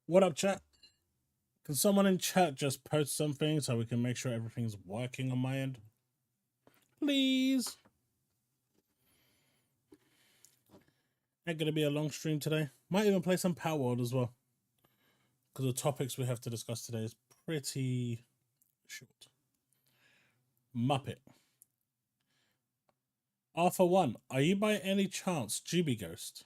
What up, chat? Can someone in chat just post something so we can make sure everything's working on my end? Please. Ain't gonna be a long stream today. Might even play some Power World as well, because the topics we have to discuss today is pretty short. Muppet. Arthur 1, are you by any chance Juby Ghost?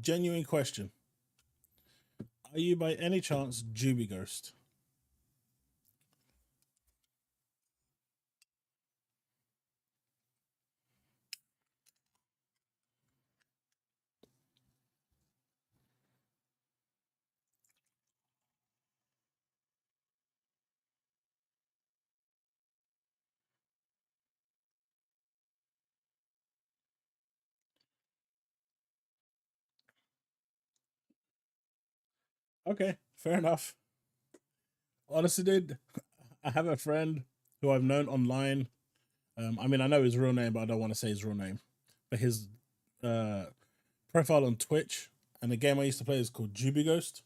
Genuine question. Are you by any chance Juby Ghost? Okay, fair enough. Honestly, dude, I have a friend who I've known online. I mean, I know his real name, but I don't want to say his real name. But his profile on Twitch and the game I used to play is called Juby Ghost.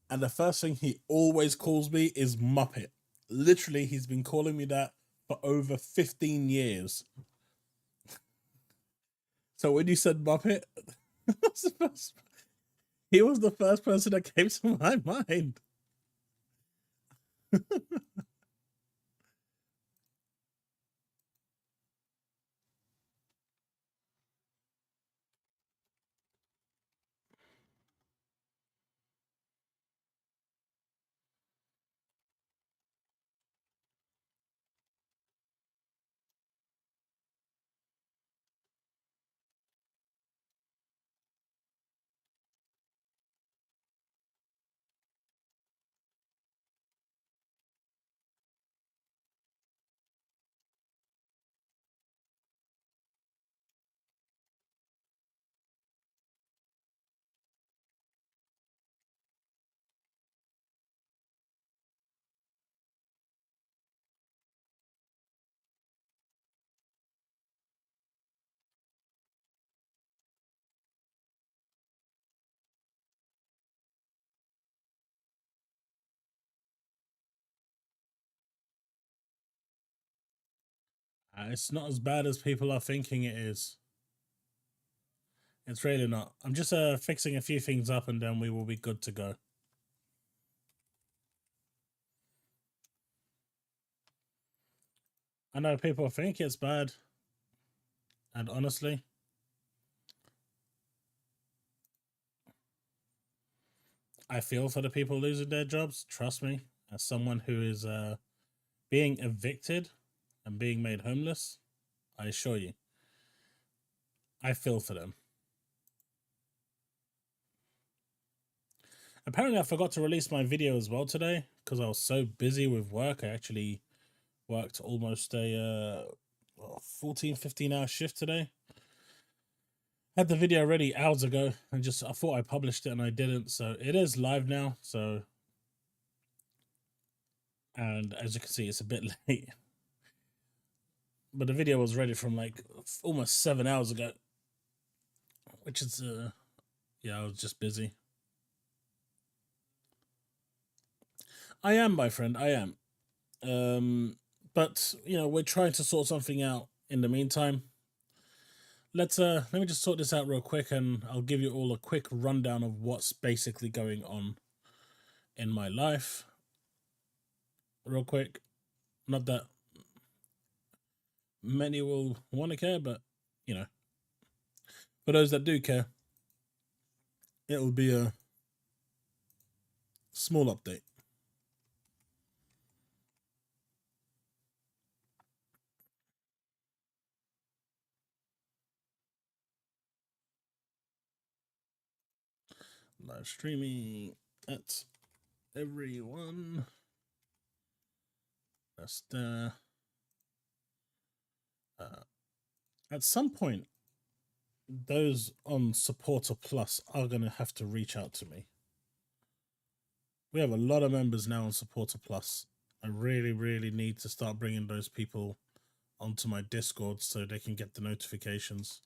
And the first thing he always calls me is Muppet. Literally, he's been calling me that for over 15 years. So when you said Muppet, he was the first person that came to my mind. It's not as bad as people are thinking it is. It's really not. I'm just fixing a few things up and then we will be good to go. I know people think it's bad. And honestly, I feel for the people losing their jobs. Trust me, as someone who is being evicted and being made homeless, I assure you, I feel for them. Apparently, I forgot to release my video as well today because I was so busy with work. I actually worked almost a 14, 15-hour shift today. Had the video ready hours ago and I thought I published it and I didn't. So it is live now. So, and as you can see, it's a bit late. But the video was ready from like almost 7 hours ago, which is, yeah, I was just busy. I am, my friend, I am. But, you know, we're trying to sort something out in the meantime. Let me just sort this out real quick and I'll give you all a quick rundown of what's basically going on in my life. Real quick. Not that many will want to care, but, you know, for those that do care, it will be a small update. Live streaming at everyone. That's there. At some point, those on Supporter Plus are going to have to reach out to me. We have a lot of members now on Supporter Plus, I really need to start bringing those people onto my Discord so they can get the notifications.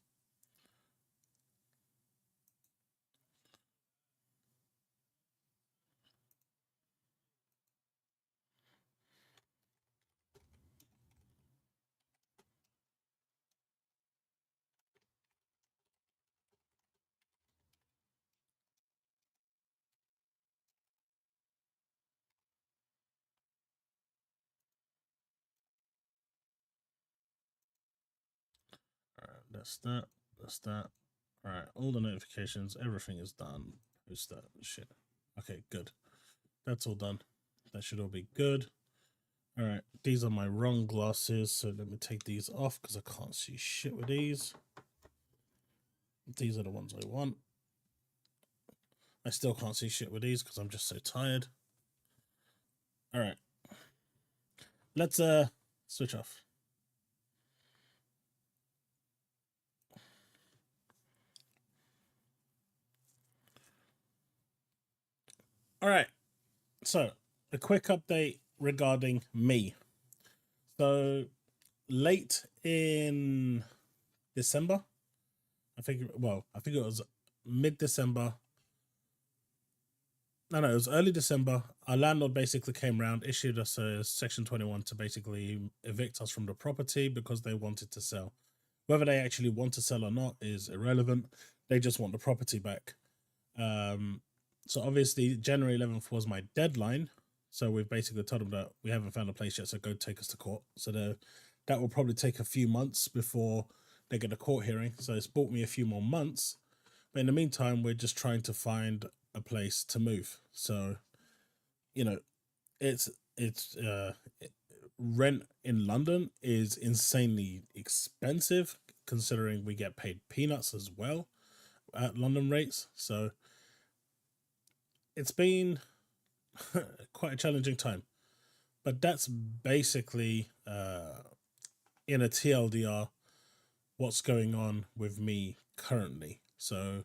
All right, that's that. That's that. All right, all the notifications, everything is done. Post that shit. Okay, good. That's all done. That should all be good. All right, these are my wrong glasses, so let me take these off because I can't see shit with these. These are the ones I want. I still can't see shit with these because I'm just so tired. All right, let's switch off. All right, so a quick update regarding me. So late in December, I think it was mid-December. No, it was early December. Our landlord basically came around, issued us a Section 21 to basically evict us from the property because they wanted to sell. Whether they actually want to sell or not is irrelevant. They just want the property back. So obviously January 11th was my deadline. So we've basically told them that we haven't found a place yet, so go take us to court. So that will probably take a few months before they get a court hearing. So it's bought me a few more months. But in the meantime, we're just trying to find a place to move. So, you know, it's rent in London is insanely expensive considering we get paid peanuts as well at London rates. So it's been quite a challenging time. But that's basically in a TLDR what's going on with me currently. So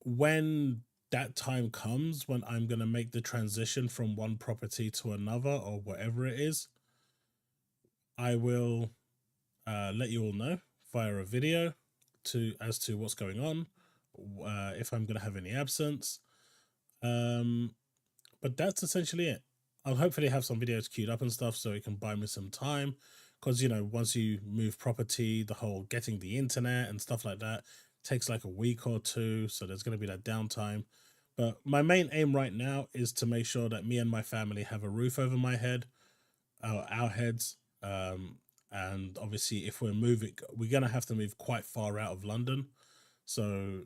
when that time comes, when I'm going to make the transition from one property to another or whatever it is, I will let you all know via a video as to what's going on, if I'm going to have any absence. But that's essentially it. I'll hopefully have some videos queued up and stuff so it can buy me some time. Because, once you move property, the whole getting the internet and stuff like that takes like a week or two. So there's going to be that downtime. But my main aim right now is to make sure that me and my family have a roof over my head, our heads. And obviously, if we're moving, we're going to have to move quite far out of London. So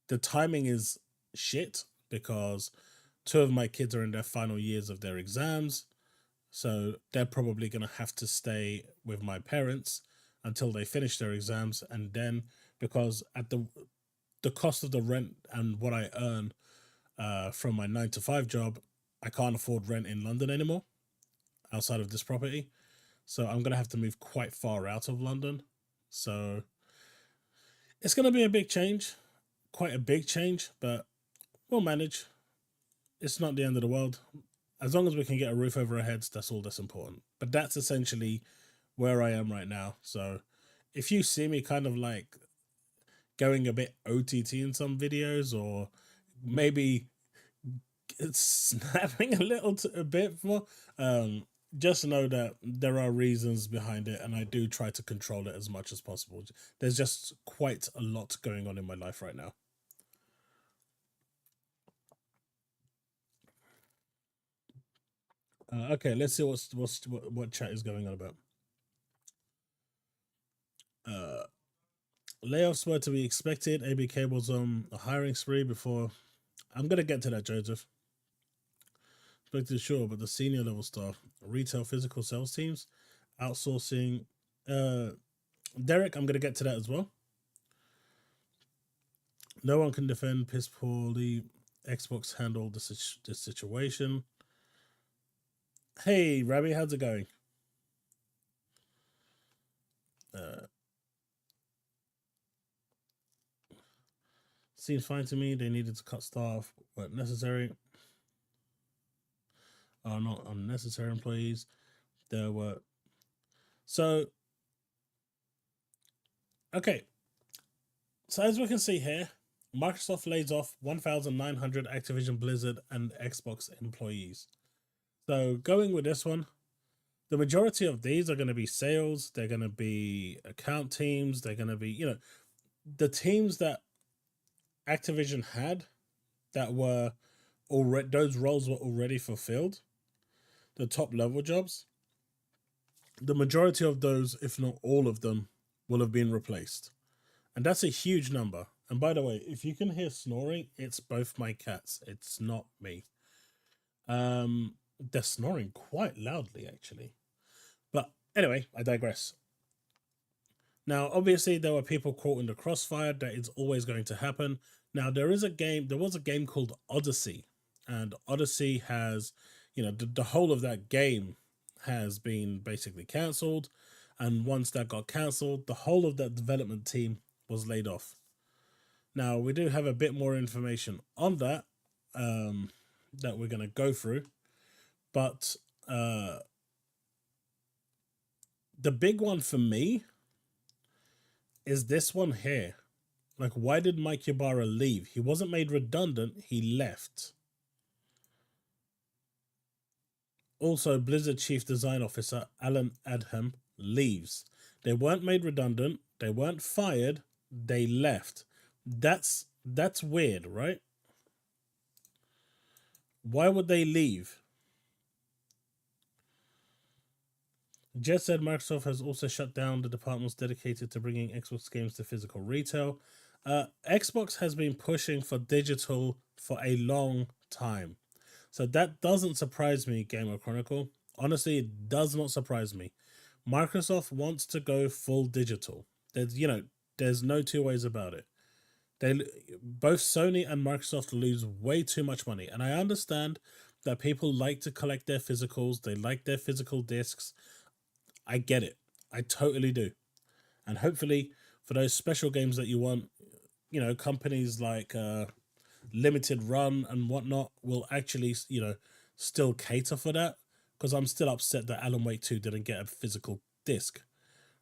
the timing is shit because two of my kids are in their final years of their exams. So they're probably going to have to stay with my parents until they finish their exams. And then because at the cost of the rent and what I earn from my 9 to 5 job, I can't afford rent in London anymore outside of this property. So I'm going to have to move quite far out of London. So it's going to be a big change, quite a big change, but we'll manage. It's not the end of the world. As long as we can get a roof over our heads, that's all that's important. But that's essentially where I am right now. So if you see me kind of like going a bit OTT in some videos, or maybe snapping a bit more, just know that there are reasons behind it, and I do try to control it as much as possible. There's just quite a lot going on in my life right now. Okay, let's see what chat is going on about. Layoffs were to be expected. ABK was on a hiring spree before. I'm gonna get to that, Joseph. Expected, sure, but the senior level staff, retail, physical sales teams, outsourcing. Derek, I'm gonna get to that as well. No one can defend piss poorly. Xbox handled this situation. Hey, Rabbi, how's it going? Seems fine to me. They needed to cut staff, but necessary. are not unnecessary employees. There were so okay. So as we can see here, Microsoft lays off 1,900 Activision Blizzard and Xbox employees. So going with this one, the majority of these are going to be sales. They're going to be account teams. They're going to be, the teams that Activision had that were already, those roles were already fulfilled, the top level jobs. The majority of those, if not all of them, will have been replaced. And that's a huge number. And by the way, if you can hear snoring, it's both my cats. It's not me. They're snoring quite loudly, actually. But anyway, I digress. Now, obviously, there were people caught in the crossfire. That is always going to happen. Now, there was a game called Odysee, and Odysee has, the whole of that game has been basically cancelled. And once that got cancelled, the whole of that development team was laid off. Now, we do have a bit more information on that that we're going to go through. But the big one for me is this one here. Like, why did Mike Ybarra leave? He wasn't made redundant, he left. Also, Blizzard Chief Design Officer Alan Adham leaves. They weren't made redundant, they weren't fired, they left. That's weird, right? Why would they leave? Jed said Microsoft has also shut down the departments dedicated to bringing Xbox games to physical retail. Xbox has been pushing for digital for a long time. So that doesn't surprise me, Gamer Chronicle. Honestly, it does not surprise me. Microsoft wants to go full digital. There's no two ways about it. Both Sony and Microsoft lose way too much money. And I understand that people like to collect their physicals. They like their physical discs. I get it. I totally do. And hopefully for those special games that you want, companies like Limited Run and whatnot will actually, still cater for that. Because I'm still upset that Alan Wake 2 didn't get a physical disc,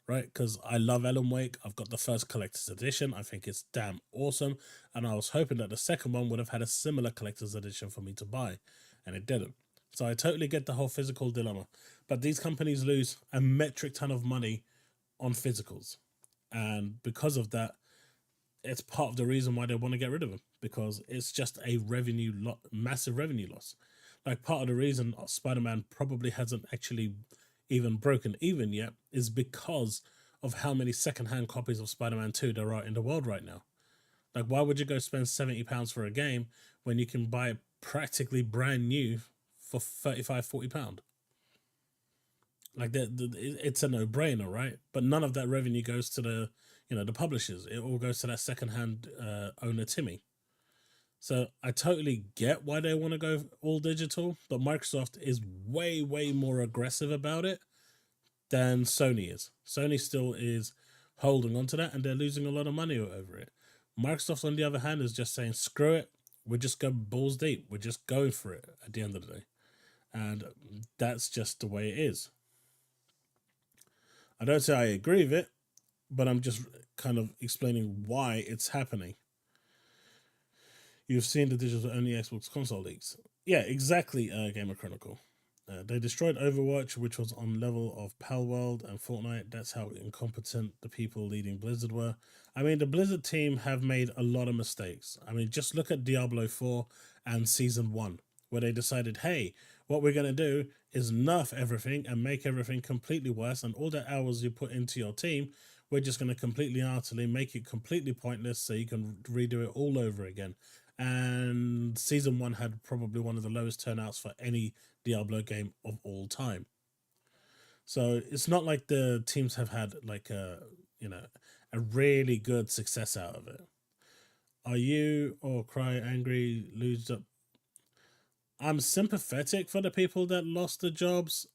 right? Because I love Alan Wake. I've got the first collector's edition. I think it's damn awesome. And I was hoping that the second one would have had a similar collector's edition for me to buy. And it didn't. So I totally get the whole physical dilemma. But these companies lose a metric ton of money on physicals. And because of that, it's part of the reason why they want to get rid of them. Because it's just a massive revenue loss. Like, part of the reason Spider-Man probably hasn't actually even broken even yet is because of how many secondhand copies of Spider-Man 2 there are in the world right now. Like, why would you go spend £70 for a game when you can buy it practically brand new for £35-40? Like, it's a no-brainer, right? But none of that revenue goes to the publishers. It all goes to that secondhand owner, Timmy. So I totally get why they want to go all digital, but Microsoft is way, way more aggressive about it than Sony is. Sony still is holding on to that, and they're losing a lot of money over it. Microsoft, on the other hand, is just saying, screw it, we're just going balls deep. We're just going for it at the end of the day. And that's just the way it is. I don't say I agree with it, but I'm just kind of explaining why it's happening. You've seen the digital-only Xbox console leaks. Yeah, exactly, Gamer Chronicle. They destroyed Overwatch, which was on level of Palworld and Fortnite. That's how incompetent the people leading Blizzard were. I mean, the Blizzard team have made a lot of mistakes. I mean, just look at Diablo 4 and Season 1, where they decided, hey, what we're going to do is nerf everything and make everything completely worse, and all the hours you put into your team, we're just going to completely, utterly make it completely pointless so you can redo it all over again. And Season 1 had probably one of the lowest turnouts for any Diablo game of all time. So it's not like the teams have had like a really good success out of it. Are you or Cry angry, lose up? I'm sympathetic for the people that lost their jobs.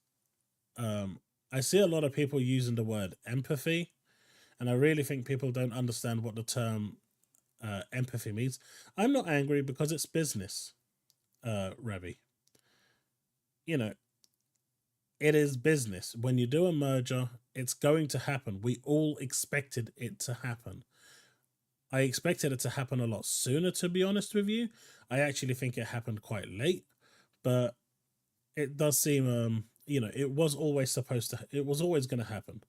I see a lot of people using the word empathy, and I really think people don't understand what the term empathy means. I'm not angry because it's business, Ravi. you know, it is business. When you do a merger, it's going to happen. We all expected it to happen. I expected it to happen a lot sooner, to be honest with you. I actually think it happened quite late, but it does seem, it was always it was always going to happen.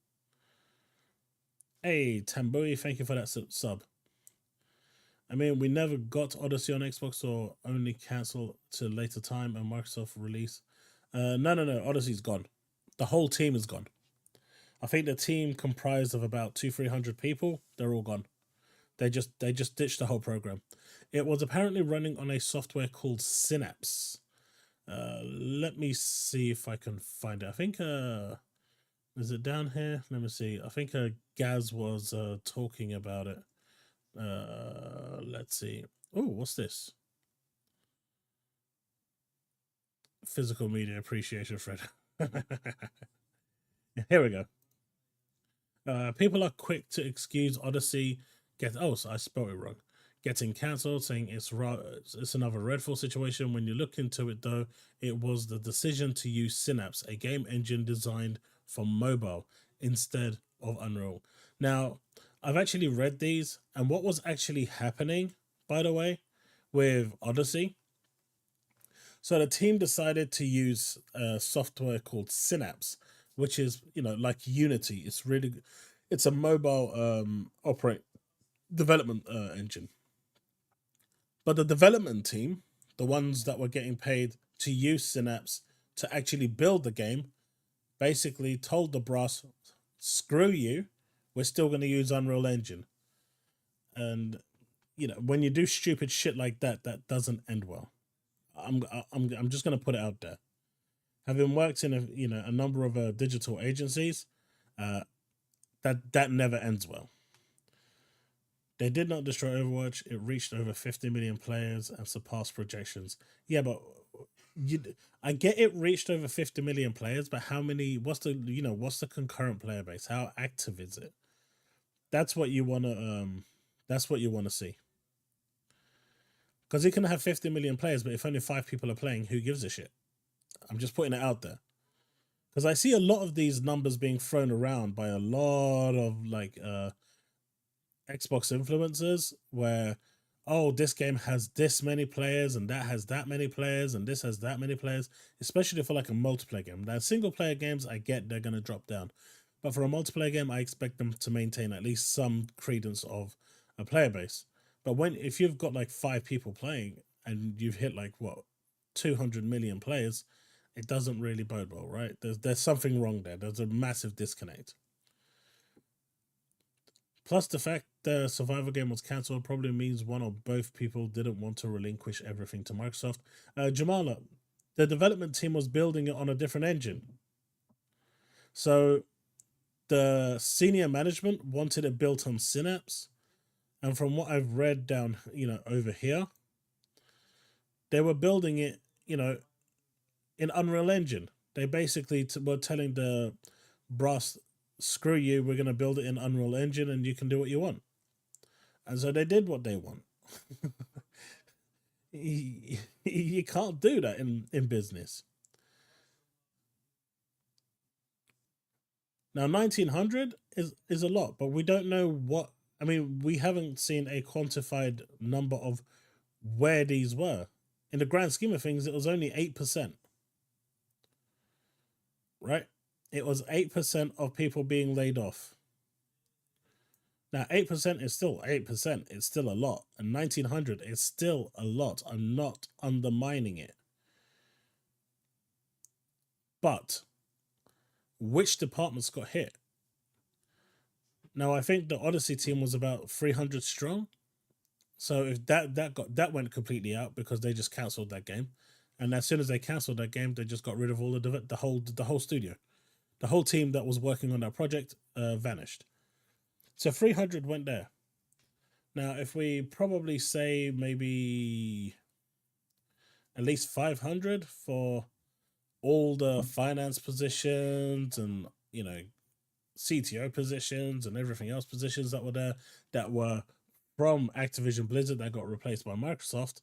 Hey, Tambui, thank you for that sub. I mean, we never got Odyssey on Xbox, or only cancel to later time and Microsoft release. No. Odyssey's gone. The whole team is gone. I think the team comprised of about 200-300 people. They're all gone. They just ditched the whole program. It was apparently running on a software called Synapse. Let me see if I can find it. I think is it down here? Let me see. I think Gaz was talking about it. Let's see. Oh, what's this? Physical media appreciation, Fred. Here we go. People are quick to excuse Odyssey. So I spelled it wrong. Getting cancelled, saying it's another Redfall situation. When you look into it, though, it was the decision to use Synapse, a game engine designed for mobile, instead of Unreal. Now, I've actually read these, and what was actually happening, by the way, with Odyssey. So the team decided to use a software called Synapse, which is, like Unity. It's a mobile development engine. But the development team, the ones that were getting paid to use Synapse to actually build the game, basically told the brass, screw you, we're still going to use Unreal Engine. And, when you do stupid shit like that, that doesn't end well. I'm just going to put it out there. Having worked in a number of digital agencies, that never ends well. They did not destroy Overwatch. It reached over 50 million players and surpassed projections. Yeah, but I get it reached over 50 million players, but how many? What's the concurrent player base? How active is it? That's what you want to That's what you want to see. Because you can have 50 million players, but if only 5 people are playing, who gives a shit? I'm just putting it out there. Because I see a lot of these numbers being thrown around by a lot of Xbox influencers where, oh, this game has this many players and that has that many players and this has that many players, especially for like a multiplayer game. Now, single player games, I get they're going to drop down. But for a multiplayer game, I expect them to maintain at least some credence of a player base. But if you've got like 5 people playing and you've hit like 200 million players, it doesn't really bode well, right? There's something wrong there. There's a massive disconnect. Plus, the fact the Survivor game was cancelled probably means one or both people didn't want to relinquish everything to Microsoft. Jamala, the development team was building it on a different engine. So the senior management wanted it built on Synapse. And from what I've read down, over here, they were building it, in Unreal Engine. They basically were telling the brass, screw you, we're going to build it in Unreal Engine and you can do what you want. And so they did what they want. You can't do that in business. Now, 1900 is a lot, but we don't know what. I mean, we haven't seen a quantified number of where these were. In the grand scheme of things, it was only 8%. Right? It was 8% of people being laid off. Now, 8% is still 8%. It's still a lot. And 1900 is still a lot. I'm not undermining it. But which departments got hit? Now, I think the Odysee team was about 300 strong. So if that went completely out because they just cancelled that game. And as soon as they cancelled that game, they just got rid of all of the whole studio. The whole team that was working on that project vanished. So 300 went there. Now, if we probably say maybe at least 500 for all the finance positions and, CTO positions and everything else positions that were there that were from Activision Blizzard that got replaced by Microsoft,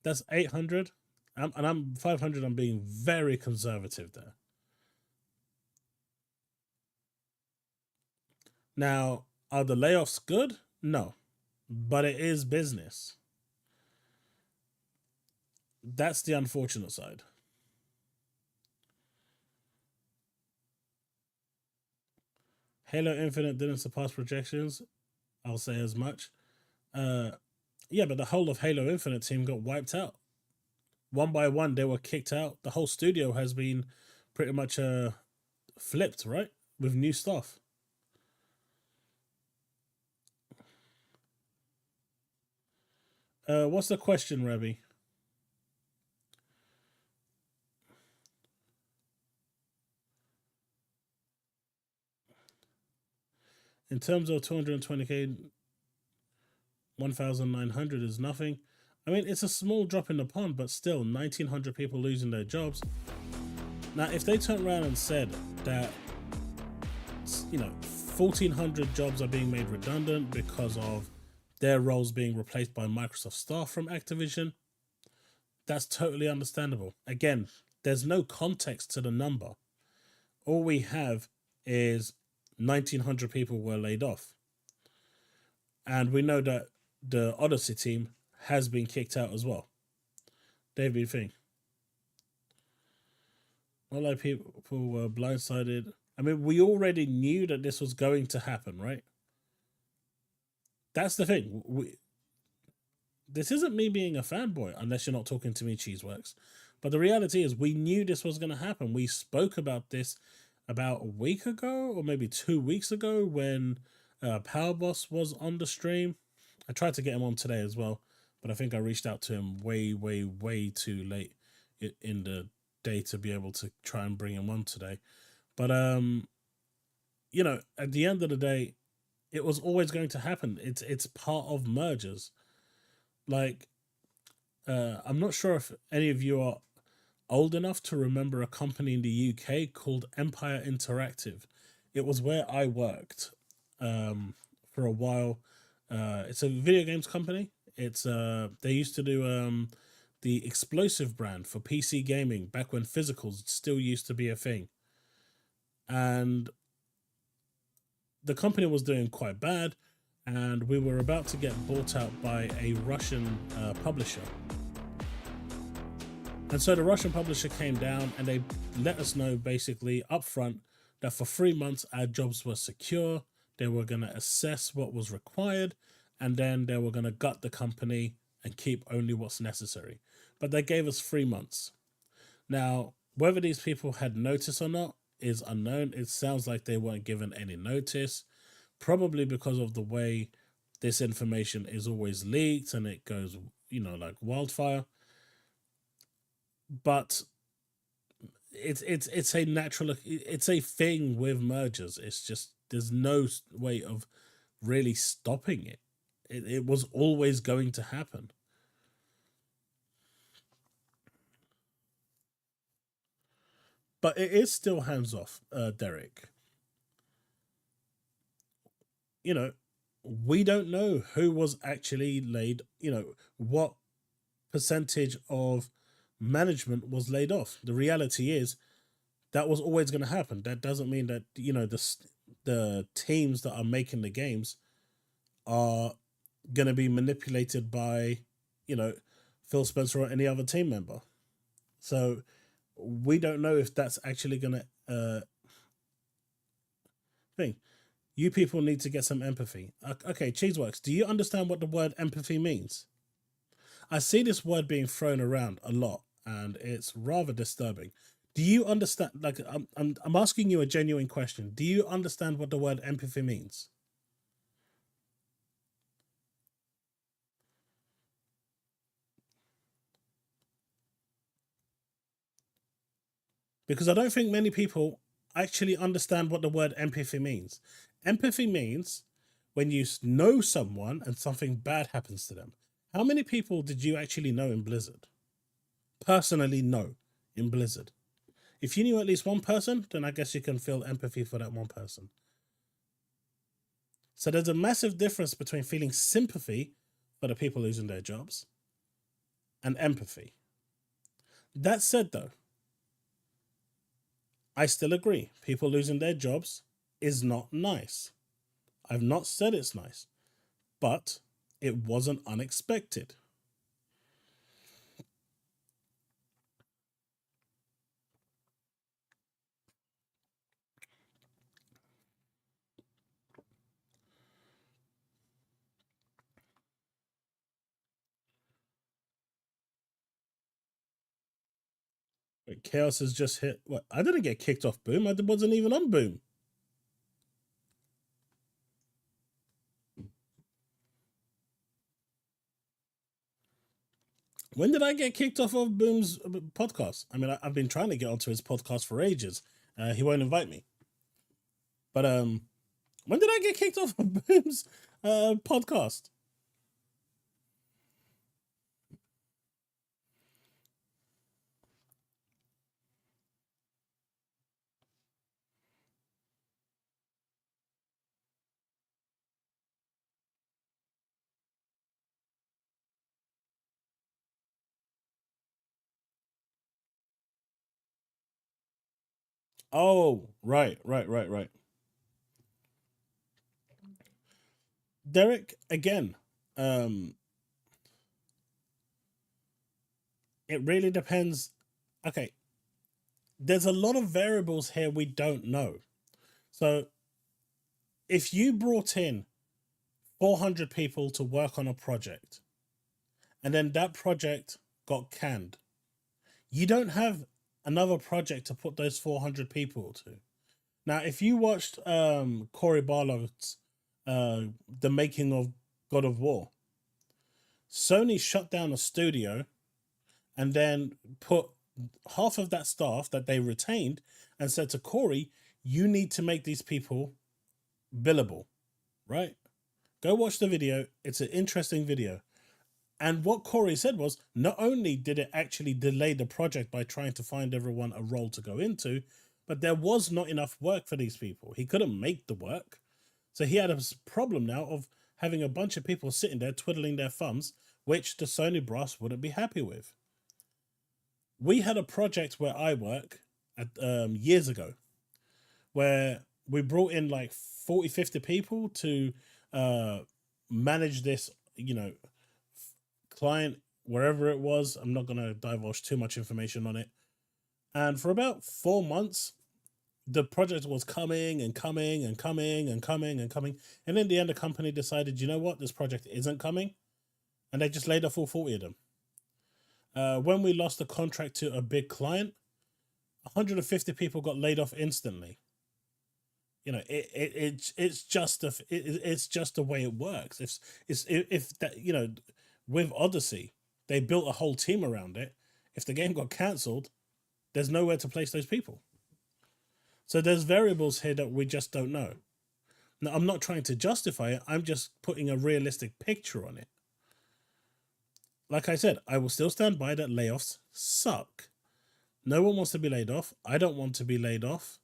that's 800. I'm 500. I'm being very conservative there. Now, are the layoffs good? No, but it is business. That's the unfortunate side. Halo Infinite didn't surpass projections. I'll say as much. Yeah, but the whole of Halo Infinite team got wiped out. One by one, they were kicked out. The whole studio has been pretty much flipped, right? With new stuff. What's the question, Rebby? In terms of 220k, 1,900 is nothing. I mean, it's a small drop in the pond, but still, 1,900 people losing their jobs. Now, if they turned around and said that, 1,400 jobs are being made redundant because of their roles being replaced by Microsoft staff from Activision, that's totally understandable. Again, there's no context to the number. All we have is 1,900 people were laid off. And we know that the Odysee team has been kicked out as well. David Thing. A lot of people were blindsided. I mean, we already knew that this was going to happen, right? That's the thing. This isn't me being a fanboy, unless you're not talking to me, Cheeseworks. But the reality is, we knew this was going to happen. We spoke about this about a week ago, or maybe 2 weeks ago, when Power Boss was on the stream. I tried to get him on today as well, but I think I reached out to him way, way, way too late in the day to be able to try and bring him on today. But at the end of the day, it was always going to happen. It's part of mergers. Like, I'm not sure if any of you are old enough to remember a company in the UK called Empire Interactive. It was where I worked for a while. It's a video games company. It's they used to do the explosive brand for PC gaming back when physicals still used to be a thing. And the company was doing quite bad, and we were about to get bought out by a Russian publisher. And so the Russian publisher came down and they let us know basically up front that for 3 months our jobs were secure. They were going to assess what was required, and then they were going to gut the company and keep only what's necessary. But they gave us 3 months. Now, whether these people had notice or not is unknown. It sounds like they weren't given any notice, probably because of the way this information is always leaked and it goes, like wildfire. But it's a natural, it's a thing with mergers. It's just, there's no way of really stopping it. It was always going to happen. But it is still hands off, Derek. We don't know who was actually laid, what percentage of management was laid off. The reality is that was always going to happen. That doesn't mean that, the teams that are making the games are going to be manipulated by, Phil Spencer or any other team member. So we don't know if that's actually going to thing. You people need to get some empathy. Okay, Cheeseworks, do you understand what the word empathy means? I see this word being thrown around a lot, and it's rather disturbing. Do you understand? Like, I'm asking you a genuine question. Do you understand what the word empathy means? Because I don't think many people actually understand what the word empathy means. Empathy means when you know someone and something bad happens to them. How many people did you actually know in Blizzard? Personally know in Blizzard. If you knew at least one person, then I guess you can feel empathy for that one person. So there's a massive difference between feeling sympathy for the people losing their jobs and empathy. That said, though, I still agree. People losing their jobs is not nice. I've not said it's nice, but it wasn't unexpected. Wait, Chaos has just hit. What? I didn't get kicked off Boom. I wasn't even on Boom. When did I get kicked off of Boom's podcast? I mean, I've been trying to get onto his podcast for ages. He won't invite me. But when did I get kicked off of Boom's podcast? Oh, right. Derek, again, it really depends. Okay, there's a lot of variables here we don't know. So if you brought in 400 people to work on a project and then that project got canned, you don't have another project to put those 400 people to. Now, if you watched Cory Barlog's The Making of God of War, Sony shut down a studio and then put half of that staff that they retained and said to Cory, you need to make these people billable, right? Go watch the video. It's an interesting video. And what Cory said was, not only did it actually delay the project by trying to find everyone a role to go into, but there was not enough work for these people. He couldn't make the work. So he had a problem now of having a bunch of people sitting there twiddling their thumbs, which the Sony brass wouldn't be happy with. We had a project where I work at, years ago, where we brought in like 40, 50 people to manage this, client, wherever it was. I'm not going to divulge too much information on it. And for about 4 months, the project was coming and coming and coming and coming and coming. And in the end, the company decided, you know what, this project isn't coming. And they just laid off all 40 of them. When we lost the contract to a big client, 150 people got laid off instantly. It's just the way it works. If that, with Odysee, they built a whole team around it. If the game got cancelled, there's nowhere to place those people. So there's variables here that we just don't know. Now, I'm not trying to justify it. I'm just putting a realistic picture on it. Like I said, I will still stand by that layoffs suck. No one wants to be laid off. I don't want to be laid off.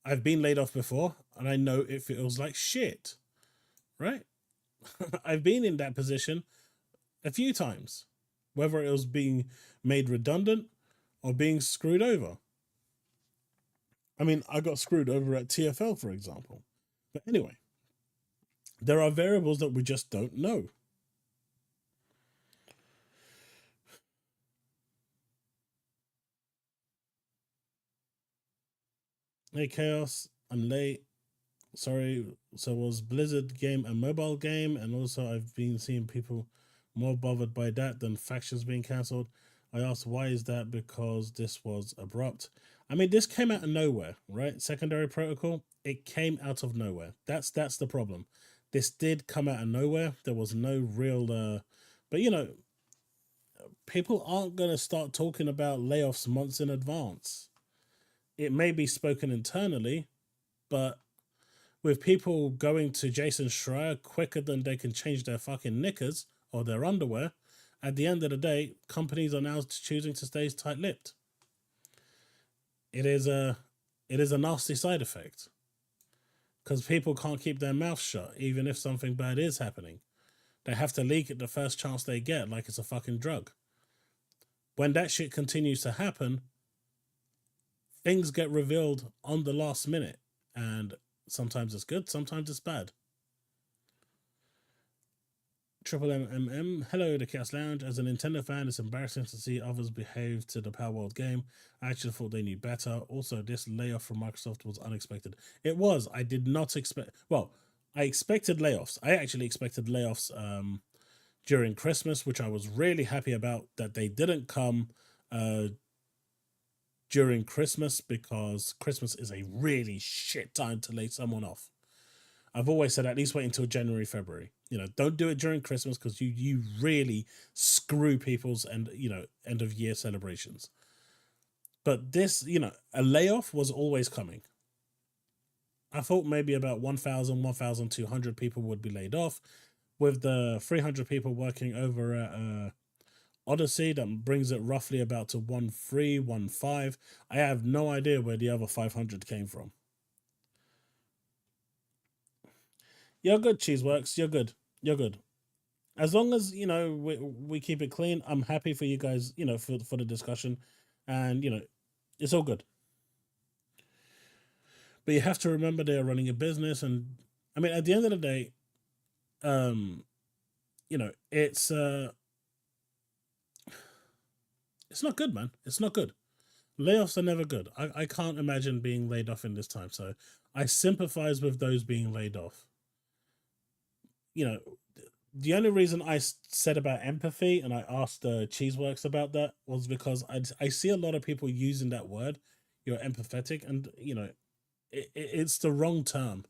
I've been laid off before, and I know it feels like shit, right? I've been in that position a few times, whether it was being made redundant or being screwed over. I mean, I got screwed over at TFL, for example. But anyway, there are variables that we just don't know. Hey, Chaos, I'm late. Sorry. So was Blizzard game a mobile game? And also, I've been seeing people more bothered by that than factions being cancelled. I asked, why is that? Because this was abrupt. I mean, this came out of nowhere, right? Secondary protocol, it came out of nowhere. That's the problem. This did come out of nowhere. There was no real, but people aren't going to start talking about layoffs months in advance. It may be spoken internally, but with people going to Jason Schreier quicker than they can change their fucking knickers or their underwear, at the end of the day, companies are now choosing to stay tight-lipped. It is a nasty side effect, because people can't keep their mouth shut even if something bad is happening. They have to leak it the first chance they get, like it's a fucking drug. when that shit continues to happen, things get revealed on the last minute, and sometimes it's good, sometimes it's bad. Triple MMM, hello, the Chaos Lounge. As a Nintendo fan, it's embarrassing to see others behave to the Power World game. I actually thought they knew better. Also, this layoff from Microsoft was unexpected. It was. I did not expect. Well, I expected layoffs. I actually expected layoffs during Christmas, which I was really happy about that they didn't come during Christmas, because Christmas is a really shit time to lay someone off. I've always said at least wait until January, February. Don't do it during Christmas, because you really screw people's end of year celebrations. But this, a layoff was always coming. I thought maybe about 1,000, 1,200 people would be laid off. With the 300 people working over at Odysee, that brings it roughly about to 1,300, 1,500. I have no idea where the other 500 came from. You're good, Cheeseworks. You're good. You're good. As long as, we keep it clean, I'm happy for you guys, for the discussion. And, it's all good. But you have to remember they're running a business. And, I mean, at the end of the day, it's not good, man. It's not good. Layoffs are never good. I can't imagine being laid off in this time. So I sympathize with those being laid off. The only reason I said about empathy and I asked Cheeseworks about that was because I see a lot of people using that word. You're empathetic, and it's the wrong term,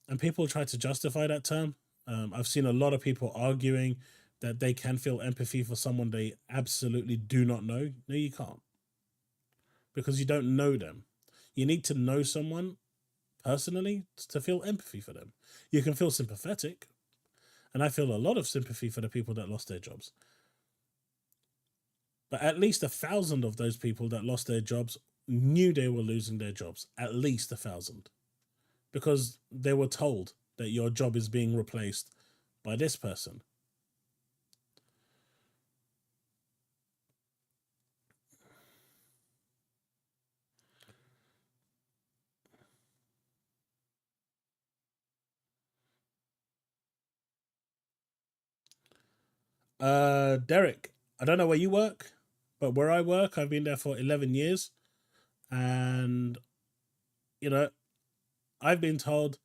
and people try to justify that term. I've seen a lot of people arguing that they can feel empathy for someone they absolutely do not know. No, you can't, because you don't know them. You need to know someone personally to feel empathy for them. You can feel sympathetic, and I feel a lot of sympathy for the people that lost their jobs. But at least 1,000 of those people that lost their jobs knew they were losing their jobs. At least 1,000. Because they were told that your job is being replaced by this person. Derek, I don't know where you work, but where I work, I've been there for 11 years. And, I've been told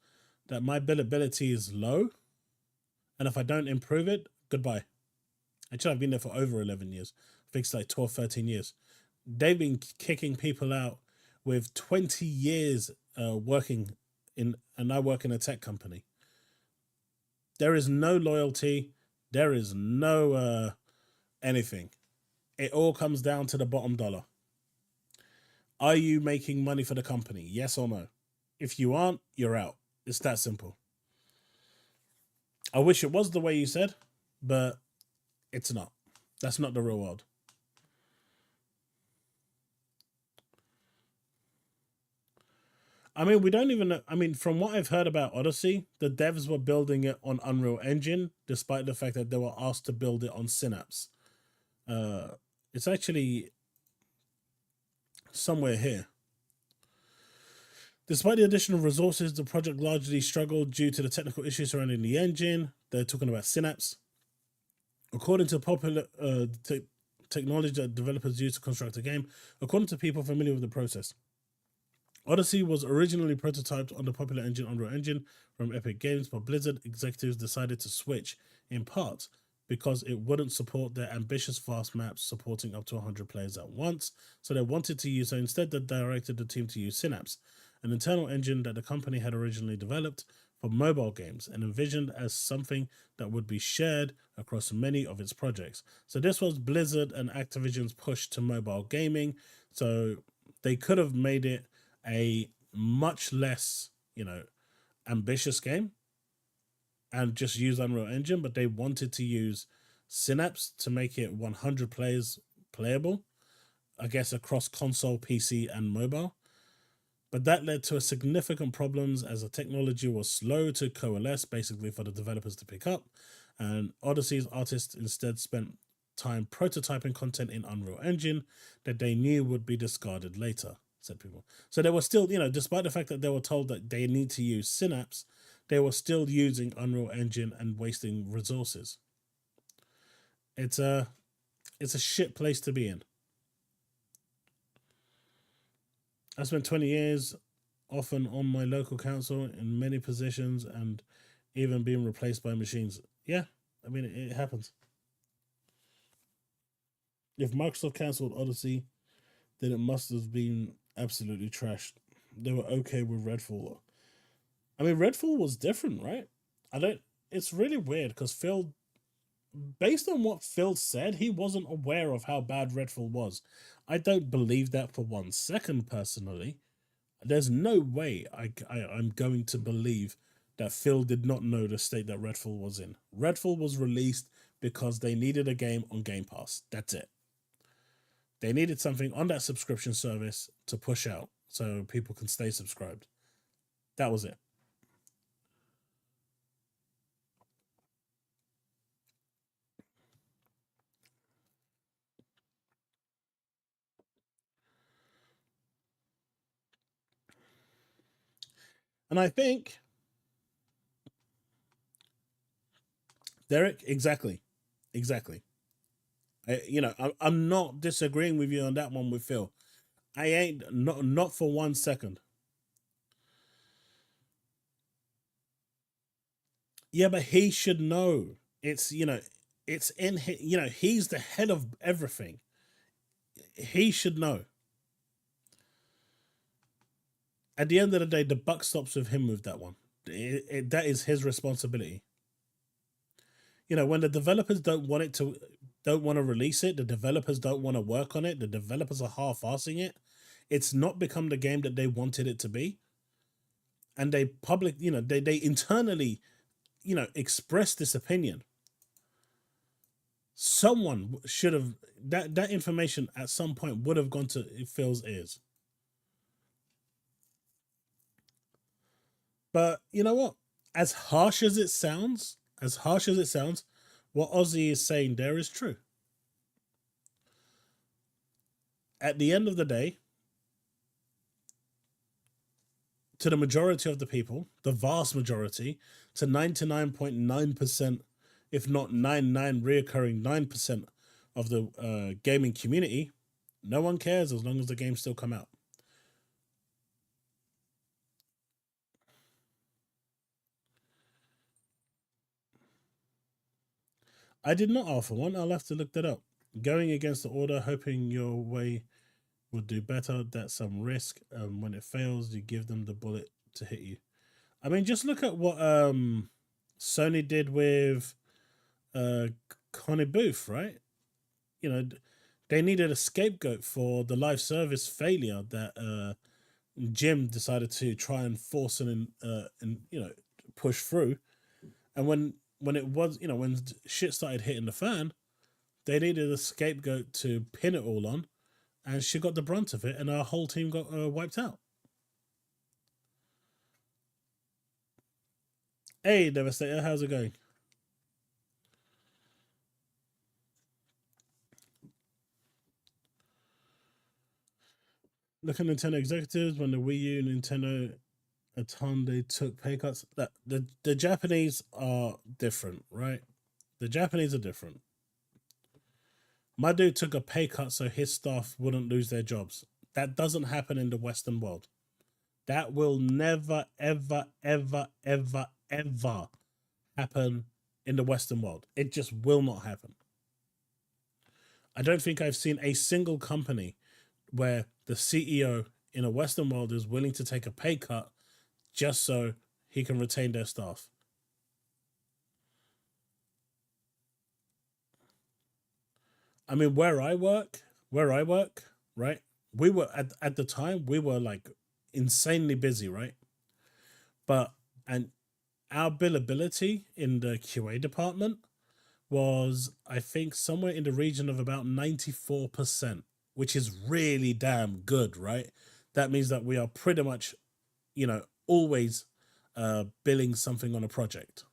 that my billability is low. And if I don't improve it, goodbye. Actually, I've been there for over 11 years. I think it's like 12, 13 years. They've been kicking people out with 20 years working in, and I work in a tech company. There is no loyalty. There is no anything. It all comes down to the bottom dollar. Are you making money for the company? Yes or no? If you aren't, you're out. It's that simple. I wish it was the way you said, but it's not. That's not the real world. I mean, we don't even know. I mean, from what I've heard about Odysee, the devs were building it on Unreal Engine, despite the fact that they were asked to build it on Synapse. It's actually somewhere here. Despite the additional resources, the project largely struggled due to the technical issues surrounding the engine. They're talking about Synapse. According to popular technology that developers use to construct a game, according to people familiar with the process, Odysee was originally prototyped on the popular engine Unreal Engine from Epic Games, but Blizzard executives decided to switch, in part because it wouldn't support their ambitious fast maps supporting up to 100 players at once. So they wanted to use, so instead they directed the team to use Synapse, an internal engine that the company had originally developed for mobile games and envisioned as something that would be shared across many of its projects. So this was Blizzard and Activision's push to mobile gaming. So they could have made it a much less, ambitious game and just use Unreal Engine, but they wanted to use Synapse to make it 100 players playable, I guess, across console, PC, and mobile. But that led to significant problems as the technology was slow to coalesce, basically for the developers to pick up. And Odyssee's artists instead spent time prototyping content in Unreal Engine that they knew would be discarded later, said people. So they were still, despite the fact that they were told that they need to use Synapse, they were still using Unreal Engine and wasting resources. It's a shit place to be in. I spent 20 years often on my local council in many positions and even being replaced by machines. Yeah, I mean, it happens. If Microsoft cancelled Odysee, then it must have been absolutely trashed. They were okay with Redfall. I mean, Redfall was different, right? It's really weird because Phil, based on what Phil said, he wasn't aware of how bad Redfall was. I don't believe that for 1 second, personally. There's no way I'm going to believe that Phil did not know the state that Redfall was in. Redfall was released because they needed a game on Game Pass. That's it. They needed something on that subscription service to push out so people can stay subscribed. That was it. And I think, Derek, exactly. I'm not disagreeing with you on that one with Phil. I ain't, not for 1 second. Yeah, but he should know. It's it's in he's the head of everything. He should know. At the end of the day, the buck stops with him with that one. That is his responsibility. When the developers don't want to release it, the developers don't want to work on it, the developers are half-assing it, it's not become the game that they wanted it to be. And they they internally, express this opinion. Someone should have that information at some point would have gone to Phil's ears. But you know what? As harsh as it sounds, what Ozzy is saying there is true. At the end of the day, to the majority of the people, the vast majority, to 99.9%, if not 99 reoccurring 9% of the gaming community, no one cares as long as the games still come out. I did not offer one. I'll have to look that up. Going against the order, hoping your way would do better. That's some risk. When it fails, you give them the bullet to hit you. I mean, just look at what Sony did with Connie Booth, right? They needed a scapegoat for the live service failure that Jim decided to try and force and push through. And when it was, when shit started hitting the fan, they needed a scapegoat to pin it all on, and she got the brunt of it, and our whole team got wiped out. Hey, Devastator, how's it going? Look at Nintendo executives when the Wii U, Nintendo, a ton they took pay cuts. The Japanese are different, right? The Japanese are different. My dude took a pay cut so his staff wouldn't lose their jobs. That doesn't happen in the Western world. That will never, ever, ever, ever, ever happen in the Western world. It just will not happen. I don't think I've seen a single company where the CEO in a Western world is willing to take a pay cut just so he can retain their staff. I mean, where I work, right? We were at the time we were like insanely busy, right? But and our billability in the QA department was, I think, somewhere in the region of about 94%, which is really damn good, right? That means that we are pretty much, always billing something on a project.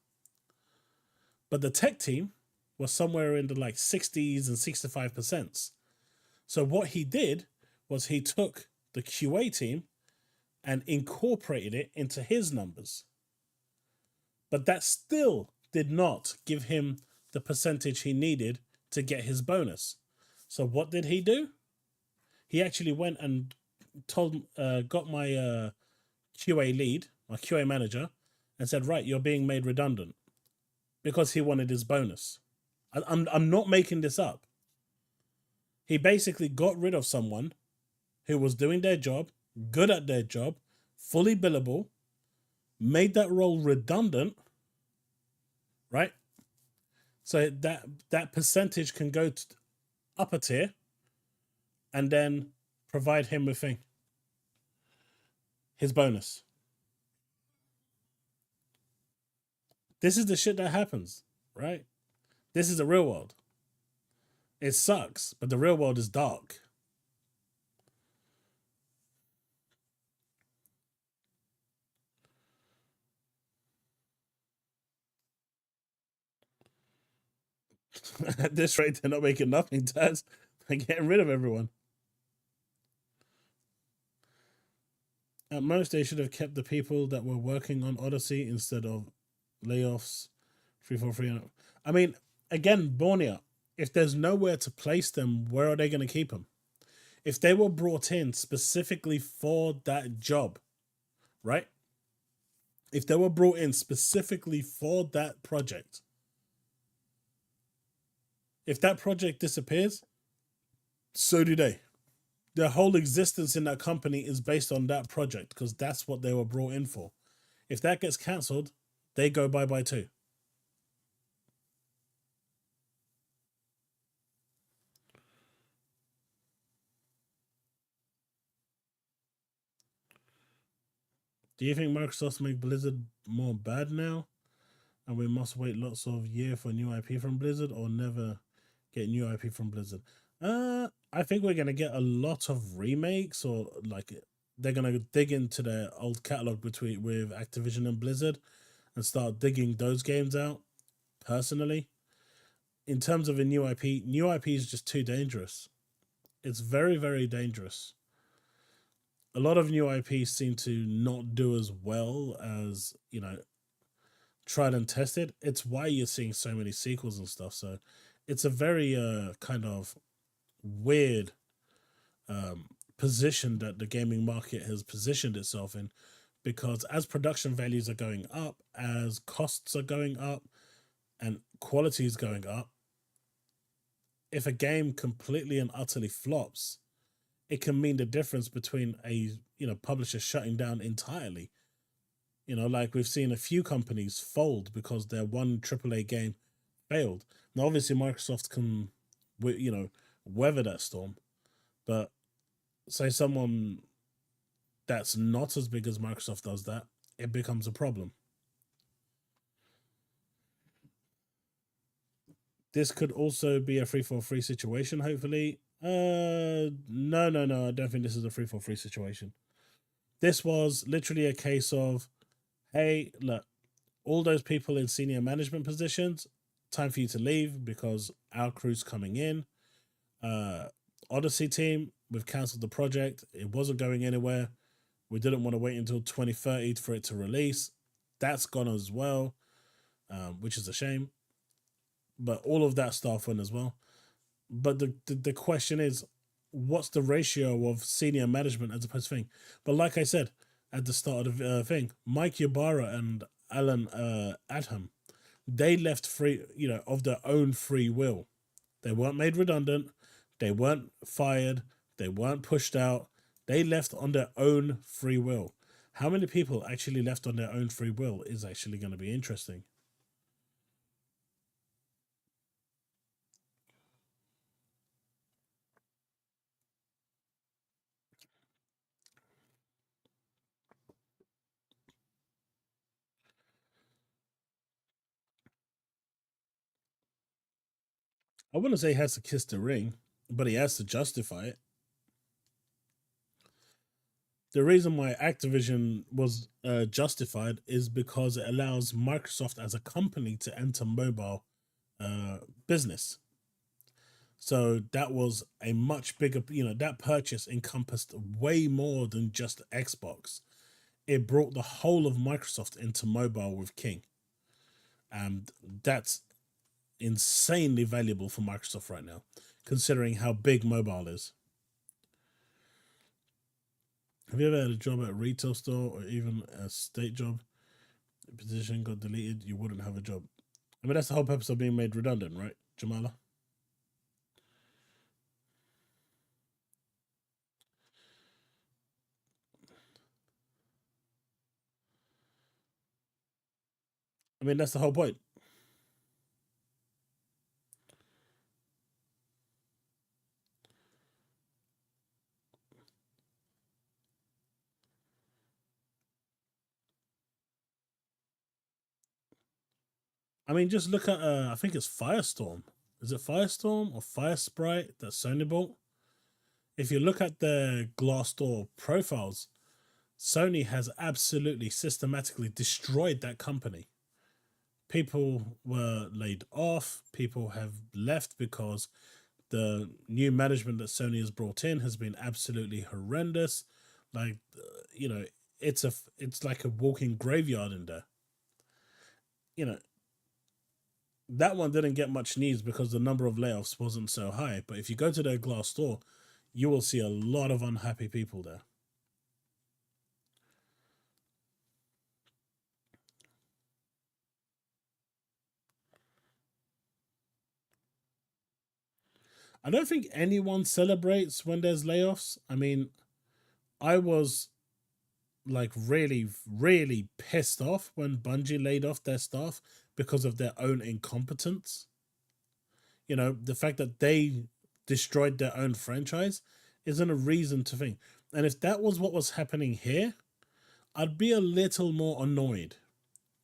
But the tech team, was somewhere in the like 60s and 65%. So what he did was he took the QA team and incorporated it into his numbers. But that still did not give him the percentage he needed to get his bonus. So what did he do? He actually went and got my QA lead, my QA manager, and said, right, you're being made redundant, because he wanted his bonus. I'm not making this up. He basically got rid of someone who was doing their job, good at their job, fully billable, made that role redundant, right? So that percentage can go to upper tier and then provide him with his bonus. This is the shit that happens, right? This is the real world. It sucks, but the real world is dark. At this rate, they're not making nothing, Taz. They're getting rid of everyone. At most, they should have kept the people that were working on Odysee instead of layoffs. 343. I mean, again, Borneo, if there's nowhere to place them, where are they going to keep them? If they were brought in specifically for that job, right? If they were brought in specifically for that project, if that project disappears, so do they. Their whole existence in that company is based on that project because that's what they were brought in for. If that gets cancelled, they go bye-bye too. Do you think Microsoft make Blizzard more bad now? And we must wait lots of year for new IP from Blizzard or never get new IP from Blizzard? I think we're going to get a lot of remakes, or like they're going to dig into their old catalog with Activision and Blizzard and start digging those games out. Personally, in terms of a new IP is just too dangerous. It's very, very dangerous. A lot of new IPs seem to not do as well as, tried and tested. It's why you're seeing so many sequels and stuff. So it's a very kind of weird position that the gaming market has positioned itself in, because as production values are going up, as costs are going up, and quality is going up, if a game completely and utterly flops, it can mean the difference between a publisher shutting down entirely. Like we've seen a few companies fold because their one AAA game failed. Now, obviously, Microsoft can, weather that storm, but say someone that's not as big as Microsoft does that, it becomes a problem. This could also be a 343 situation, hopefully. No, I don't think this is a 343 situation. This was literally a case of, hey, look, all those people in senior management positions, time for you to leave because our crew's coming in. Odysee team, we've cancelled the project. It wasn't going anywhere. We didn't want to wait until 2030 for it to release. That's gone as well, which is a shame. But all of that stuff went as well. But the question is, what's the ratio of senior management as opposed to thing? But like I said at the start of the thing, Mike Ybarra and Alan Adham, they left free, of their own free will. They weren't made redundant. They weren't fired. They weren't pushed out. They left on their own free will. How many people actually left on their own free will is actually going to be interesting. I wouldn't say he has to kiss the ring, but he has to justify it. The reason why Activision was justified is because it allows Microsoft as a company to enter mobile business. So that was a much bigger, that purchase encompassed way more than just Xbox. It brought the whole of Microsoft into mobile with King. And that's insanely valuable for Microsoft right now, considering how big mobile is. Have you ever had a job at a retail store or even a state job? The position got deleted, you wouldn't have a job. I mean, that's the whole purpose of being made redundant, right, Jamala? I mean, that's the whole point. I mean, just look at, I think it's Firestorm. Is it Firestorm or Firesprite that Sony bought? If you look at the Glassdoor profiles, Sony has absolutely systematically destroyed that company. People were laid off. People have left because the new management that Sony has brought in has been absolutely horrendous. Like, it's like a walking graveyard in there. You know, that one didn't get much news because the number of layoffs wasn't so high. But if you go to their glass store, you will see a lot of unhappy people there. I don't think anyone celebrates when there's layoffs. I mean, I was like really, really pissed off when Bungie laid off their staff because of their own incompetence. The fact that they destroyed their own franchise isn't a reason to think. And if that was what was happening here, I'd be a little more annoyed.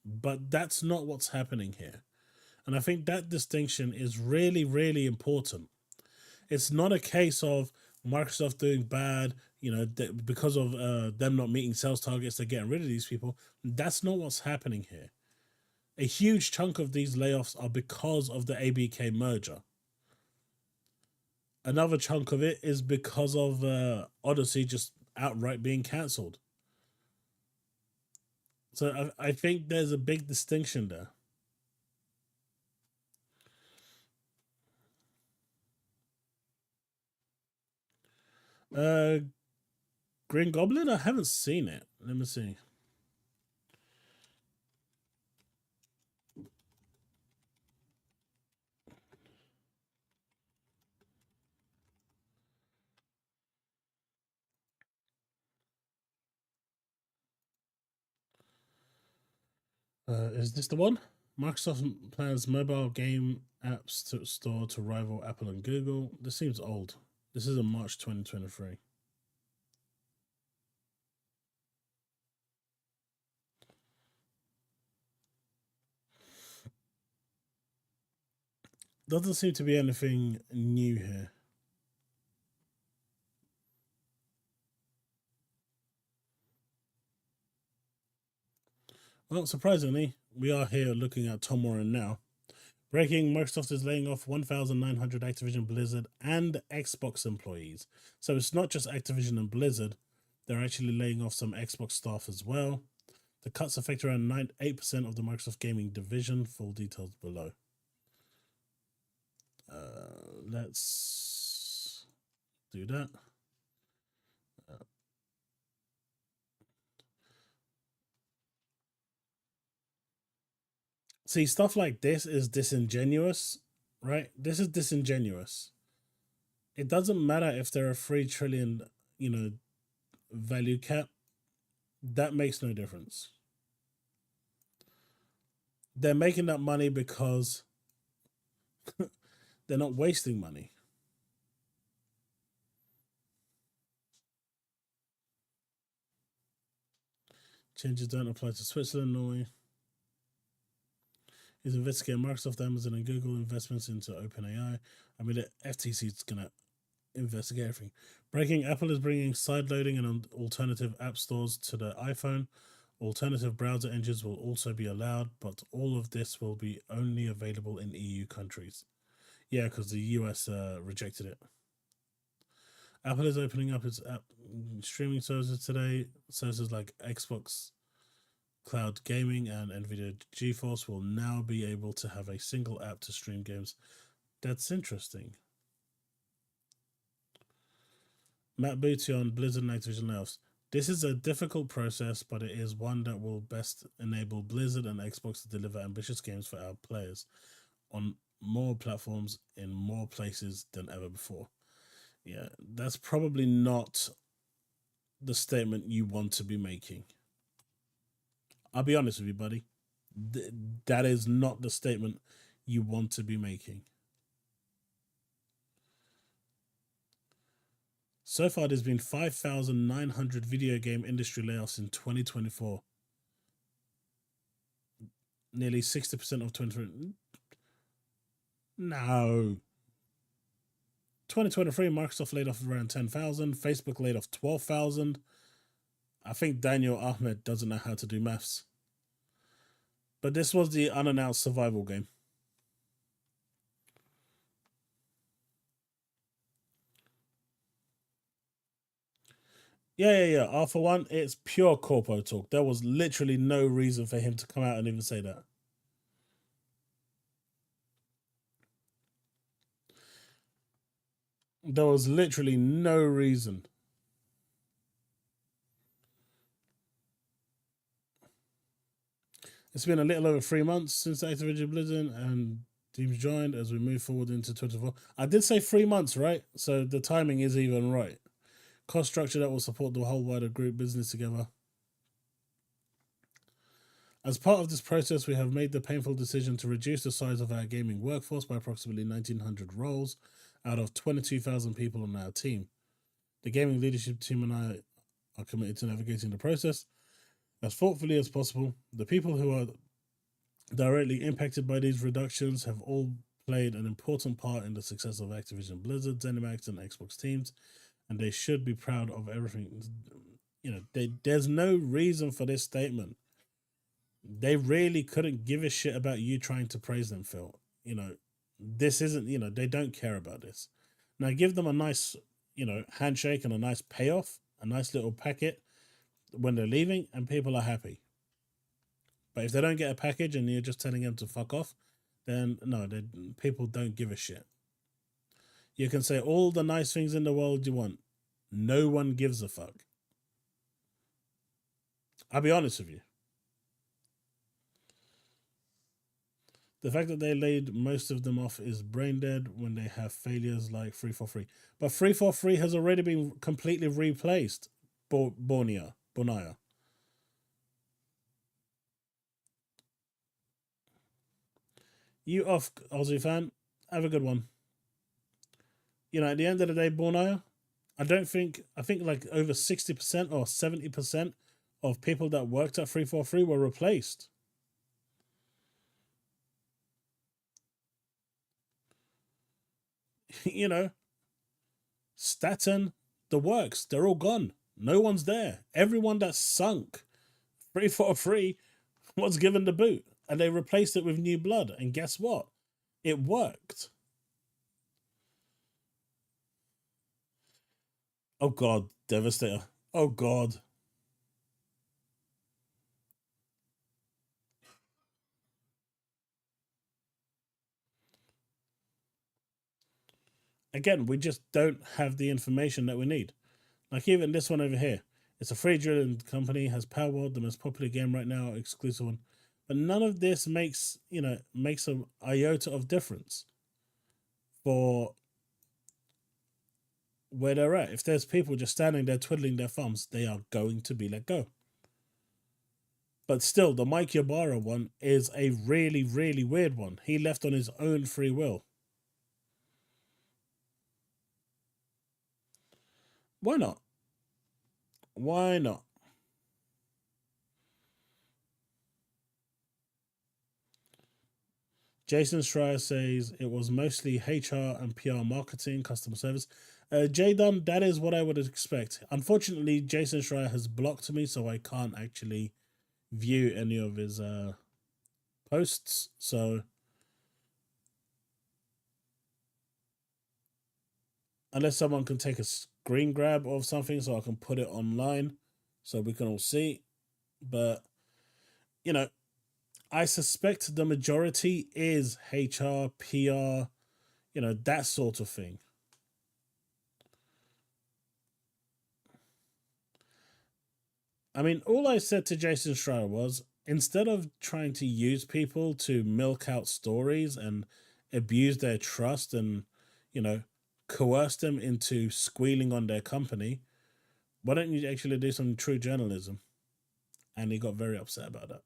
But that's not what's happening here. And I think that distinction is really, really important. It's not a case of Microsoft doing bad, because of them not meeting sales targets, they're getting rid of these people. That's not what's happening here. A huge chunk of these layoffs are because of the ABK merger. Another chunk of it is because of Odysee just outright being cancelled. So I think there's a big distinction there. Green Goblin? I haven't seen it. Let me see. Is this the one? Microsoft plans mobile game apps to store to rival Apple and Google. This seems old. This is in March 2023. Doesn't seem to be anything new here. Well, surprisingly, we are here looking at Tom Warren now. Breaking, Microsoft is laying off 1,900 Activision Blizzard and Xbox employees. So it's not just Activision and Blizzard, they're actually laying off some Xbox staff as well. The cuts affect around 8% of the Microsoft Gaming division. Full details below. Let's do that. See, stuff like this is disingenuous, right? This is disingenuous. It doesn't matter if there are 3 trillion, value cap. That makes no difference. They're making that money because they're not wasting money. Changes don't apply to Switzerland, Norway. Is investigating Microsoft, Amazon, and Google investments into OpenAI. I mean, the FTC is going to investigate everything. Breaking, Apple is bringing side loading and alternative app stores to the iPhone. Alternative browser engines will also be allowed, but all of this will be only available in EU countries. Yeah, because the US rejected it. Apple is opening up its app streaming services today. Services like Xbox Cloud Gaming and Nvidia GeForce will now be able to have a single app to stream games. That's interesting. Matt Booty on Blizzard and Activision layoffs. This is a difficult process, but it is one that will best enable Blizzard and Xbox to deliver ambitious games for our players on more platforms in more places than ever before. Yeah, that's probably not the statement you want to be making. I'll be honest with you, buddy. That is not the statement you want to be making. So far, there's been 5,900 video game industry layoffs in 2024. Nearly 60% of 2020. No. 2023, Microsoft laid off around 10,000. Facebook laid off 12,000. I think Daniel Ahmed doesn't know how to do maths. But this was the unannounced survival game. Yeah. For one, it's pure corpo talk. There was literally no reason for him to come out and even say that. There was literally no reason. It's been a little over 3 months since Activision Blizzard and teams joined as we move forward into 2024. I did say 3 months, right? So the timing is even right. Cost structure that will support the whole wider group business together. As part of this process, we have made the painful decision to reduce the size of our gaming workforce by approximately 1,900 roles out of 22,000 people on our team. The gaming leadership team and I are committed to navigating the process as thoughtfully as possible. The people who are directly impacted by these reductions have all played an important part in the success of Activision Blizzard, ZeniMax, and Xbox teams, and they should be proud of everything. There's no reason for this statement. They really couldn't give a shit about you trying to praise them, Phil. This isn't, they don't care about this. Now give them a nice, handshake and a nice payoff, a nice little packet when they're leaving, and people are happy. But if they don't get a package and you're just telling them to fuck off, then no, people don't give a shit. You can say all the nice things in the world you want. No one gives a fuck. I'll be honest with you. The fact that they laid most of them off is brain dead when they have failures like 343. But 343 has already been completely replaced. Bonaya. You off, Aussie fan. Have a good one. At the end of the day, Bonaya, I think like over 60% or 70% of people that worked at 343 were replaced. Staten, the works, they're all gone. No one's there. Everyone that sunk 343 was given the boot, and they replaced it with new blood. And guess what? It worked. Oh God, Devastator. Oh God. Again, we just don't have the information that we need. Like even this one over here. It's a free drilling company, has Power World, the most popular game right now, exclusive one. But none of this makes an iota of difference for where they're at. If there's people just standing there twiddling their thumbs, they are going to be let go. But still, the Mike Ybarra one is a really, really weird one. He left on his own free will. Why not? Why not? Jason Schreier says it was mostly HR and PR marketing, customer service. J Dunn, that is what I would expect. Unfortunately, Jason Schreier has blocked me, so I can't actually view any of his posts. So unless someone can take a screen grab of something so I can put it online so we can all see. But, you know, I suspect the majority is HR, PR, you know, that sort of thing. I mean, all I said to Jason Schreier was, instead of trying to use people to milk out stories and abuse their trust and, you know, coerce them into squealing on their company, why don't you actually do some true journalism? And he got very upset about that.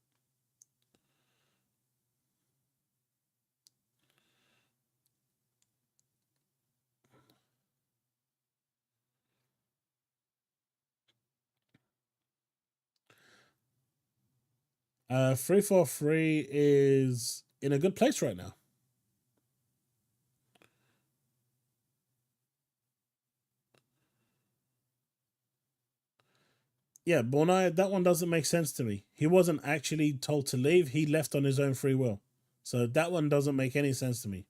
Uh, 343 is in a good place right now. Yeah, Bornai, that one doesn't make sense to me. He wasn't actually told to leave. He left on his own free will. So that one doesn't make any sense to me.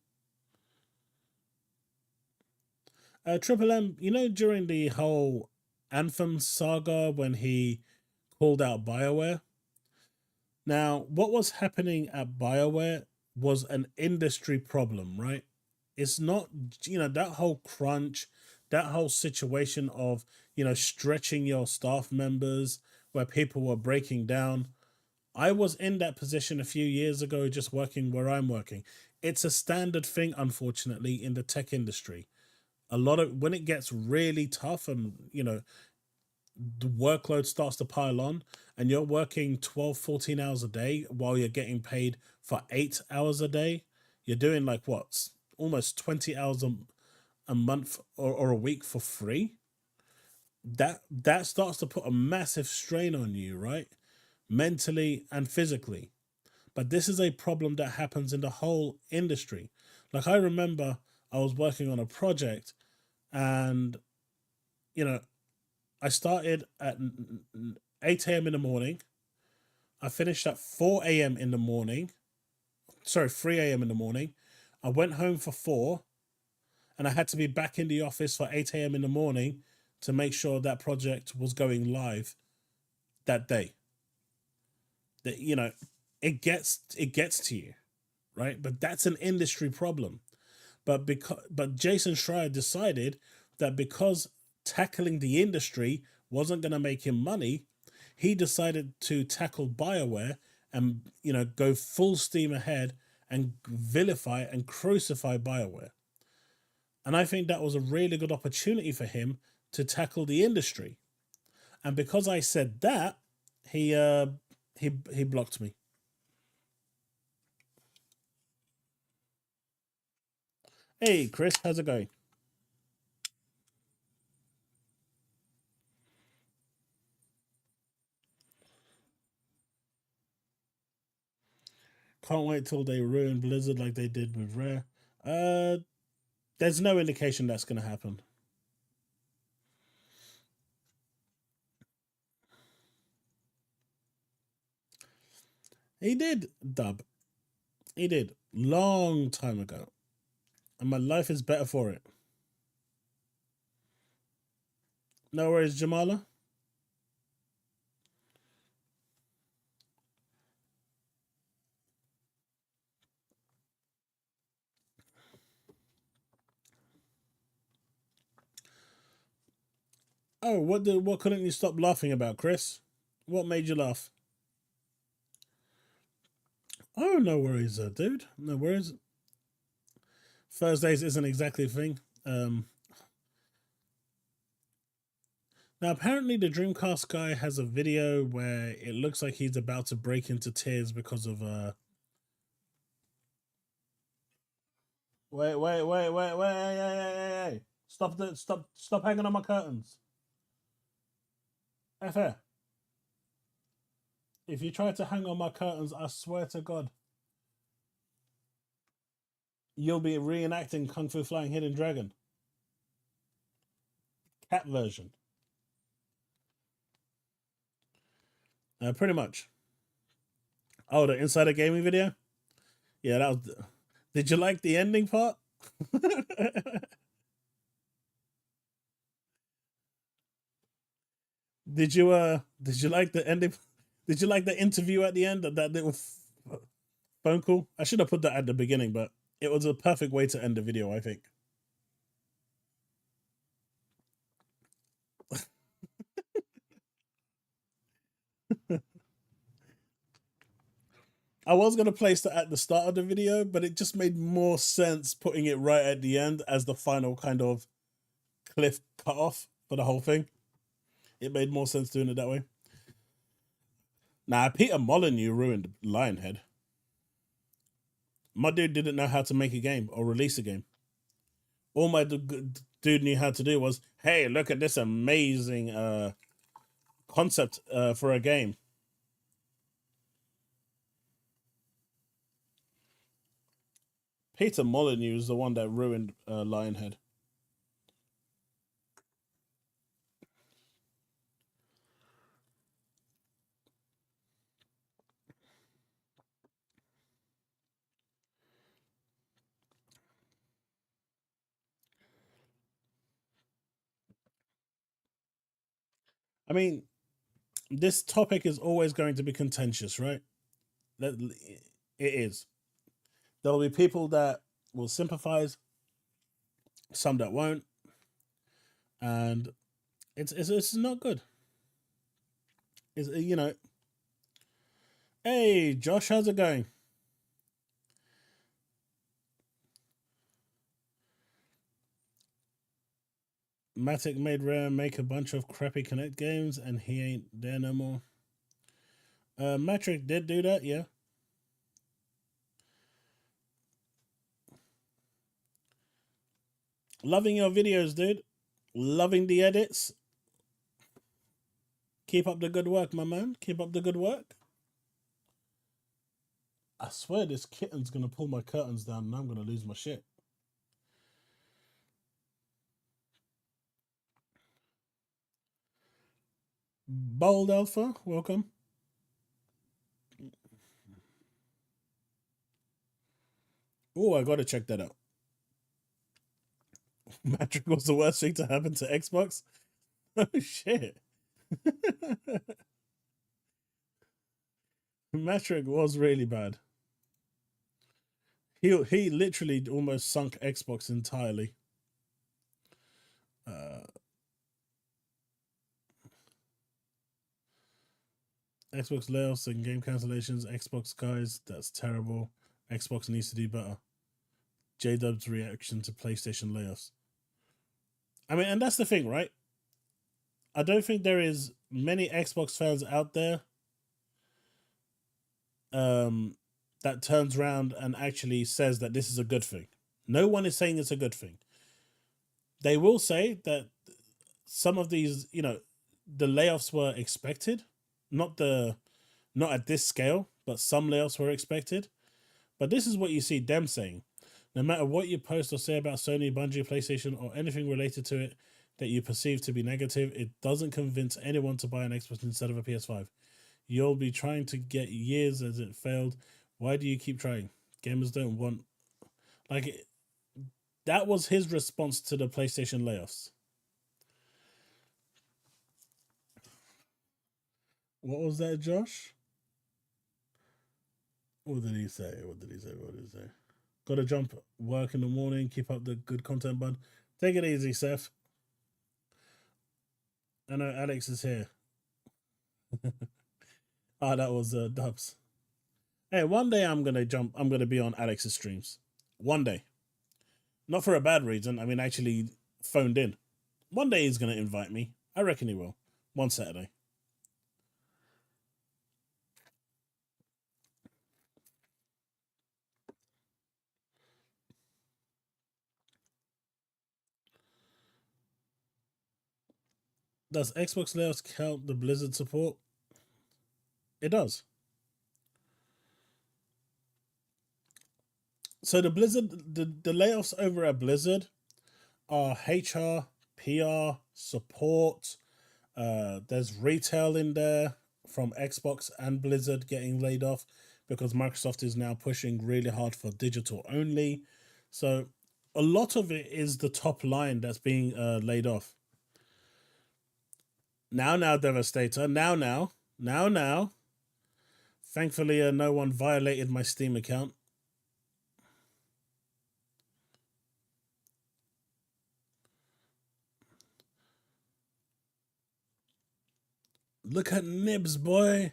Triple M, you know, during the whole Anthem saga when he called out BioWare. Now, what was happening at BioWare was an industry problem, right? It's not, you know, that whole crunch, that whole situation of, you know, stretching your staff members where people were breaking down. I was in that position a few years ago, just working where I'm working. It's a standard thing, unfortunately, in the tech industry. A lot of when it gets really tough and, you know, the workload starts to pile on and you're working 12, 14 hours a day while you're getting paid for 8 hours a day, you're doing like what, almost 20 hours a month or a week for free. That starts to put a massive strain on you, right? Mentally and physically. But this is a problem that happens in the whole industry. Like, I remember I was working on a project and, you know, I started at 8 a.m. in the morning. I finished at 4 a.m. in the morning. Sorry, 3 a.m. in the morning. I went home for 4 and I had to be back in the office for 8 a.m. in the morning to make sure that project was going live that day. That, you know, it gets to you, right? But that's an industry problem. But Jason Schreier decided that because tackling the industry wasn't going to make him money, he decided to tackle BioWare and, you know, go full steam ahead and vilify and crucify BioWare. And I think that was a really good opportunity for him to tackle the industry. And because I said that, he blocked me. Hey Chris, how's it going? Can't wait till they ruin Blizzard like they did with Rare. Uh, there's no indication that's going to happen. He did, Dub. He did. Long time ago. And my life is better for it. No worries, Jamala. Oh, what couldn't you stop laughing about, Chris? What made you laugh? Oh, no worries, dude. No worries. Thursdays isn't exactly a thing. Now, apparently, the Dreamcast guy has a video where it looks like he's about to break into tears because of Wait! Stop hanging on my curtains. FR. If you try to hang on my curtains, I swear to God, you'll be reenacting Kung Fu Flying Hidden Dragon. Cat version. Pretty much. Oh, the Insider Gaming video? Yeah, that was. Did you like the ending part? Did you like the ending? Did you like the interview at the end of that little phone call? I should have put that at the beginning, but it was a perfect way to end the video, I think. I was gonna place that at the start of the video, but it just made more sense putting it right at the end as the final kind of cliff cut off for the whole thing. It made more sense doing it that way. Nah, Peter Molyneux ruined Lionhead. My dude didn't know how to make a game or release a game. All my dude knew how to do was, hey, look at this amazing concept for a game. Peter Molyneux is the one that ruined Lionhead. I mean, this topic is always going to be contentious, right? It is. There will be people that will sympathize, some that won't, and it's not good. It's, hey Josh, how's it going? Matic made Rare make a bunch of crappy Connect games, and he ain't there no more. Matrick did do that, yeah. Loving your videos, dude. Loving the edits. Keep up the good work, my man. Keep up the good work. I swear this kitten's gonna pull my curtains down and I'm gonna lose my shit. Bold Alpha, welcome. Oh, I gotta check that out. Matrick was the worst thing to happen to Xbox. Oh shit. Matrick was really bad. He literally almost sunk Xbox entirely. Xbox layoffs and game cancellations. Xbox guys, that's terrible. Xbox needs to do better. J-Dub's reaction to PlayStation layoffs. I mean, and that's the thing, right? I don't think there is many Xbox fans out there that turns around and actually says that this is a good thing. No one is saying it's a good thing. They will say that some of these, the layoffs were expected, not at this scale, but some layoffs were expected. But this is what you see them saying. No matter what you post or say about Sony, Bungie, PlayStation, or anything related to it that you perceive to be negative, it doesn't convince anyone to buy an Xbox instead of a PS5. You'll be trying to get years as it failed. Why do you keep trying? Gamers don't want... that was his response to the PlayStation layoffs. What was that, Josh? What did he say? What did he say? Gotta jump work in the morning. Keep up the good content, bud. Take it easy, Seth. I know Alex is here. That was Dubs. Hey, one day I'm gonna be on Alex's streams. One day. Not for a bad reason. I mean, actually phoned in. One day he's gonna invite me. I reckon he will. One Saturday. Does Xbox layoffs count the Blizzard support? It does. So the layoffs over at Blizzard are HR, PR, support. There's retail in there from Xbox and Blizzard getting laid off because Microsoft is now pushing really hard for digital only. So a lot of it is the top line that's being laid off. Now, Devastator. Now. Thankfully, no one violated my Steam account. Look at Nibs, boy.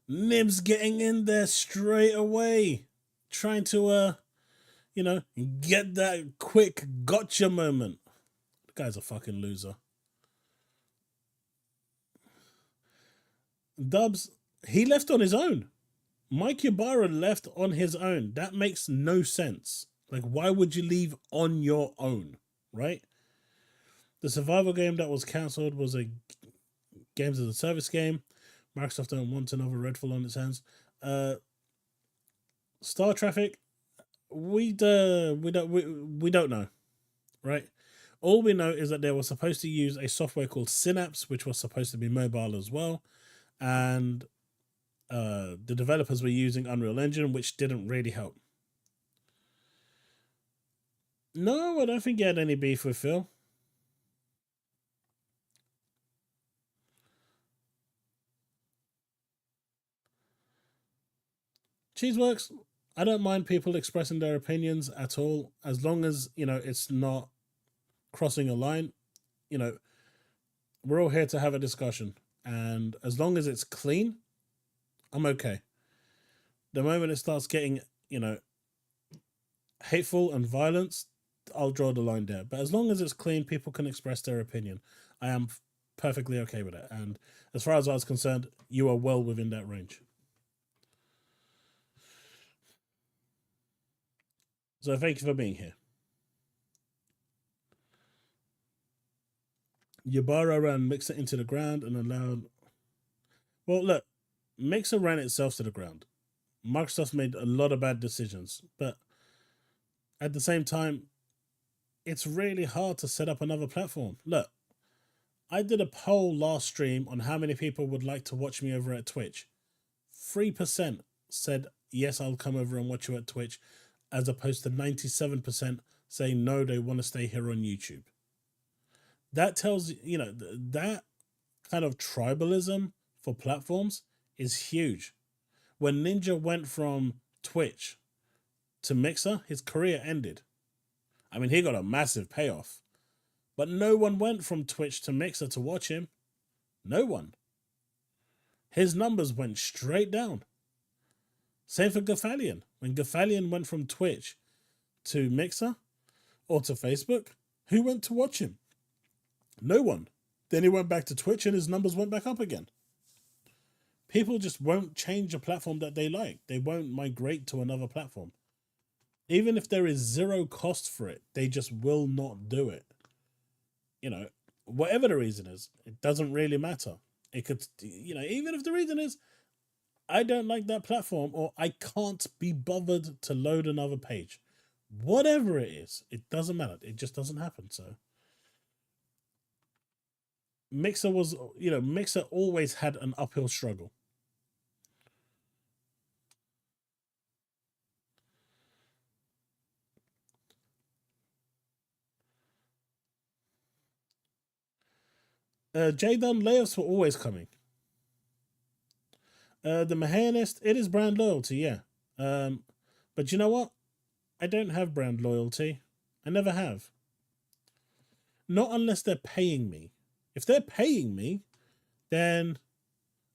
Nibs getting in there straight away. Trying to, get that quick gotcha moment. The guy's a fucking loser. Dubs, he left on his own. Mike Ybarra left on his own. That makes no sense. Like, why would you leave on your own, right? The survival game that was cancelled was a Games as a Service game. Microsoft don't want another Redfall on its hands. Star Traffic, we don't know, right? All we know is that they were supposed to use a software called Synapse, which was supposed to be mobile as well, and the developers were using Unreal Engine, which didn't really help. No, I don't think he had any beef with Phil. Cheeseworks, I don't mind people expressing their opinions at all, as long as, it's not crossing a line. We're all here to have a discussion, and as long as it's clean, I'm okay. The moment it starts getting, hateful and violence, I'll draw the line there. But as long as it's clean, people can express their opinion. I am perfectly okay with it. And as far as I was concerned, you are well within that range. So thank you for being here. Ybarra ran Mixer into the ground and allowed... Well, look, Mixer ran itself to the ground. Microsoft made a lot of bad decisions, but at the same time, it's really hard to set up another platform. Look, I did a poll last stream on how many people would like to watch me over at Twitch. 3% said, yes, I'll come over and watch you at Twitch, as opposed to 97% saying, no, they want to stay here on YouTube. That tells you, that kind of tribalism for platforms is huge. When Ninja went from Twitch to Mixer, his career ended. I mean, he got a massive payoff. But no one went from Twitch to Mixer to watch him. No one. His numbers went straight down. Same for Gaffalion. When Gaffalion went from Twitch to Mixer or to Facebook, who went to watch him? No one. Then he went back to Twitch and his numbers went back up again. People just won't change a platform that they like. They won't migrate to another platform. Even if there is zero cost for it, they just will not do it. Whatever the reason is, it doesn't really matter. It could, even if the reason is, I don't like that platform, or I can't be bothered to load another page. Whatever it is, it doesn't matter. It just doesn't happen. So Mixer was, Mixer always had an uphill struggle. J-Dun layoffs were always coming. The Mahanist, it is brand loyalty, yeah. But you know what? I don't have brand loyalty. I never have. Not unless they're paying me. If they're paying me, then,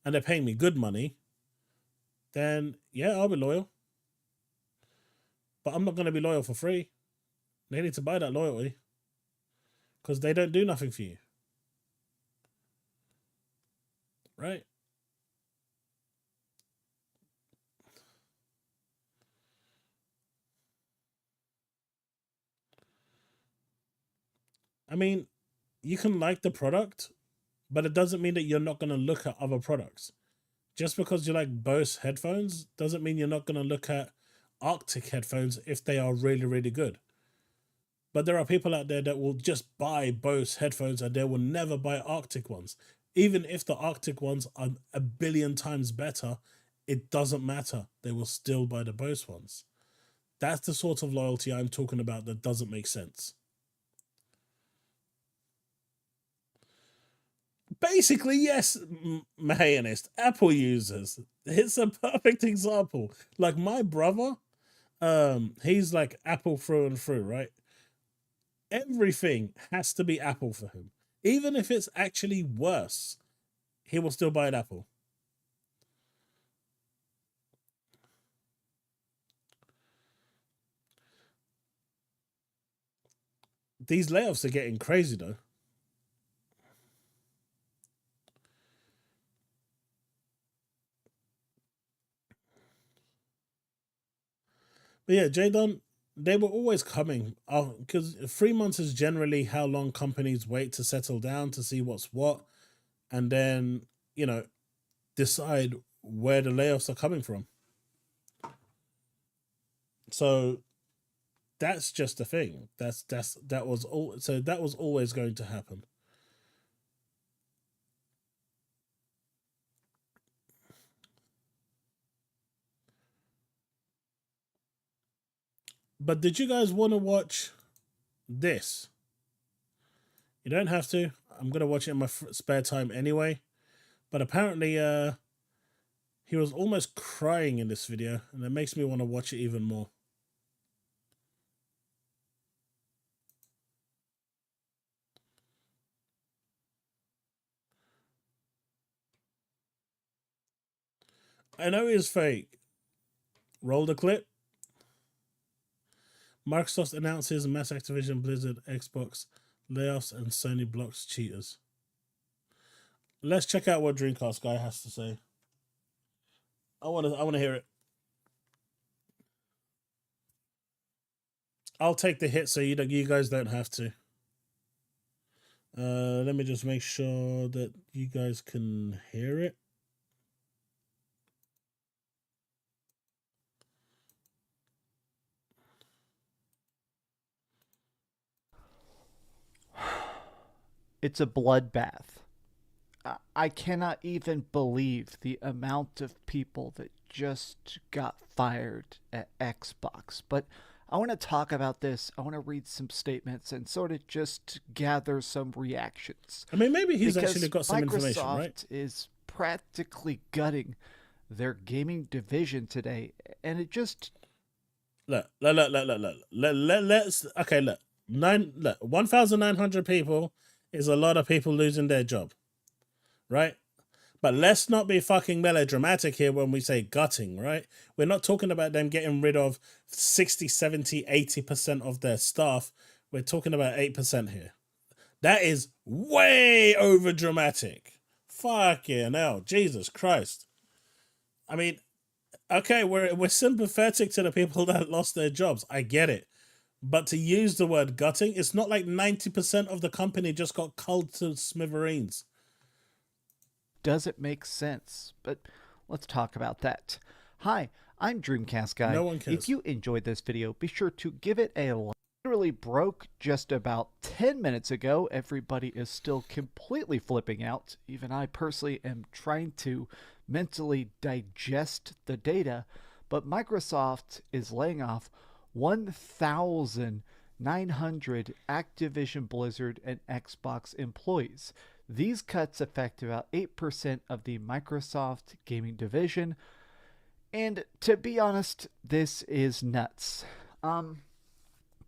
and they're paying me good money, then yeah, I'll be loyal. But I'm not going to be loyal for free. They need to buy that loyalty, because they don't do nothing for you. Right? I mean, you can like the product, but it doesn't mean that you're not going to look at other products. Just because you like Bose headphones doesn't mean you're not going to look at Arctic headphones if they are really, really good. But there are people out there that will just buy Bose headphones and they will never buy Arctic ones. Even if the Arctic ones are a billion times better it doesn't matter. They will still buy the Bose ones. That's the sort of loyalty I'm talking about that doesn't make sense. Basically, yes, Mahanist, Apple users. It's a perfect example. Like my brother, he's like Apple through and through, right? Everything has to be Apple for him. Even if it's actually worse, he will still buy an Apple. These layoffs are getting crazy though. But yeah, Jadon, they were always coming because 3 months is generally how long companies wait to settle down to see what's what, and then decide where the layoffs are coming from. So that's just a thing. That was all. So that was always going to happen. But did you guys want to watch this? You don't have to. I'm gonna watch it in my spare time anyway. But apparently, he was almost crying in this video, and it makes me want to watch it even more. I know it's fake. Roll the clip. Microsoft announces mass Activision Blizzard Xbox layoffs and Sony blocks cheaters. Let's check out what Dreamcast guy has to say. I want to hear it. I'll take the hit so you guys don't have to. Let me just make sure that you guys can hear it. It's a bloodbath. I cannot even believe the amount of people that just got fired at Xbox. But I want to talk about this. I want to read some statements and sort of just gather some reactions. I mean, maybe he's because actually got some information, right? Microsoft is practically gutting their gaming division today, and it just let's okay, look. 1,900 people is a lot of people losing their job. Right? But let's not be fucking melodramatic here when we say gutting, right? We're not talking about them getting rid of 60, 70, 80% of their staff. We're talking about 8% here. That is way over dramatic. Fucking hell. Jesus Christ. I mean, okay, we're sympathetic to the people that lost their jobs. I get it. But to use the word gutting, it's not like 90% of the company just got culled to smithereens. doesn't make sense. But let's talk about that. Hi, I'm Dreamcast Guy. No one cares. If you enjoyed this video, be sure to give it a like. Literally broke just about 10 minutes ago. Everybody is still completely flipping out. Even I personally am trying to mentally digest the data. But Microsoft is laying off 1,900 Activision Blizzard and Xbox employees. These cuts affect about 8% of the Microsoft gaming division. And to be honest, this is nuts.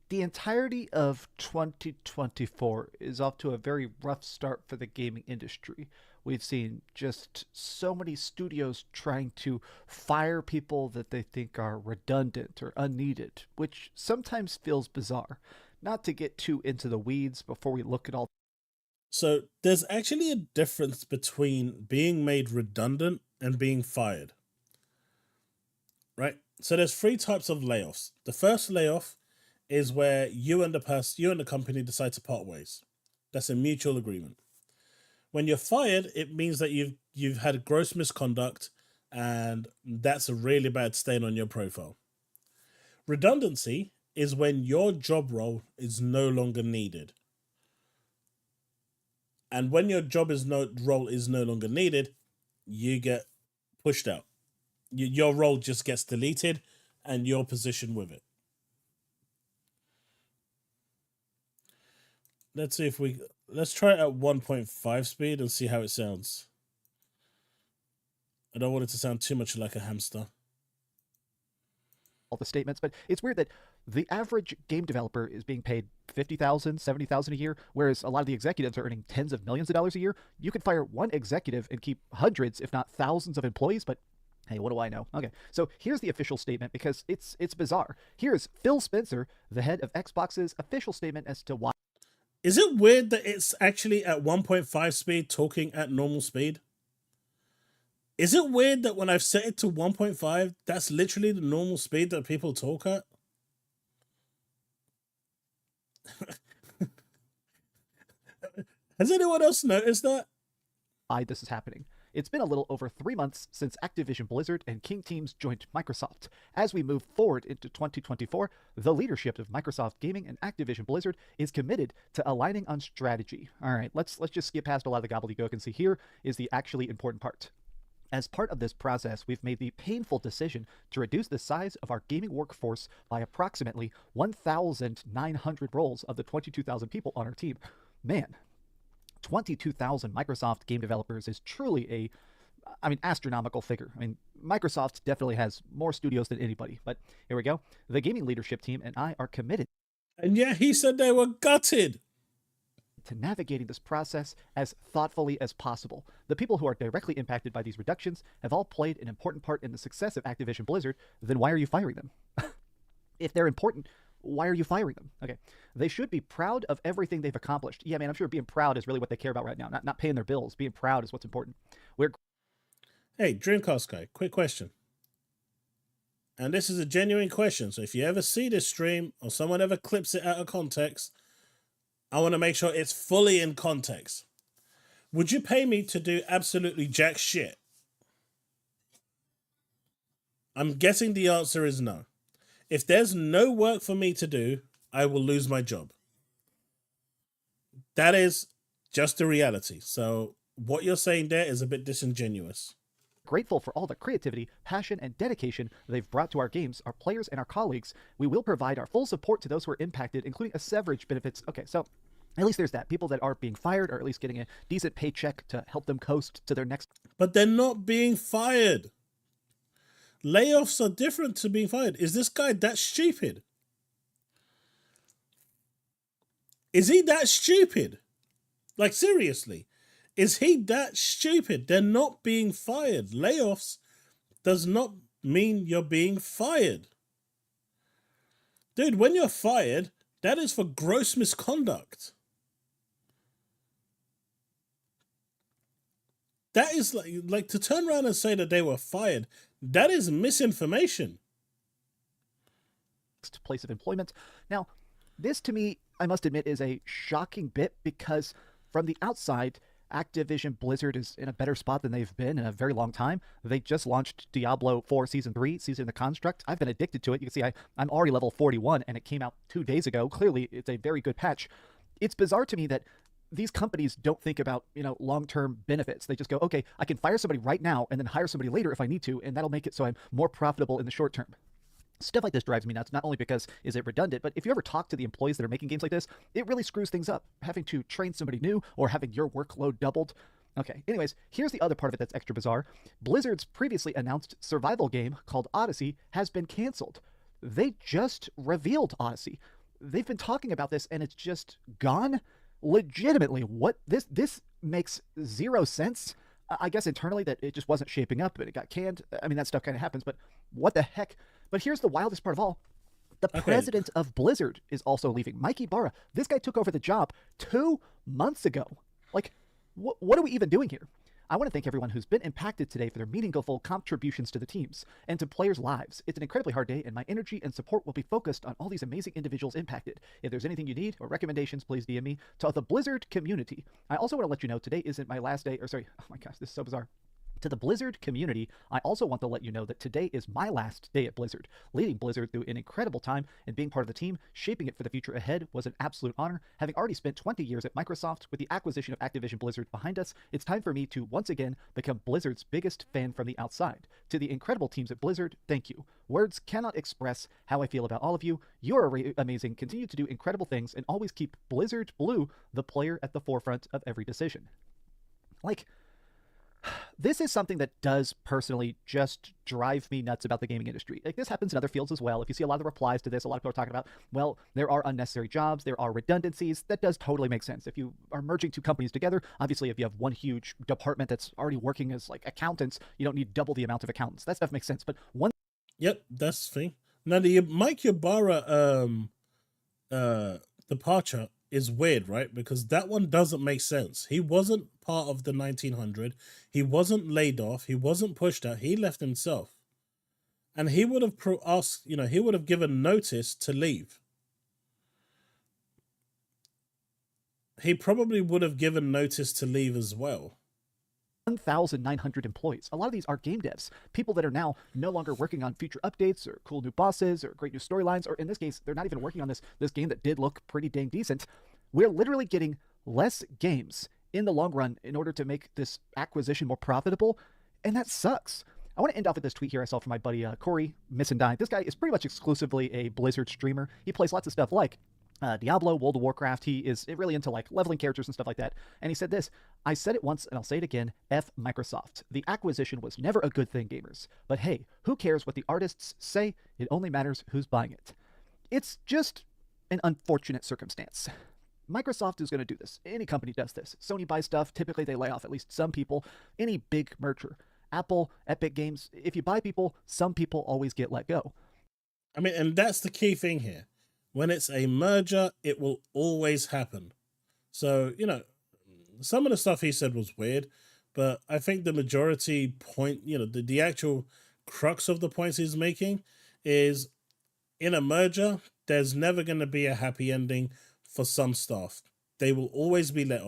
The entirety of 2024 is off to a very rough start for the gaming industry. We've seen just so many studios trying to fire people that they think are redundant or unneeded, which sometimes feels bizarre. Not to get too into the weeds before we look at all. So there's actually a difference between being made redundant and being fired. Right? So there's 3 types of layoffs. The first layoff is where you and the company decide to part ways. That's a mutual agreement. When you're fired, it means that you've had gross misconduct, and that's a really bad stain on your profile. Redundancy is when your job role is no longer needed. And when your role is no longer needed, you get pushed out. your role just gets deleted and your position with it. Let's see if let's try it at 1.5 speed and see how it sounds. I don't want it to sound too much like a hamster. All the statements, but it's weird that the average game developer is being paid $50,000, $70,000 a year, whereas a lot of the executives are earning tens of millions of dollars a year. You can fire one executive and keep hundreds, if not thousands, of employees, but hey, what do I know? Okay, so here's the official statement because it's bizarre. Here's Phil Spencer, the head of Xbox's official statement as to why. Is it weird that it's actually at 1.5 speed talking at normal speed? Is it weird that when I've set it to 1.5, that's literally the normal speed that people talk at? Has anyone else noticed that? Why this is happening. It's been a little over 3 months since Activision Blizzard and King Teams joined Microsoft. As we move forward into 2024, the leadership of Microsoft Gaming and Activision Blizzard is committed to aligning on strategy. All right, let's just skip past a lot of the gobbledygook and see here is the actually important part. As part of this process, we've made the painful decision to reduce the size of our gaming workforce by approximately 1,900 roles of the 22,000 people on our team. Man, 22,000 Microsoft game developers is truly astronomical figure. I mean, Microsoft definitely has more studios than anybody, but here we go. The gaming leadership team and I are committed. And yeah, he said they were gutted. To navigating this process as thoughtfully as possible. The people who are directly impacted by these reductions have all played an important part in the success of Activision Blizzard, then why are you firing them? If they're important, why are you firing them? Okay, they should be proud of everything they've accomplished. Yeah, man, I'm sure being proud is really what they care about right now, not paying their bills. Being proud is what's important. Hey, Dreamcast guy, quick question. And this is a genuine question, so if you ever see this stream or someone ever clips it out of context, I want to make sure it's fully in context. Would you pay me to do absolutely jack shit? I'm guessing the answer is no. If there's no work for me to do, I will lose my job. That is just the reality. So what you're saying there is a bit disingenuous. Grateful for all the creativity, passion, and dedication they've brought to our games, our players, and our colleagues. We will provide our full support to those who are impacted, including a severance benefits. Okay, so at least there's that. People that are being fired are at least getting a decent paycheck to help them coast to their next. But they're not being fired. Layoffs are different to being fired. Is this guy that stupid? Is he that stupid? Like, seriously. Is he that stupid? They're not being fired. Layoffs does not mean you're being fired. Dude, when you're fired, that is for gross misconduct. That is like to turn around and say that they were fired. That is misinformation. Place of employment. Now, this to me, I must admit, is a shocking bit because from the outside, Activision Blizzard is in a better spot than they've been in a very long time. They just launched Diablo 4 Season 3, Season of the Construct. I've been addicted to it. You can see I'm already level 41, and it came out 2 days ago. Clearly, it's a very good patch. It's bizarre to me that these companies don't think about, long-term benefits. They just go, okay, I can fire somebody right now and then hire somebody later if I need to, and that'll make it so I'm more profitable in the short term. Stuff like this drives me nuts, not only because is it redundant, but if you ever talk to the employees that are making games like this, it really screws things up. Having to train somebody new or having your workload doubled. Okay, anyways, here's the other part of it that's extra bizarre. Blizzard's previously announced survival game called Odysee has been canceled. They just revealed Odysee. They've been talking about this and it's just gone. Legitimately, what this makes zero sense. I guess internally that it just wasn't shaping up and it got canned. I mean, that stuff kind of happens, but what the heck? But here's the wildest part of all. The president of Blizzard is also leaving. Ybarra. This guy took over the job 2 months ago. Like, what are we even doing here? I want to thank everyone who's been impacted today for their meaningful contributions to the teams and to players' lives. It's an incredibly hard day, and my energy and support will be focused on all these amazing individuals impacted. If there's anything you need or recommendations, please DM me. To the Blizzard community, I also want to let you know today isn't my last day, oh my gosh, this is so bizarre. To the Blizzard community, I also want to let you know that today is my last day at Blizzard. Leading Blizzard through an incredible time and being part of the team, shaping it for the future ahead was an absolute honor. Having already spent 20 years at Microsoft with the acquisition of Activision Blizzard behind us, it's time for me to once again become Blizzard's biggest fan from the outside. To the incredible teams at Blizzard, thank you. Words cannot express how I feel about all of you. You're amazing, continue to do incredible things, and always keep Blizzard Blue, the player at the forefront of every decision. Like, this is something that does personally just drive me nuts about the gaming industry. Like, this happens in other fields as well. If you see a lot of the replies to this, a lot of people are talking about, well, there are unnecessary jobs, there are redundancies. That does totally make sense. If you are merging two companies together, obviously if you have one huge department that's already working as like accountants, you don't need double the amount of accountants. That stuff makes sense. But one... Yep, that's the thing. Now, the Mike Ybarra departure is weird, right? Because that one doesn't make sense. He wasn't part of the 1900. He wasn't laid off. He wasn't pushed out. He left himself. And he would have asked, he would have given notice to leave. He probably would have given notice to leave as well. 1,900 employees. A lot of these are game devs, people that are now no longer working on future updates or cool new bosses or great new storylines, or in this case, they're not even working on this game that did look pretty dang decent. We're literally getting less games in the long run in order to make this acquisition more profitable, and that sucks. I want to end off with this tweet here I saw from my buddy Corey Missandine. This guy is pretty much exclusively a Blizzard streamer. He plays lots of stuff like Diablo, World of Warcraft. He is really into like leveling characters and stuff like that. And he said this: I said it once and I'll say it again, F Microsoft. The acquisition was never a good thing, gamers. But hey, who cares what the artists say? It only matters who's buying it. It's just an unfortunate circumstance. Microsoft is going to do this. Any company does this. Sony buys stuff. Typically they lay off at least some people. Any big merger. Apple, Epic Games. If you buy people, some people always get let go. I mean, and that's the key thing here. When it's a merger, it will always happen. So, some of the stuff he said was weird, but I think the majority point, the actual crux of the points he's making is, in a merger, there's never going to be a happy ending for some staff. They will always be let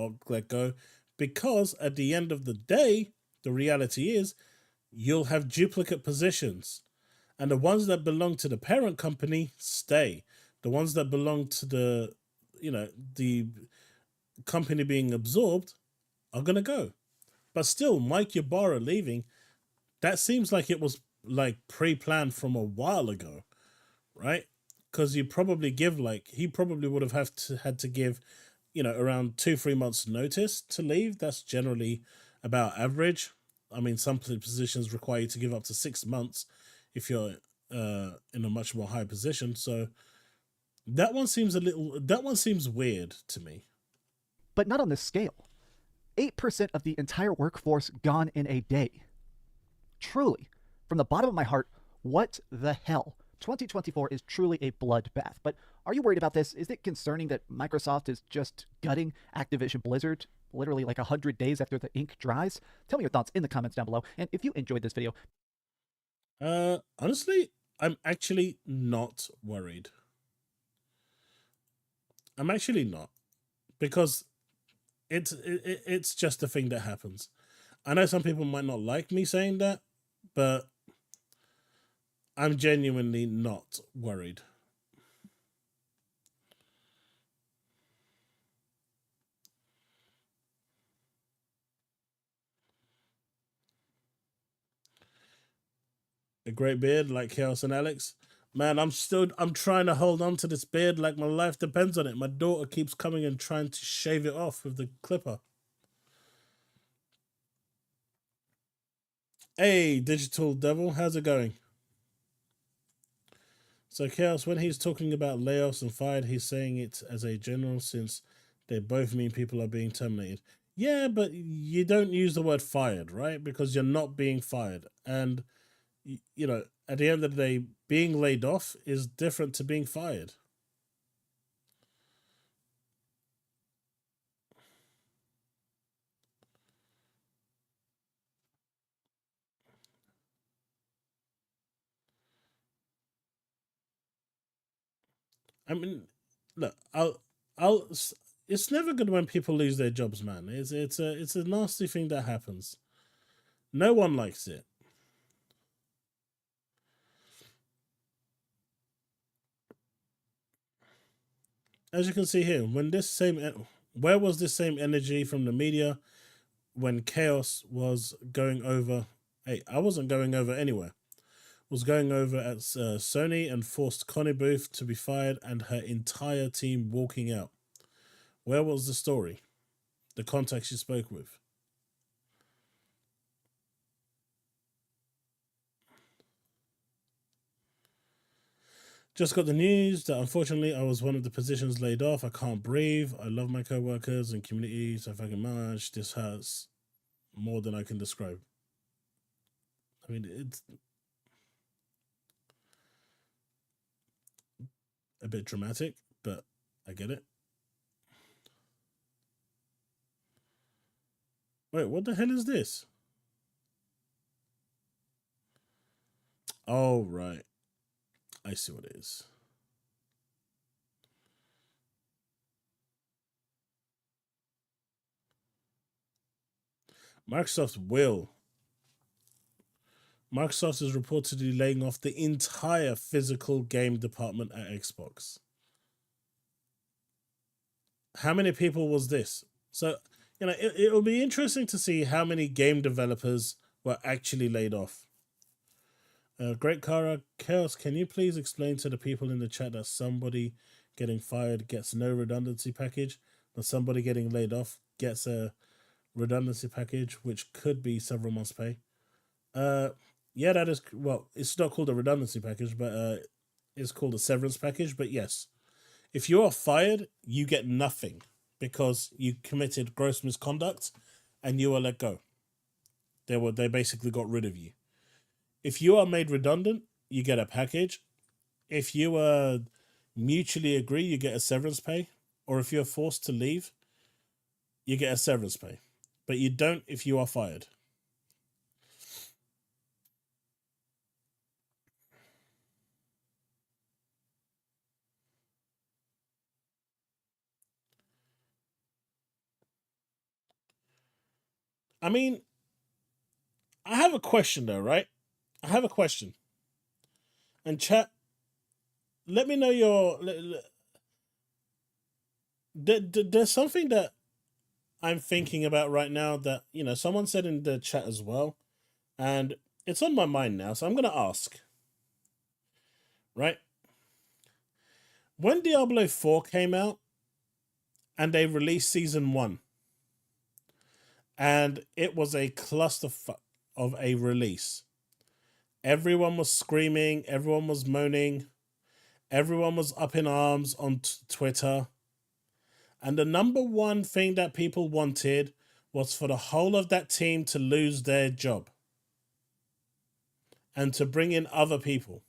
go, because at the end of the day, the reality is you'll have duplicate positions, and the ones that belong to the parent company stay. The ones that belong to the company being absorbed are going to go. But still, Mike Ybarra leaving, that seems like it was like pre-planned from a while ago, right? Because you probably he probably would have had to give, around 2-3 months notice to leave. That's generally about average. I mean, some positions require you to give up to 6 months if you're in a much more high position. So that one seems weird to me. But not on this scale. 8% of the entire workforce gone in a day. Truly, from the bottom of my heart, what the hell? 2024 is truly a bloodbath. But are you worried about this? Is it concerning that Microsoft is just gutting Activision Blizzard literally like 100 days after the ink dries? Tell me your thoughts in the comments down below. And if you enjoyed this video... honestly, I'm actually not worried. I'm actually not, because it's just a thing that happens. I know some people might not like me saying that, but I'm genuinely not worried. A great beard like Chaos and Alex. Man, I'm trying to hold on to this beard like my life depends on it. My daughter keeps coming and trying to shave it off with the clipper. Hey, Digital Devil, how's it going? So Chaos, when he's talking about layoffs and fired, he's saying it as a general, since they both mean people are being terminated. Yeah, but you don't use the word fired, right? Because you're not being fired. And, at the end of the day, being laid off is different to being fired. I mean, look, it's never good when people lose their jobs, man. It's a nasty thing that happens. No one likes it. As you can see here, where was this same energy from the media when chaos was going over? Hey, I wasn't going over anywhere. Was going over at Sony and forced Connie Booth to be fired and her entire team walking out. Where was the story? The contacts you spoke with? Just got the news that unfortunately I was one of the positions laid off. I can't breathe. I love my co-workers and community so fucking much. This hurts more than I can describe. I mean, it's a bit dramatic, but I get it. Wait, what the hell is this? Oh, right. I see what it is. Microsoft is reportedly laying off the entire physical game department at Xbox. How many people was this? So, it'll be interesting to see how many game developers were actually laid off. Great Kara Chaos, can you please explain to the people in the chat that somebody getting fired gets no redundancy package, but somebody getting laid off gets a redundancy package, which could be several months' pay? Yeah, that is, well, it's not called a redundancy package, but it's called a severance package. But yes, if you are fired, you get nothing because you committed gross misconduct and you are let go. They basically got rid of you. If you are made redundant, you get a package. If you mutually agree, you get a severance pay. Or if you're forced to leave, you get a severance pay. But you don't if you are fired. I mean, I have a question though, right? I have a question. And chat, let me know your... There's something that I'm thinking about right now that, someone said in the chat as well. And it's on my mind now, so I'm going to ask. Right? When Diablo 4 came out, and they released Season 1, and it was a clusterfuck of a release. Everyone was screaming, everyone was moaning, everyone was up in arms on Twitter. And the number one thing that people wanted was for the whole of that team to lose their job and to bring in other people.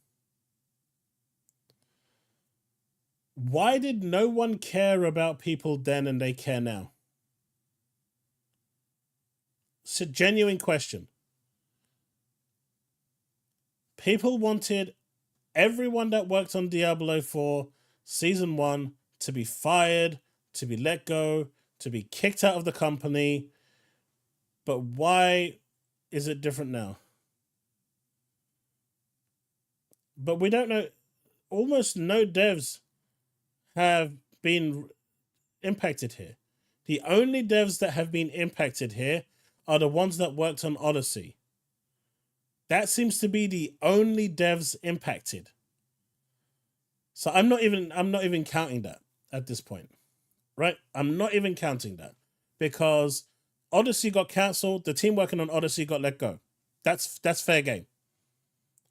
Why did no one care about people then and they care now? It's a genuine question. People wanted everyone that worked on Diablo 4 Season 1 to be fired, to be let go, to be kicked out of the company. But why is it different now? But we don't know. Almost no devs have been impacted here. The only devs that have been impacted here are the ones that worked on Odyssey. That seems to be the only devs impacted. So I'm not even counting that at this point. Right? I'm not even counting that. Because Odyssey got cancelled, the team working on Odyssey got let go. That's fair game.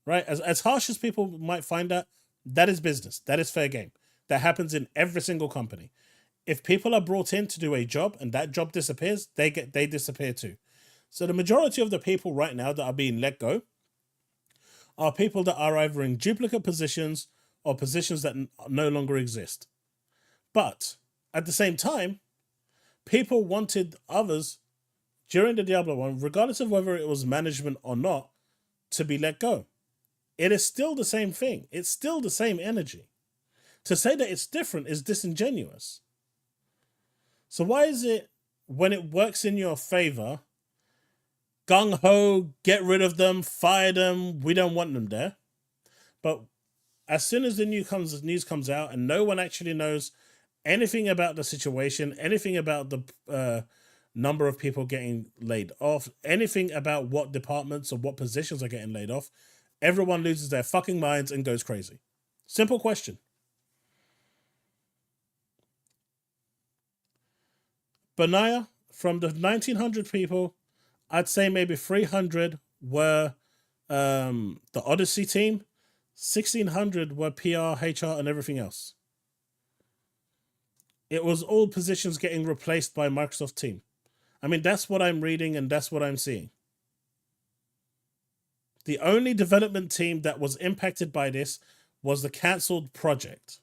Right? As harsh as people might find that is business. That is fair game. That happens in every single company. If people are brought in to do a job and that job disappears, they disappear too. So the majority of the people right now that are being let go are people that are either in duplicate positions or positions that no longer exist. But at the same time, people wanted others during the Diablo one, regardless of whether it was management or not, to be let go. It is still the same thing. It's still the same energy. To say that it's different is disingenuous. So why is it when it works in your favor, gung ho, get rid of them, fire them. We don't want them there. But as soon as the news comes out, and no one actually knows anything about the situation, anything about the number of people getting laid off, anything about what departments or what positions are getting laid off, everyone loses their fucking minds and goes crazy. Simple question. Benaya, from the 1900 people, I'd say maybe 300 were the Odysee team, 1600 were PR, HR, and everything else. It was all positions getting replaced by Microsoft team. I mean, that's what I'm reading and that's what I'm seeing. The only development team that was impacted by this was the Canceeled project.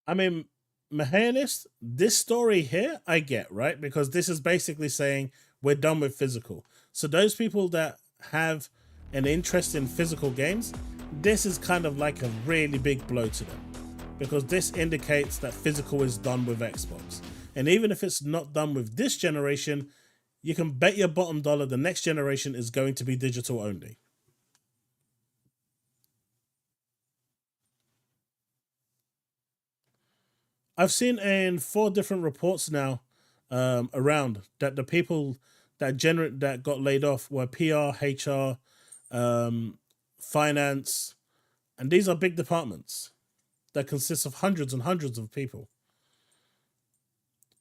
I mean, Mahanis, this story here, I get, right? Because this is basically saying we're done with physical. So those people that have an interest in physical games, this is kind of like a really big blow to them. Because this indicates that physical is done with Xbox. And even if it's not done with this generation, you can bet your bottom dollar the next generation is going to be digital only. I've seen in 4 different reports now around that the people that got laid off were PR, HR, finance, and these are big departments that consist of hundreds and hundreds of people.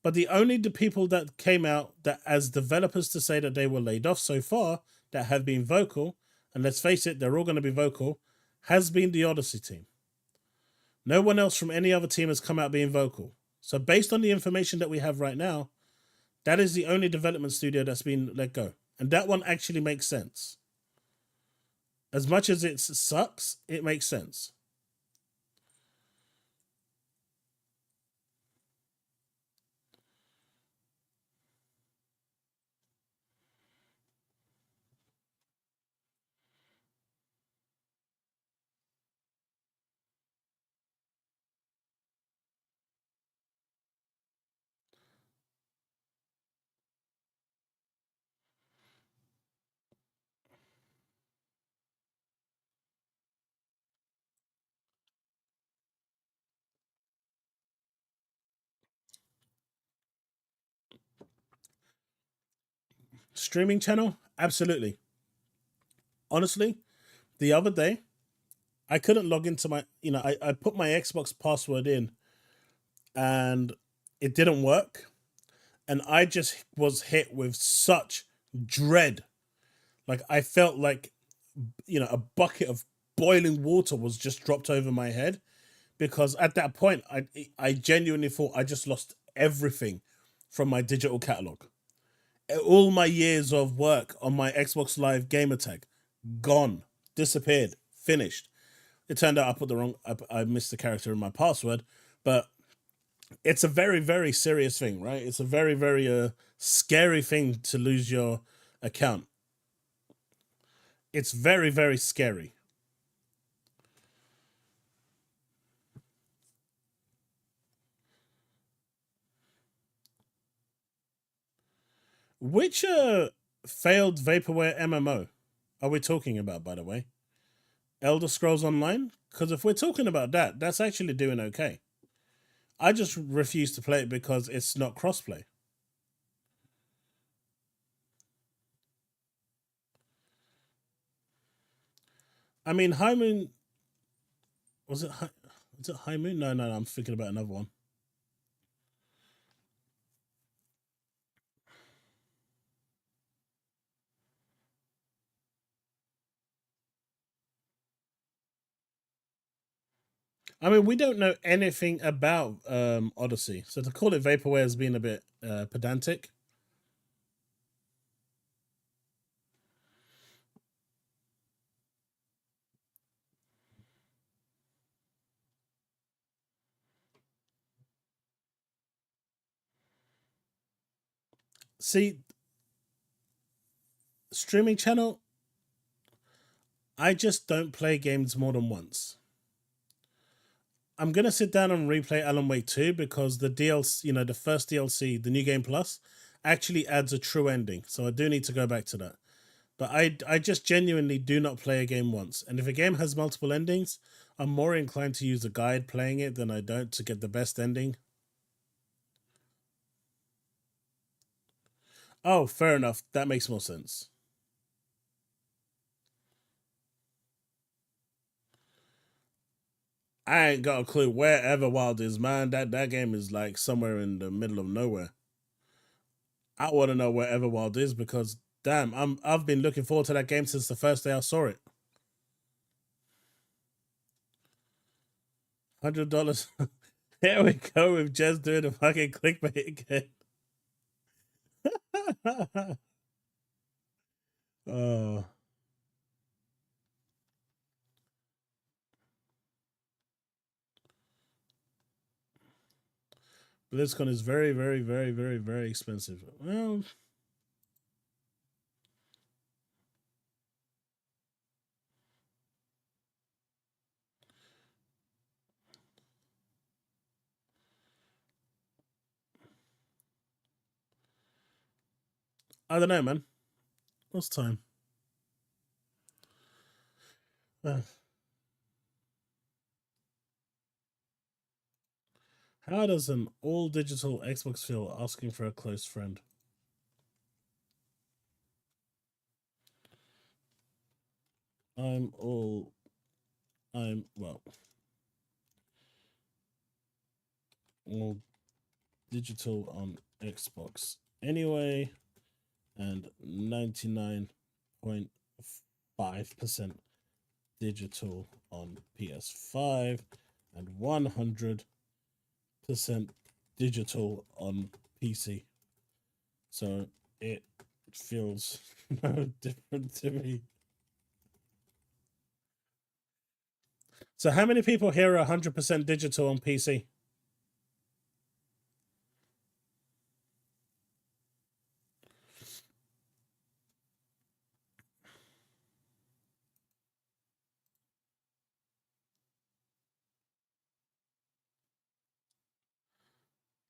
But the only people that came out that as developers to say that they were laid off so far that have been vocal, and let's face it, they're all going to be vocal, has been the Odysee team. No one else from any other team has come out being vocal. So based on the information that we have right now, that is the only development studio that's been let go. And that one actually makes sense. As much as it sucks, it makes sense. Streaming channel? Absolutely. Honestly, the other day, I couldn't log into I put my Xbox password in and it didn't work. And I just was hit with such dread. Like I felt like, a bucket of boiling water was just dropped over my head because at that point, I genuinely thought I just lost everything from my digital catalog. All my years of work on my Xbox Live gamer tag, gone, disappeared, finished. It turned out I put the wrong, I missed the character in my password, but it's a very, very serious thing, right? It's a very, very scary thing to lose your account. It's very, very scary. Which failed vaporware MMO are we talking about, by the way? Elder Scrolls Online? Because if we're talking about that, that's actually doing okay. I just refuse to play it because it's not crossplay. I mean, High Moon was it? Was it High Moon? No, I'm thinking about another one. I mean, we don't know anything about Odysee, so to call it vaporware has been a bit pedantic. See, streaming channel, I just don't play games more than once. I'm gonna sit down and replay Alan Wake 2 because the DLC, the first DLC, the New Game Plus, actually adds a true ending. So I do need to go back to that. But I just genuinely do not play a game once. And if a game has multiple endings, I'm more inclined to use a guide playing it than I don't to get the best ending. Oh, fair enough. That makes more sense. I ain't got a clue where Everwild is, man. That game is like somewhere in the middle of nowhere. I want to know where Everwild is because damn, I've been looking forward to that game since the first day I saw it. $100. Here we go with Jez doing the fucking clickbait again. Oh. BlizzCon is very, very, very, very, very expensive. Well, I don't know, man. What's time? How does an all digital Xbox feel asking for a close friend? Well, all digital on Xbox anyway, and 99.5% digital on PS5, and 100% digital on PC. So it feels no different to me. So how many people here are 100% digital on PC?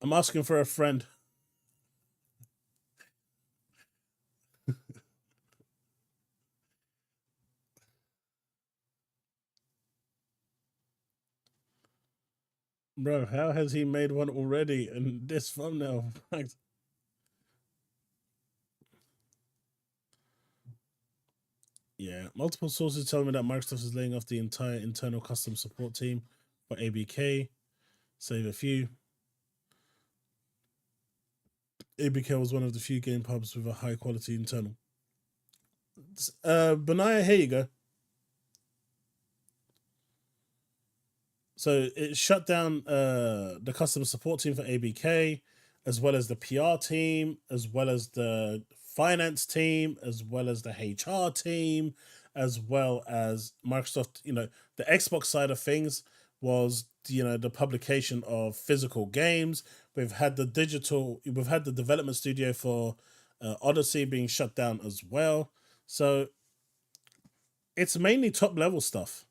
I'm asking for a friend. Bro, how has he made one already in this thumbnail? Yeah, multiple sources tell me that Microsoft is laying off the entire internal custom support team for ABK. Save a few. ABK was one of the few game pubs with a high quality internal. Benaya, here you go. So it shut down the customer support team for ABK, as well as the PR team, as well as the finance team, as well as the HR team, as well as Microsoft. The Xbox side of things was the publication of physical games. We've had the development studio for Odysee being shut down as well. So it's mainly top level stuff.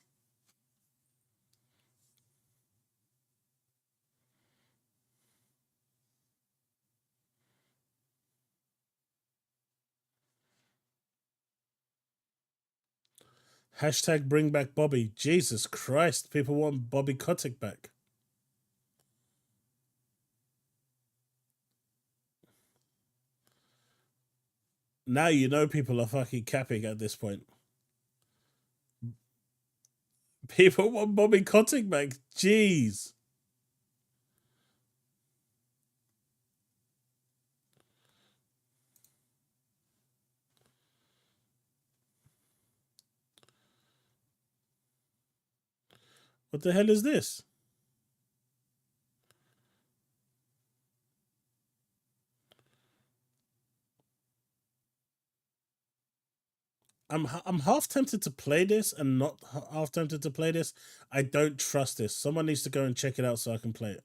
Hashtag bring back Bobby. Jesus Christ, people want Bobby Kotick back. Now you know people are fucking capping at this point. People want Bobby Kotick back. Jeez. What the hell is this? I'm half tempted to play this and not half tempted to play this. I don't trust this. Someone needs to go and check it out so I can play it.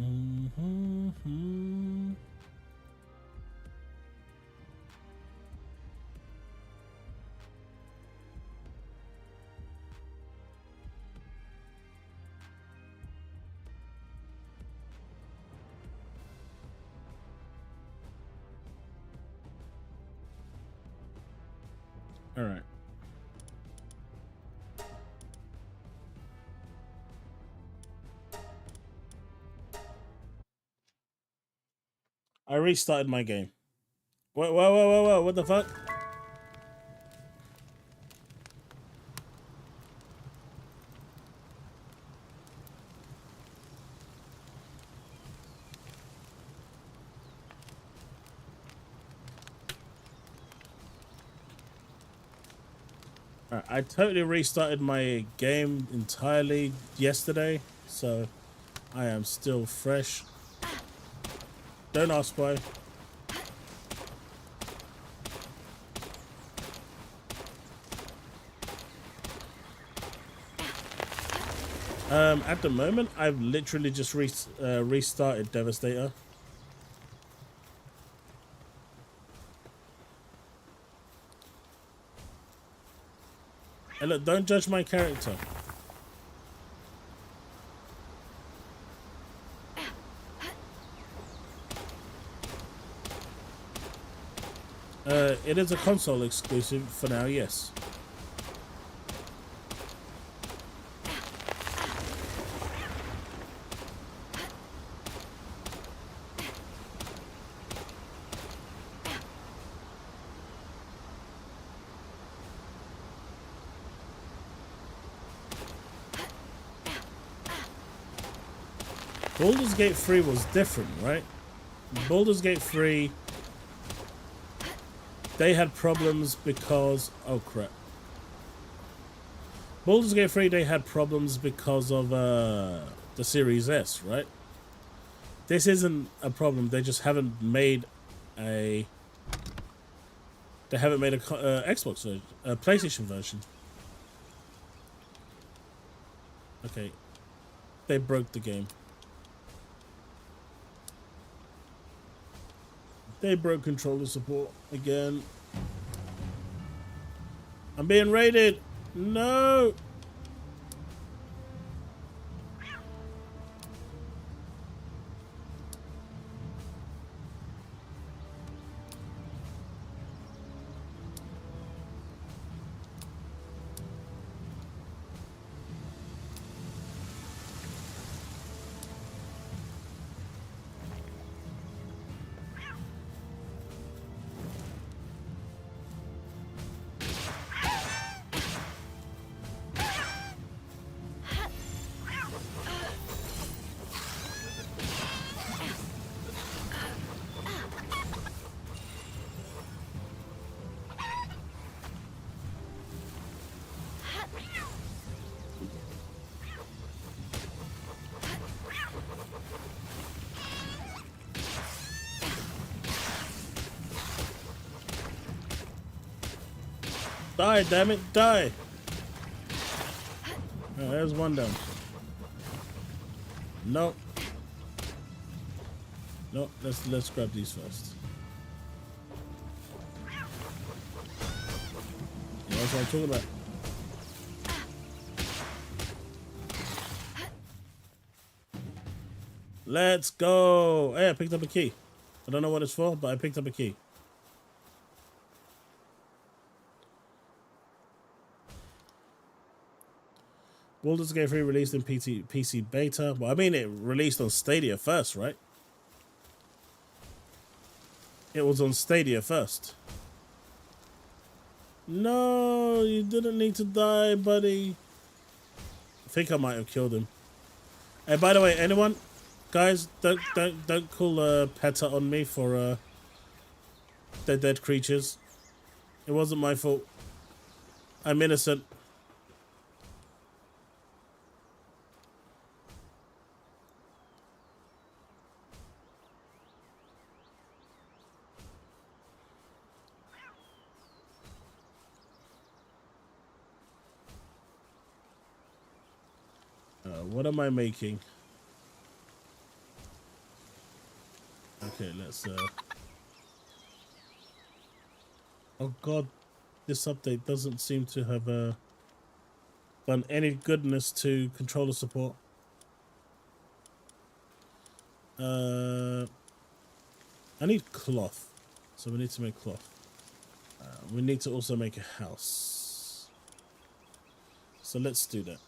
Mm-hmm. All right. I restarted my game. Whoa, what the fuck? Alright, I totally restarted my game entirely yesterday, so I am still fresh. Don't ask why. At the moment, I've literally just restarted Devastator. And look, don't judge my character. It is a console exclusive for now, yes. Baldur's Gate 3 was different, right? Baldur's Gate 3, they had problems because... Oh, crap. Baldur's Gate 3, they had problems because of the Series S, right? This isn't a problem. They just haven't made a... They haven't made a Xbox version, a PlayStation version. Okay. They broke the game. They broke controller support again. I'm being raided. No. Die, damn it, die. Oh, there's one down. Nope. Nope, let's grab these first. Yeah, that's what I'm talking about. Let's go. Hey, I picked up a key. I don't know what it's for, but I picked up a key. Baldur's Gate 3 released in PC beta. Well, I mean, it released on Stadia first, right? It was on Stadia first. No, you didn't need to die, buddy. I think I might have killed him. Hey, by the way, anyone, guys, don't call PETA on me for the dead creatures. It wasn't my fault. I'm innocent. What am I making? Okay, let's oh god, this update doesn't seem to have done any goodness to controller support. I need cloth, so we need to make cloth. We need to also make a house, so let's do that.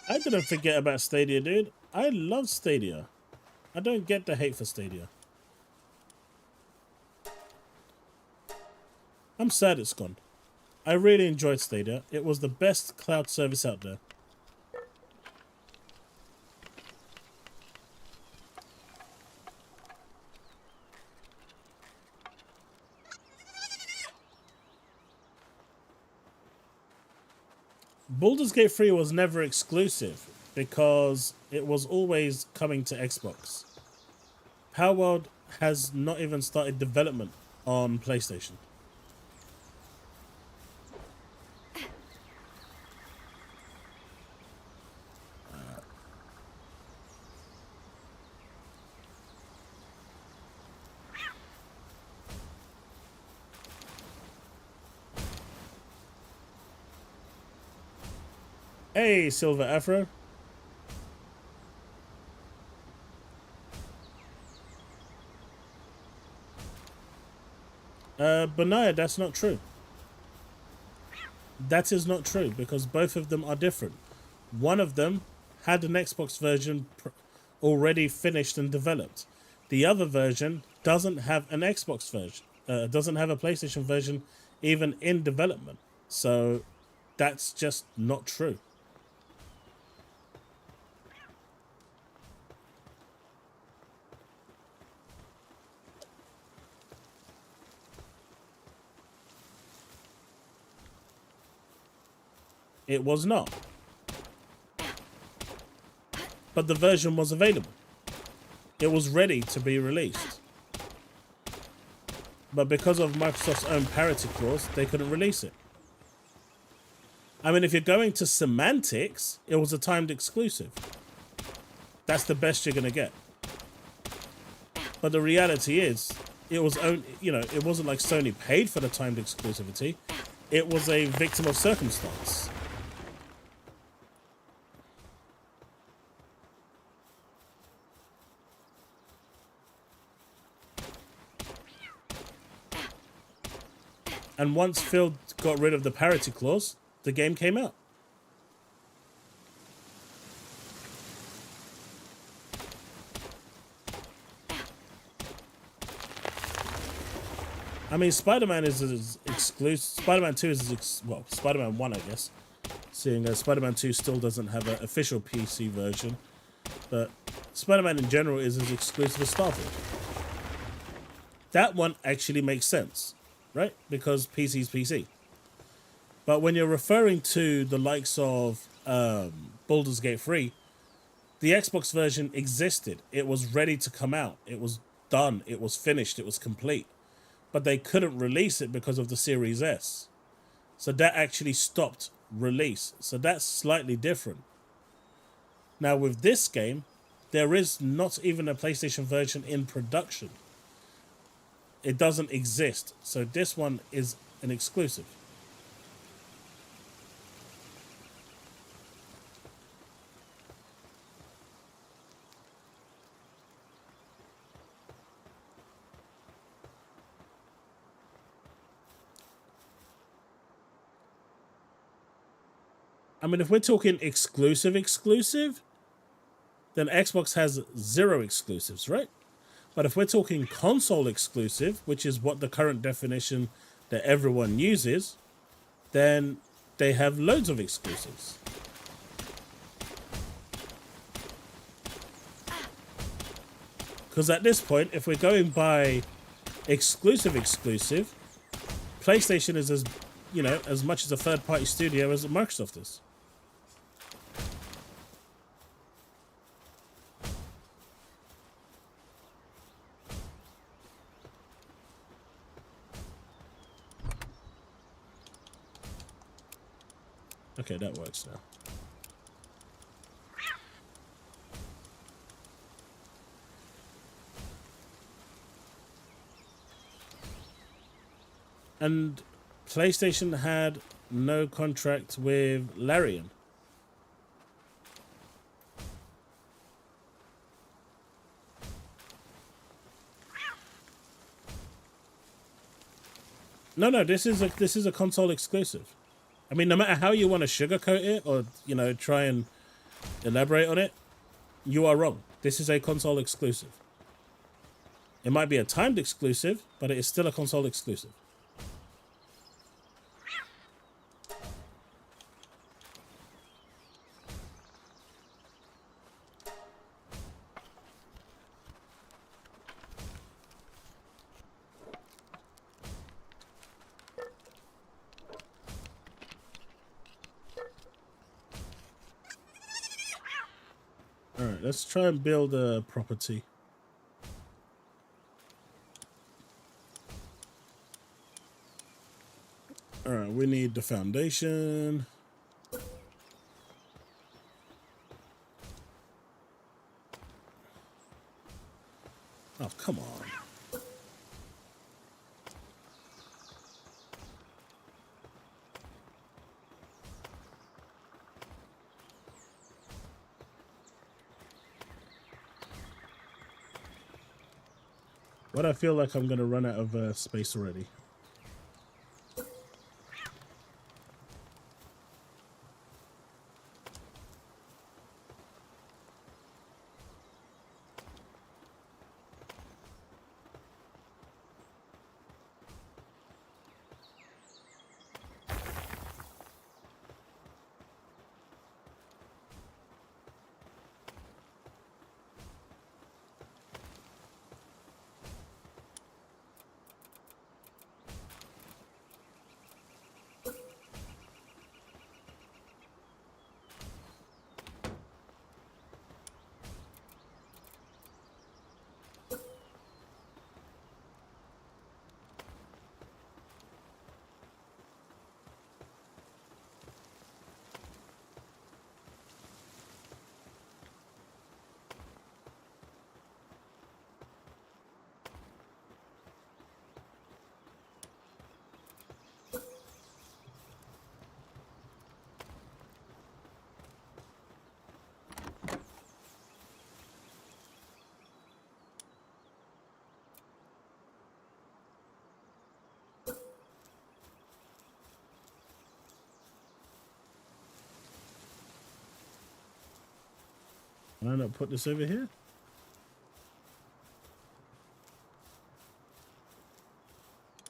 I didn't forget about Stadia, dude. I love Stadia. I don't get the hate for Stadia. I'm sad it's gone. I really enjoyed Stadia. It was the best cloud service out there. Baldur's Gate 3 was never exclusive because it was always coming to Xbox. Power World has not even started development on PlayStation. Hey, Silver Afro. Benaya, that's not true. That is not true because both of them are different. One of them had an Xbox version already finished and developed. The other version doesn't have an Xbox version, doesn't have a PlayStation version even in development. So that's just not true. It was not. But the version was available. It was ready to be released. But because of Microsoft's own parity clause, they couldn't release it. I mean, if you're going to semantics, it was a timed exclusive. That's the best you're going to get. But the reality is, it was only, you know, it wasn't like Sony paid for the timed exclusivity. It was a victim of circumstance. And once Phil got rid of the parity clause, the game came out. I mean, Spider-Man is exclusive. Spider-Man 2 is, well, Spider-Man 1, I guess. Seeing as Spider-Man 2 still doesn't have an official PC version. But Spider-Man in general is as exclusive as Starfield. That one actually makes sense, right? Because PC is PC. But when you're referring to the likes of Baldur's Gate 3, the Xbox version existed. It was ready to come out. It was done. It was finished. It was complete. But they couldn't release it because of the Series S. So that actually stopped release. So that's slightly different. Now with this game, there is not even a PlayStation version in production. It doesn't exist. So this one is an exclusive. I mean, if we're talking exclusive, then Xbox has 0 exclusives, right? But if we're talking console exclusive, which is what the current definition that everyone uses, then they have loads of exclusives. Because at this point, if we're going by exclusive, PlayStation is as, you know, as much as a third-party studio as Microsoft is. Okay, that works now. And PlayStation had no contract with Larian. No, this is a console exclusive. I mean, no matter how you want to sugarcoat it or, you know, try and elaborate on it, you are wrong. This is a console exclusive. It might be a timed exclusive, but it is still a console exclusive. Alright, let's try and build a property. Alright, we need the foundation. Oh, come on. But I feel like I'm going to run out of space already. Can I not put this over here?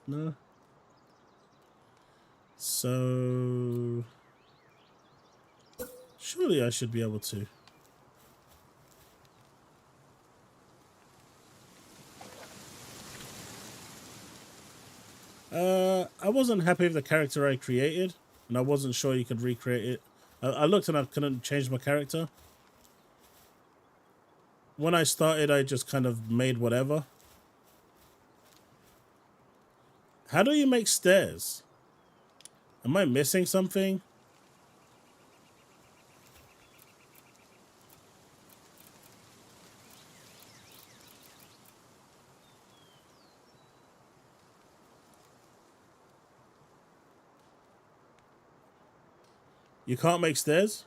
No. So surely I should be able to. I wasn't happy with the character I created, and I wasn't sure you could recreate it. I looked and I couldn't change my character. When I started, I just kind of made whatever. How do you make stairs? Am I missing something? You can't make stairs?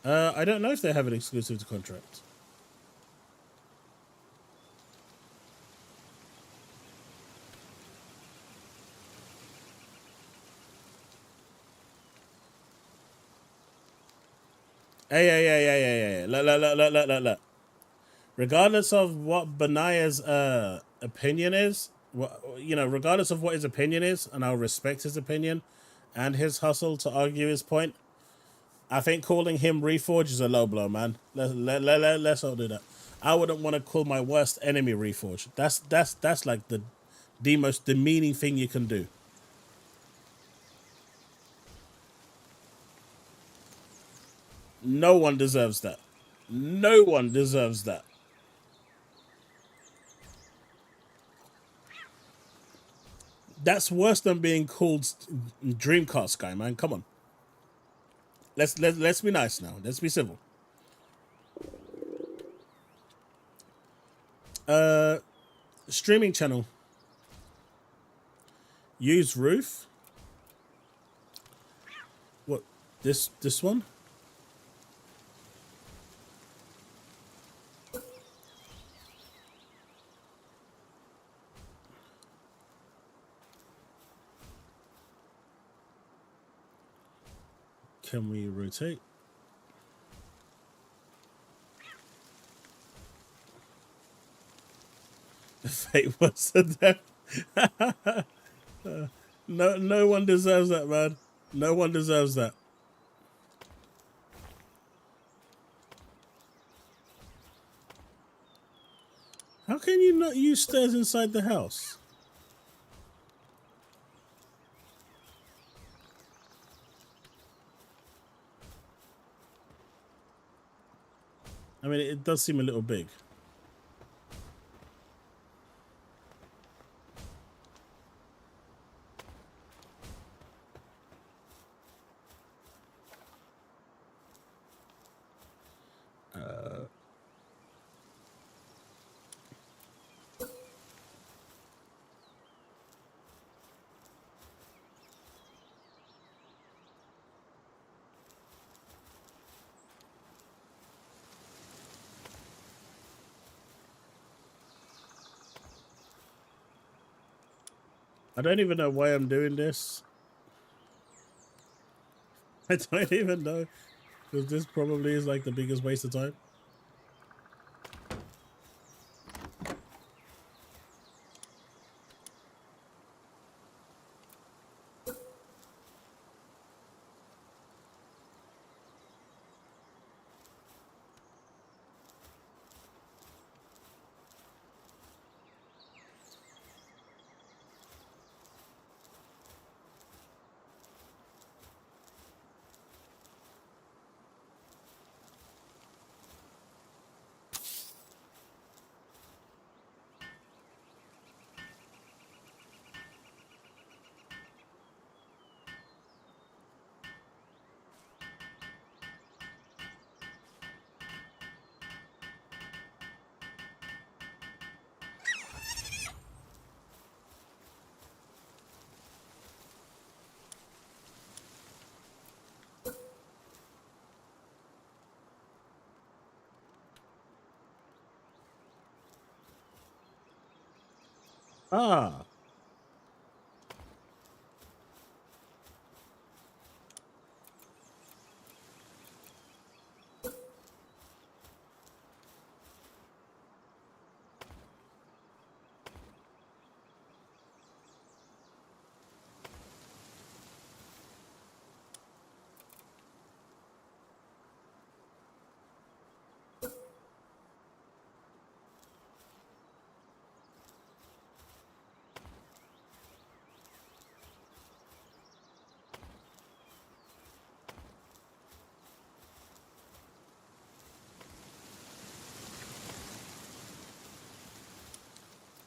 I don't know if they have an exclusive contract. Hey. Look. Regardless of what Benaya's opinion is, regardless of what his opinion is, and I'll respect his opinion and his hustle to argue his point, I think calling him Reforge is a low blow, man. Let's all do that. I wouldn't want to call my worst enemy Reforge. That's like the most demeaning thing you can do. No one deserves that. No one deserves that. That's worse than being called Dreamcast guy, man. Come on. Let's be nice now. Let's be civil. Streaming channel. Use roof. What? This one? Can we rotate? Fate was a death. No one deserves that, man. No one deserves that. How can you not use stairs inside the house? I mean, it does seem a little big. I don't even know why I'm doing this. I don't even know. Because this probably is like the biggest waste of time. Ah.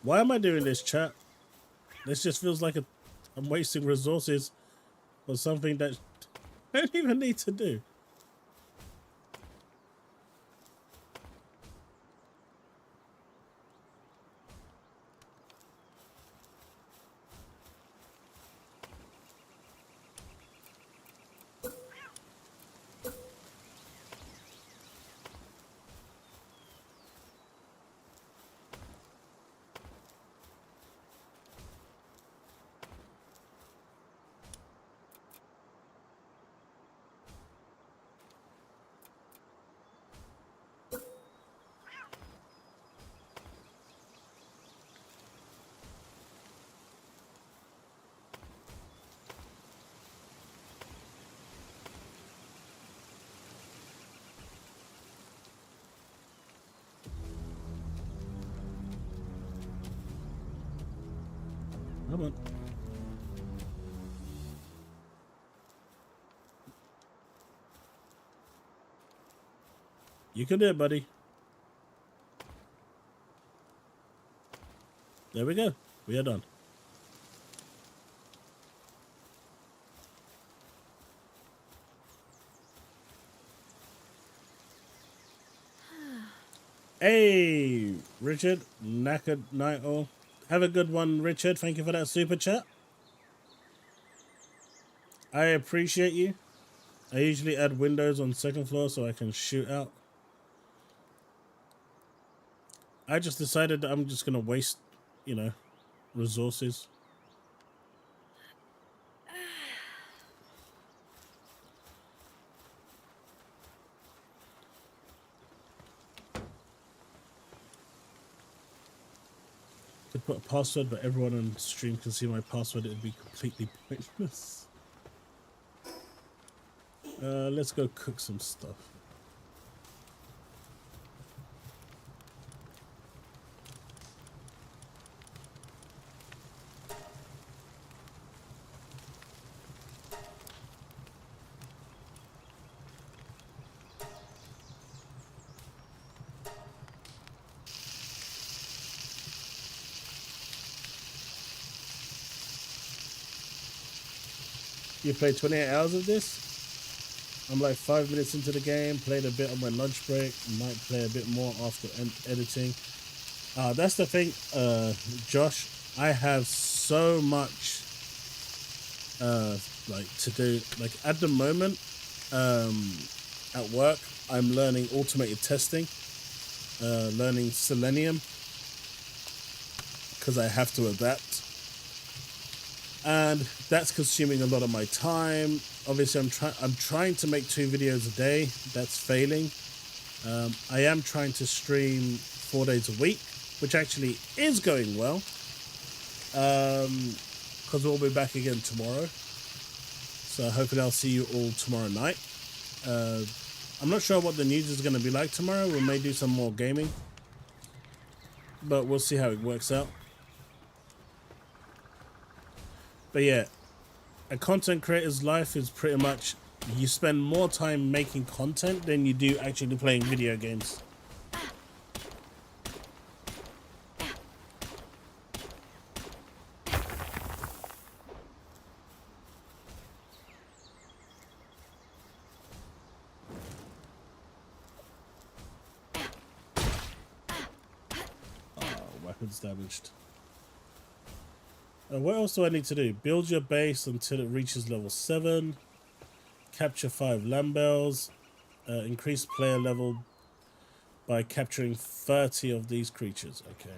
Why am I doing this, chat? This just feels like I'm wasting resources for something that I don't even need to do. Come on. You can do it, buddy. There we go. We are done. Hey, Richard, knackered night all. Have a good one, Richard. Thank you for that super chat. I appreciate you. I usually add windows on second floor so I can shoot out. I just decided that I'm just going to waste, you know, resources. Could put a password, but everyone on stream can see my password. It would be completely pointless. Let's go cook some stuff. You played 28 hours of this? I'm like 5 minutes into the game, played a bit on my lunch break, might play a bit more after editing. That's the thing, Josh, I have so much like to do. Like at the moment, at work, I'm learning automated testing, learning Selenium, because I have to adapt. And that's consuming a lot of my time. Obviously, I'm trying to make 2 videos a day. That's failing. I am trying to stream 4 days a week, which actually is going well. Because we'll be back again tomorrow. So hopefully I'll see you all tomorrow night. I'm not sure what the news is going to be like tomorrow. We may do some more gaming, but we'll see how it works out. But yeah, a content creator's life is pretty much you spend more time making content than you do actually playing video games. Oh, weapons damaged. What else do I need to do? Build your base until it reaches level 7. Capture 5 Lambels. Increase player level by capturing 30 of these creatures. Okay.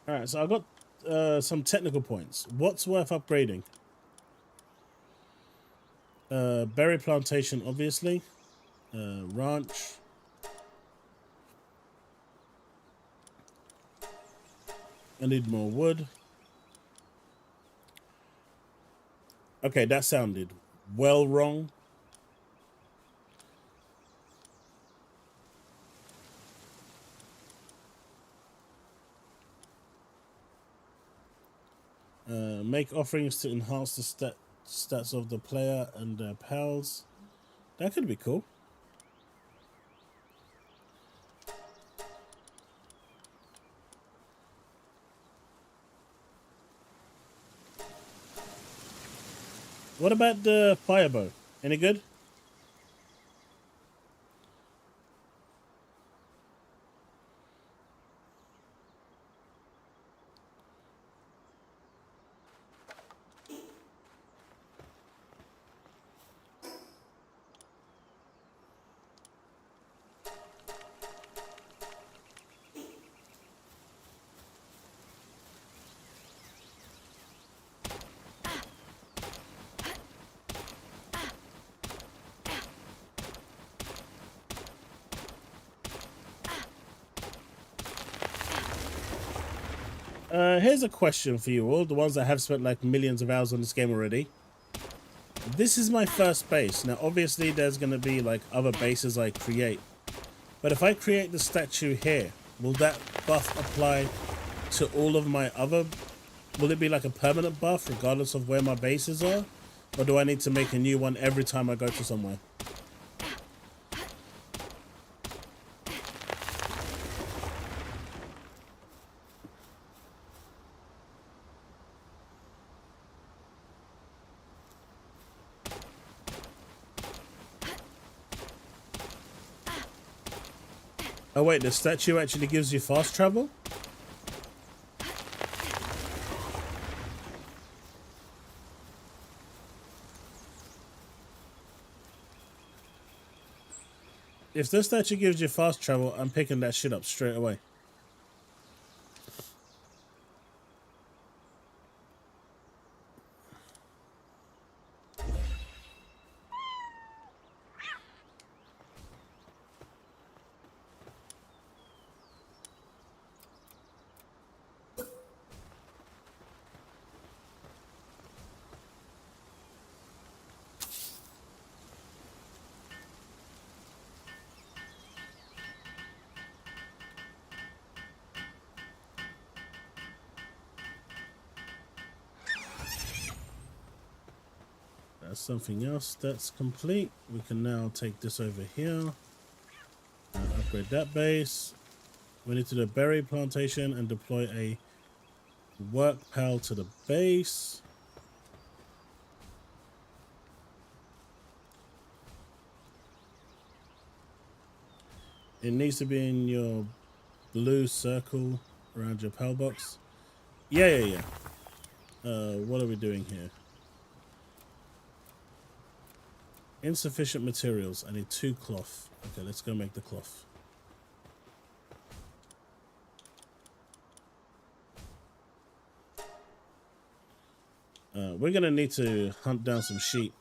Alright, so I've got some technical points. What's worth upgrading? Berry plantation, obviously. Ranch. I need more wood. Okay, that sounded well wrong. Make offerings to enhance the stats of the player and their pals. That could be cool. What about the firebow? Any good? Here's a question for you all, the ones that have spent like millions of hours on this game already. This is my first base. Now, obviously, there's going to be like other bases I create. But if I create the statue here, will that buff apply to all of my other... Will it be like a permanent buff regardless of where my bases are? Or do I need to make a new one every time I go to somewhere? Oh wait, the statue actually gives you fast travel? If this statue gives you fast travel, I'm picking that shit up straight away. That's something else that's complete. We can now take this over here and upgrade that base. We need to do a berry plantation and deploy a work pal to the base. It needs to be in your blue circle around your pal box. Yeah. What are we doing here? Insufficient materials. I need 2 cloth. Okay, let's go make the cloth. We're gonna need to hunt down some sheep.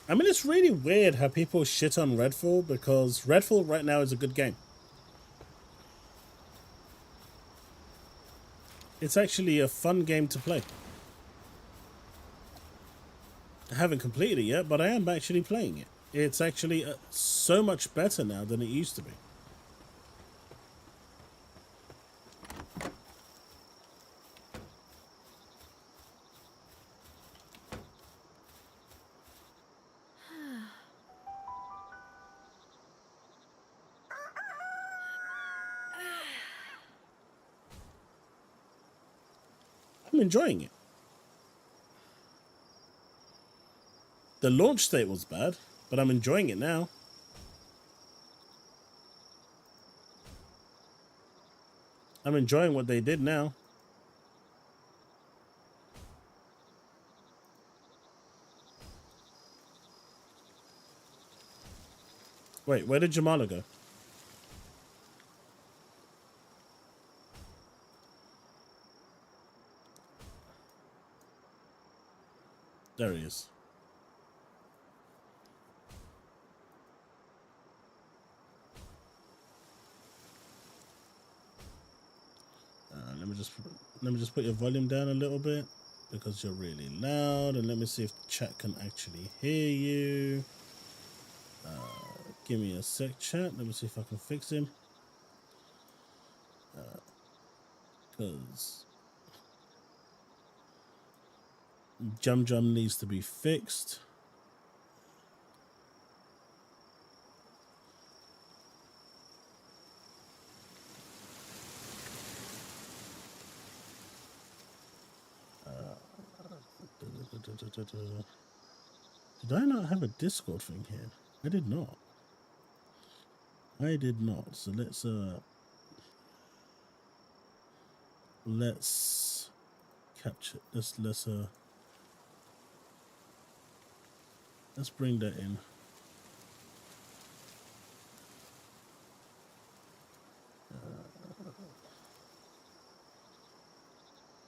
I mean, it's really weird how people shit on Redfall, because Redfall right now is a good game. It's actually a fun game to play. I haven't completed it yet, but I am actually playing it. It's actually so much better now than it used to be. I'm enjoying it. The launch state was bad, but I'm enjoying it now. I'm enjoying what they did now. Wait, where did Jamala go? There he is. Let me just put your volume down a little bit because you're really loud, and let me see if the chat can actually hear you. Give me a sec, chat. Let me see if I can fix him. Because Jum needs to be fixed. Did I not have a Discord thing here? I did not. So let's capture this. Let's bring that in.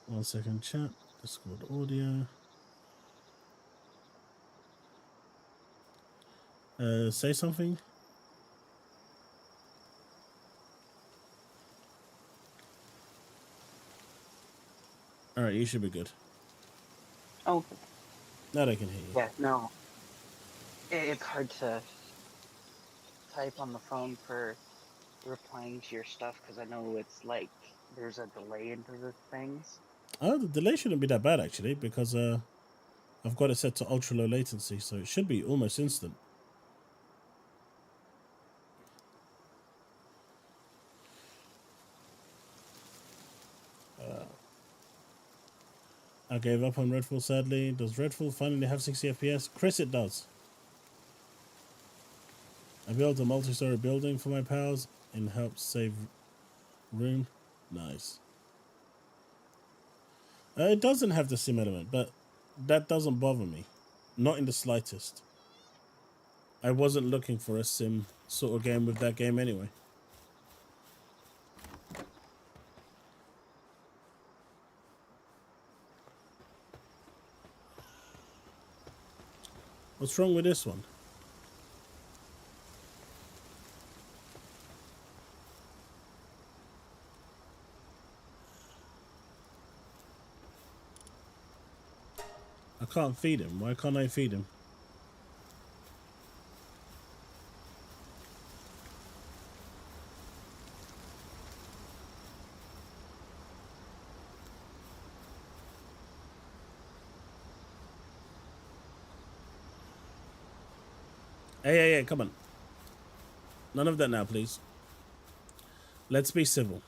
One second, chat. Discord audio. Say something. All right, you should be good. Oh. Now they can hear you. Yeah, no. It's hard to type on the phone for replying to your stuff because I know it's like there's a delay into the things. Oh, the delay shouldn't be that bad actually, because I've got it set to ultra low latency, so it should be almost instant. I gave up on Redfall, sadly. Does Redfall finally have 60 FPS? Chris, it does. I built a multi-story building for my pals and helped save room. Nice. It doesn't have the sim element, but that doesn't bother me. Not in the slightest. I wasn't looking for a sim sort of game with that game anyway. What's wrong with this one? I can't feed him. Why can't I feed him? Hey, come on. None of that now, please. Let's be civil.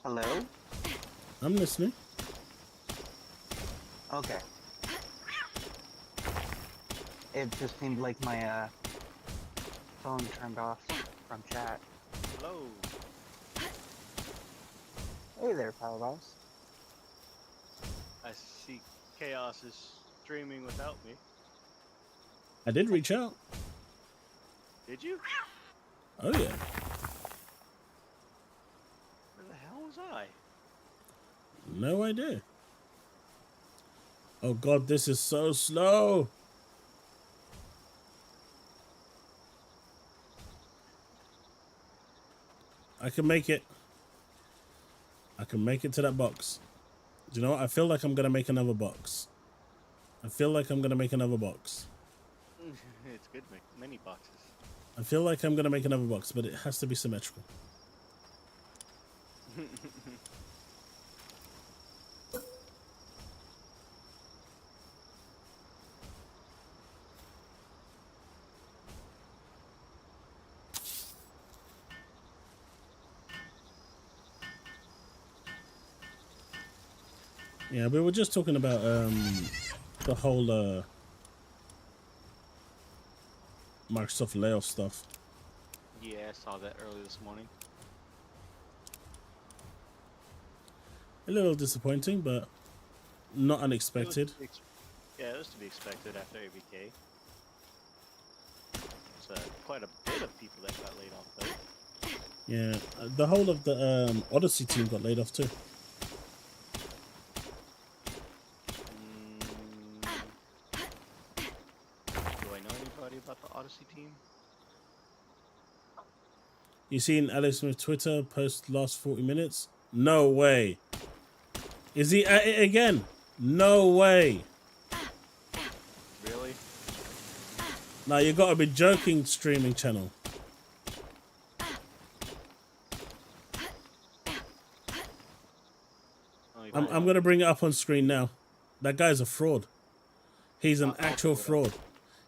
Hello? I'm listening. Okay. It just seemed like my phone turned off from chat. Hello. Hey there, Powerhouse. I see Chaos is streaming without me. I did reach out. Did you? Oh, yeah. Where the hell was I? No idea. Oh, God, this is so slow. I can make it. I can make it to that box. Do you know what? I feel like I'm going to make another box. I feel like I'm going to make another box. It's good, many boxes. I feel like I'm going to make another box, but it has to be symmetrical. Yeah, we were just talking about the whole Microsoft layoff stuff. Yeah, I saw that early this morning. A little disappointing, but not unexpected. Yeah, it was to be expected after ABK. It's quite a bit of people that got laid off, though. Yeah, the whole of the Odysee team got laid off too. Do I know anybody about the Odysee team? You seen Alex Smith's Twitter post last 40 minutes? No way. Is he at it again? No way. Really? Now you gotta be joking, streaming channel. I'm gonna bring it up on screen now. That guy's a fraud. He's an actual fraud.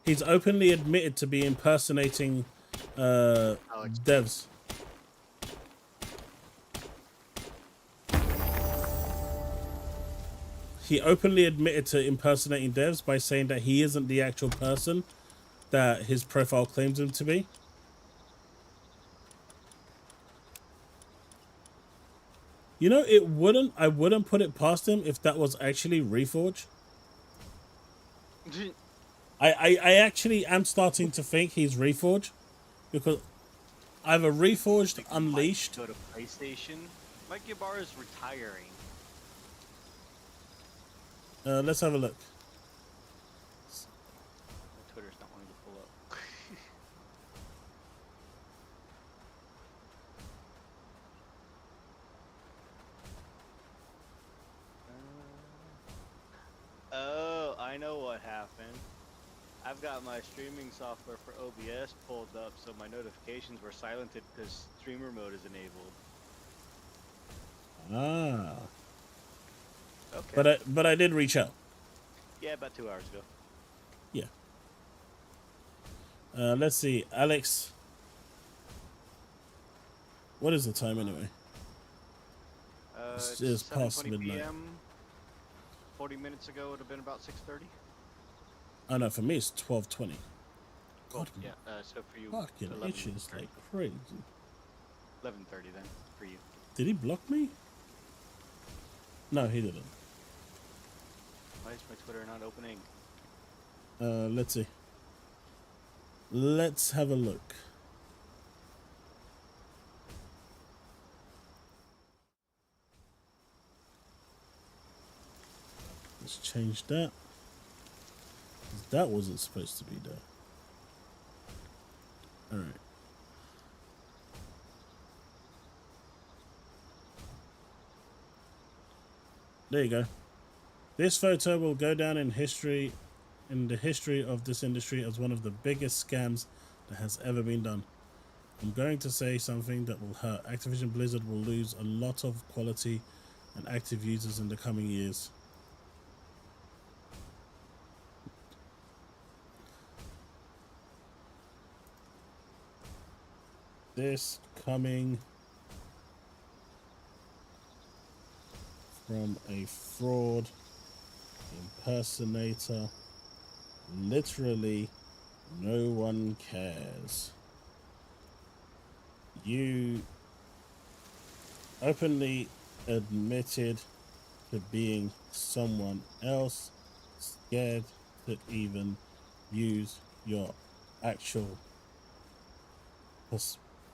He's openly admitted to be impersonating devs. He openly admitted to impersonating devs by saying that he isn't the actual person that his profile claims him to be. You know, I wouldn't put it past him if that was actually Reforge. I actually am starting to think he's Reforge, because either Reforged, Unleashed. Go to PlayStation. Mike Ybarra is retiring. Let's have a look. My Twitter's not wanting to pull up. Oh, I know what happened. I've got my streaming software for OBS pulled up, so my notifications were silenced because streamer mode is enabled. Ah. Okay. But I did reach out. Yeah, about 2 hours ago. Yeah. Let's see, Alex. What is the time anyway? It's past 7:20 midnight. p.m. 40 minutes ago, it would have been about 6:30. Oh no, for me it's 12:20. God, Yeah, so for you, fucking 11:30. itches like crazy. 11:30 then, for you. Did he block me? No, he didn't. Why is my Twitter not opening? Let's see. Let's have a look. Let's change that. 'Cause that wasn't supposed to be there. Alright. There you go. This photo will go down in history, in the history of this industry, as one of the biggest scams that has ever been done. I'm going to say something that will hurt. Activision Blizzard will lose a lot of quality and active users in the coming years. This coming from a fraud impersonator. Literally, no one cares. You openly admitted to being someone else, scared to even use your actual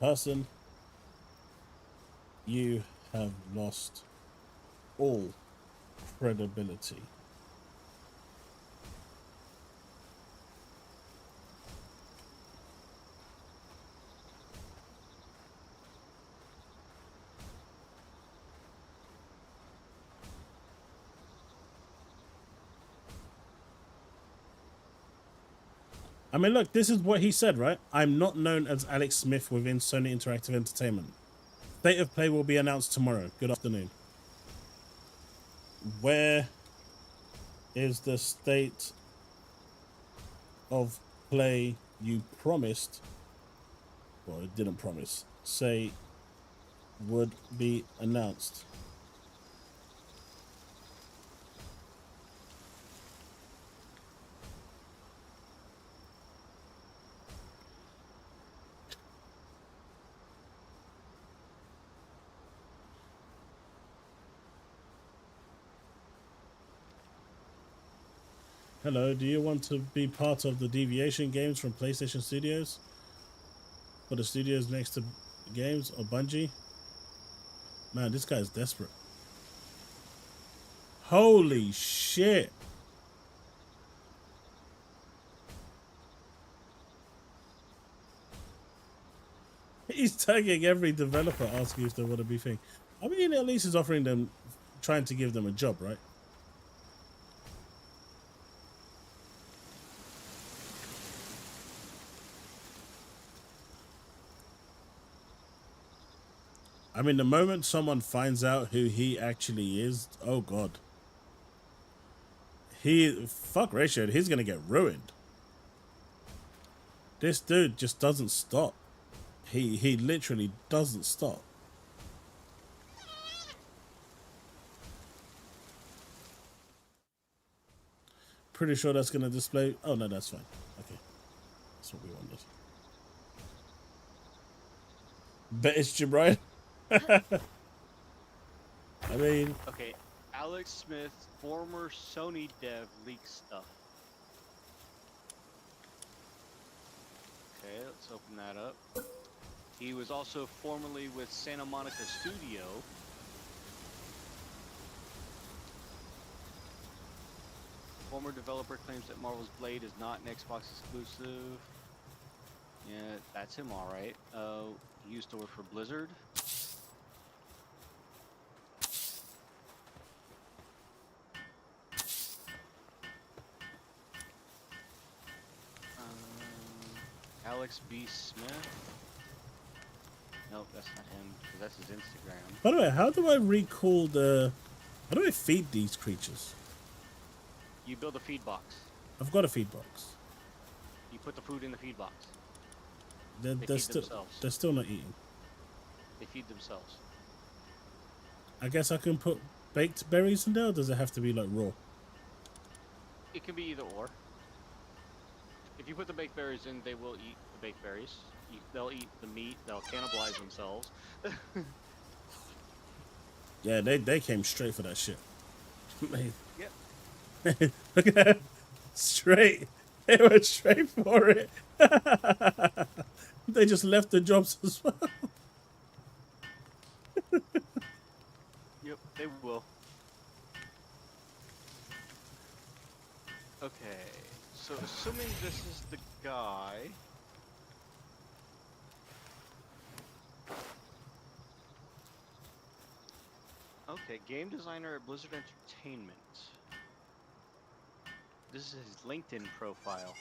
person. You have lost all credibility. I mean, look, this is what he said, right? I'm not known as Alex Smith within Sony Interactive Entertainment. State of Play will be announced tomorrow. Good afternoon. Where is the state of play you promised, or it didn't promise, say would be announced? Hello, do you want to be part of the Deviation games from PlayStation Studios? For the studios next to games or Bungie? Man, this guy's desperate. Holy shit. He's tagging every developer asking if they want to be thing. I mean, at least he's offering them, trying to give them a job, right? I mean, the moment someone finds out who he actually is, oh god. Fuck Ratio, he's gonna get ruined. This dude just doesn't stop. He literally doesn't stop. Pretty sure that's gonna display. Oh no, that's fine. Okay, that's what we wanted. Bet it's Jibril. I mean, Okay, Alex Smith, former Sony dev, leaks stuff. Okay, let's open that up. He was also formerly with Santa Monica Studio. Former developer claims that Marvel's Blade is not an Xbox exclusive. Yeah, that's him, all right. He used to work for Blizzard. Alex B. Smith. Nope, that's not him, because that's his Instagram. By the way, how do I recall the... How do I feed these creatures? You build a feed box. I've got a feed box. You put the food in the feed box. They're feed still themselves. they're still not eating. They feed themselves. I guess I can put baked berries in there, or does it have to be like raw? It can be either or. If you put the baked berries in, they will eat the baked berries. They'll eat the meat. They'll cannibalize themselves. Yeah, they came straight for that shit. Yep. Look at that. Straight. They went straight for it. They just left the jobs as well. Yep, they will. Okay, so assuming this is the guy. Okay, game designer at Blizzard Entertainment. This is his LinkedIn profile.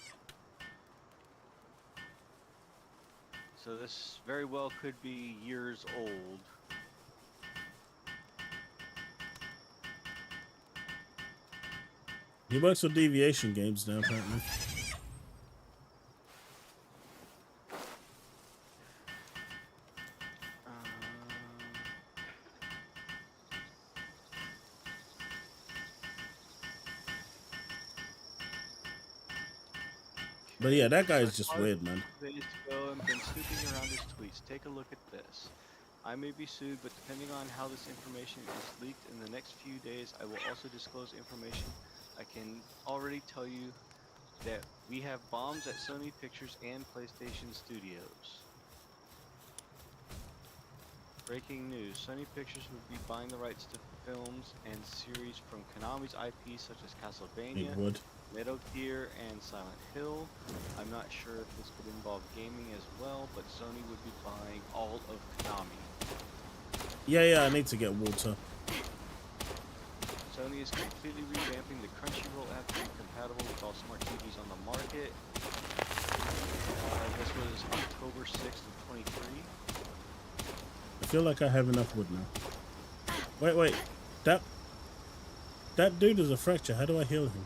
So this very well could be years old. He works for Deviation Games now, apparently. But yeah, that guy is just weird, man. Days ago and been snooping around his tweets. Take a look at this. I may be sued, but depending on how this information is leaked in the next few days, I will also disclose information. I can already tell you that we have bombs at Sony Pictures and PlayStation Studios. Breaking news. Sony Pictures would be buying the rights to films and series from Konami's IP such as Castlevania, It would. Metal Gear, and Silent Hill. I'm not sure if this could involve gaming as well, but Sony would be buying all of Konami. Yeah, I need to get water. Sony is completely revamping the Crunchyroll app to be compatible with all smart TVs on the market. This was October 6th of 23. I feel like I have enough wood now. Wait. That dude is a fracture. How do I heal him?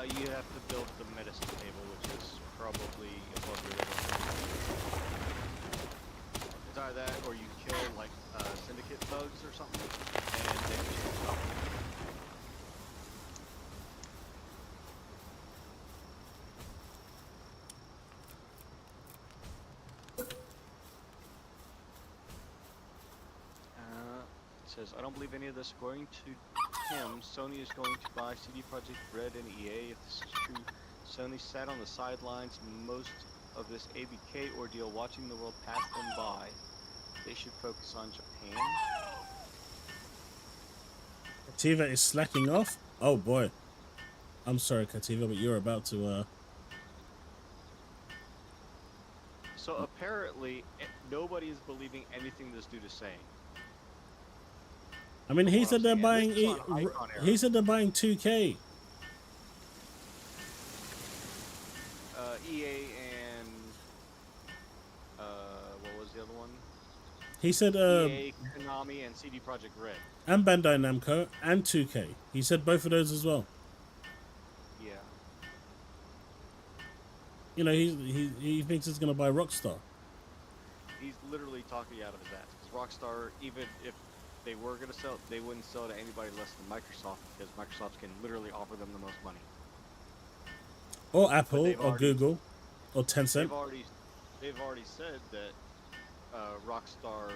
You have to build the medicine table, which is probably above your level. It's either that, or you kill like syndicate bugs or something, and then you stop. It says, I don't believe any of this. According to him, Sony is going to buy CD Projekt Red and EA. If this is true, Sony sat on the sidelines most of this ABK ordeal, watching the world pass them by. They should focus on Japan. Kativa is slacking off? Oh boy. I'm sorry, Kativa, but you're about to So apparently, nobody is believing anything this dude is saying. I mean, he Well, said they're and buying. this is on Icon Era. He said they're buying 2K. EA and what was the other one? He said EA, Konami, and CD Projekt Red. and Bandai Namco and 2K. He said both of those as well. Yeah. You know, he thinks he's gonna buy Rockstar. He's literally talking out of his ass. Because Rockstar, even if they were gonna sell, they wouldn't sell to anybody less than Microsoft, because Microsoft can literally offer them the most money. Or Apple, they've or already- Google, or Tencent. They've already said that Rockstar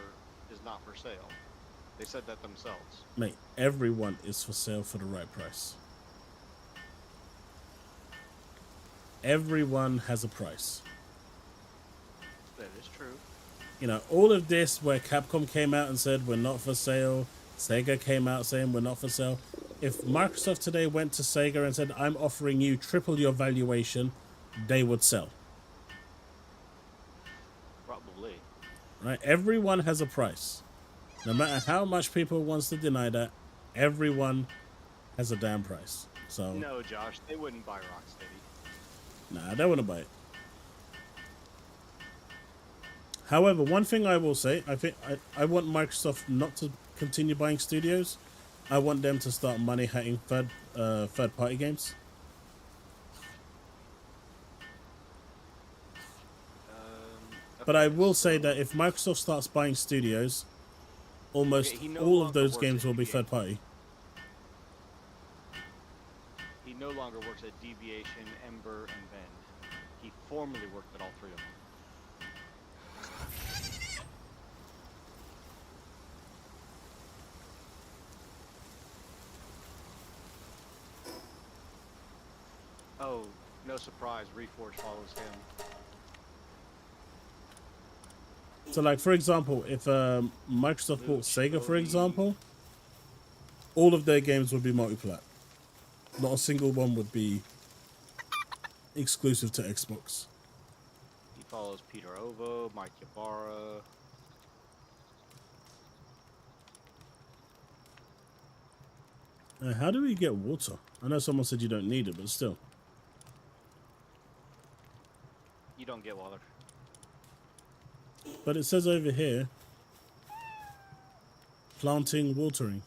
is not for sale. They said that themselves. Mate, everyone is for sale for the right price. Everyone has a price. That is true. You know, all of this where Capcom came out and said we're not for sale, Sega came out saying we're not for sale. If Microsoft today went to Sega and said, I'm offering you triple your valuation, they would sell. Probably. Right? Everyone has a price. No matter how much people wants to deny that, everyone has a damn price. So No, Josh, they wouldn't buy Rocksteady. Nah, I don't want to buy it. However, one thing I will say, I want Microsoft not to continue buying studios. I want them to start money hatting third party games. But I will say that if Microsoft starts buying studios, almost Okay, he no all of longer those works games at will be Deviation. third party. He no longer works at Deviation, Ember, and Bend. He formerly worked at all three of them. Oh, no surprise, Reforge follows him. So, like, for example, if Microsoft bought Sega, for example, all of their games would be multi-plat. Not a single one would be exclusive to Xbox. He follows Peter Ovo, Mike Ybarra. How do we get water? I know someone said you don't need it, but still. You don't get water. But it says over here, planting, watering.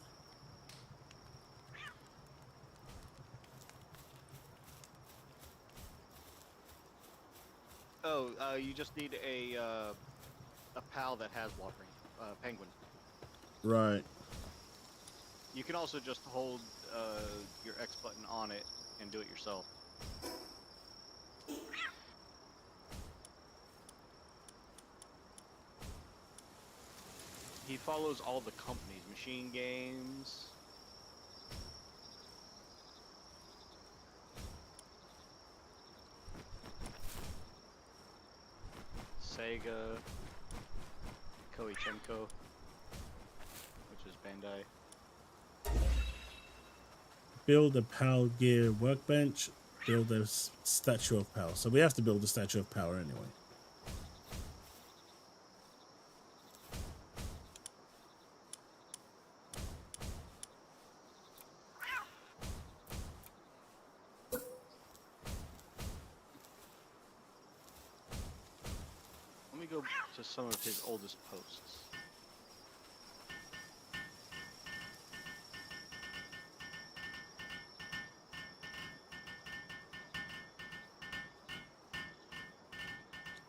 Oh, you just need a pal that has watering. Penguin. Right. You can also just hold your X button on it and do it yourself. He follows all the companies, Machine Games. Sega. Koichenko. Which is Bandai. Build a PAL gear workbench. Build a statue of PAL. So we have to build a statue of power anyway. Let me go to some of his oldest posts.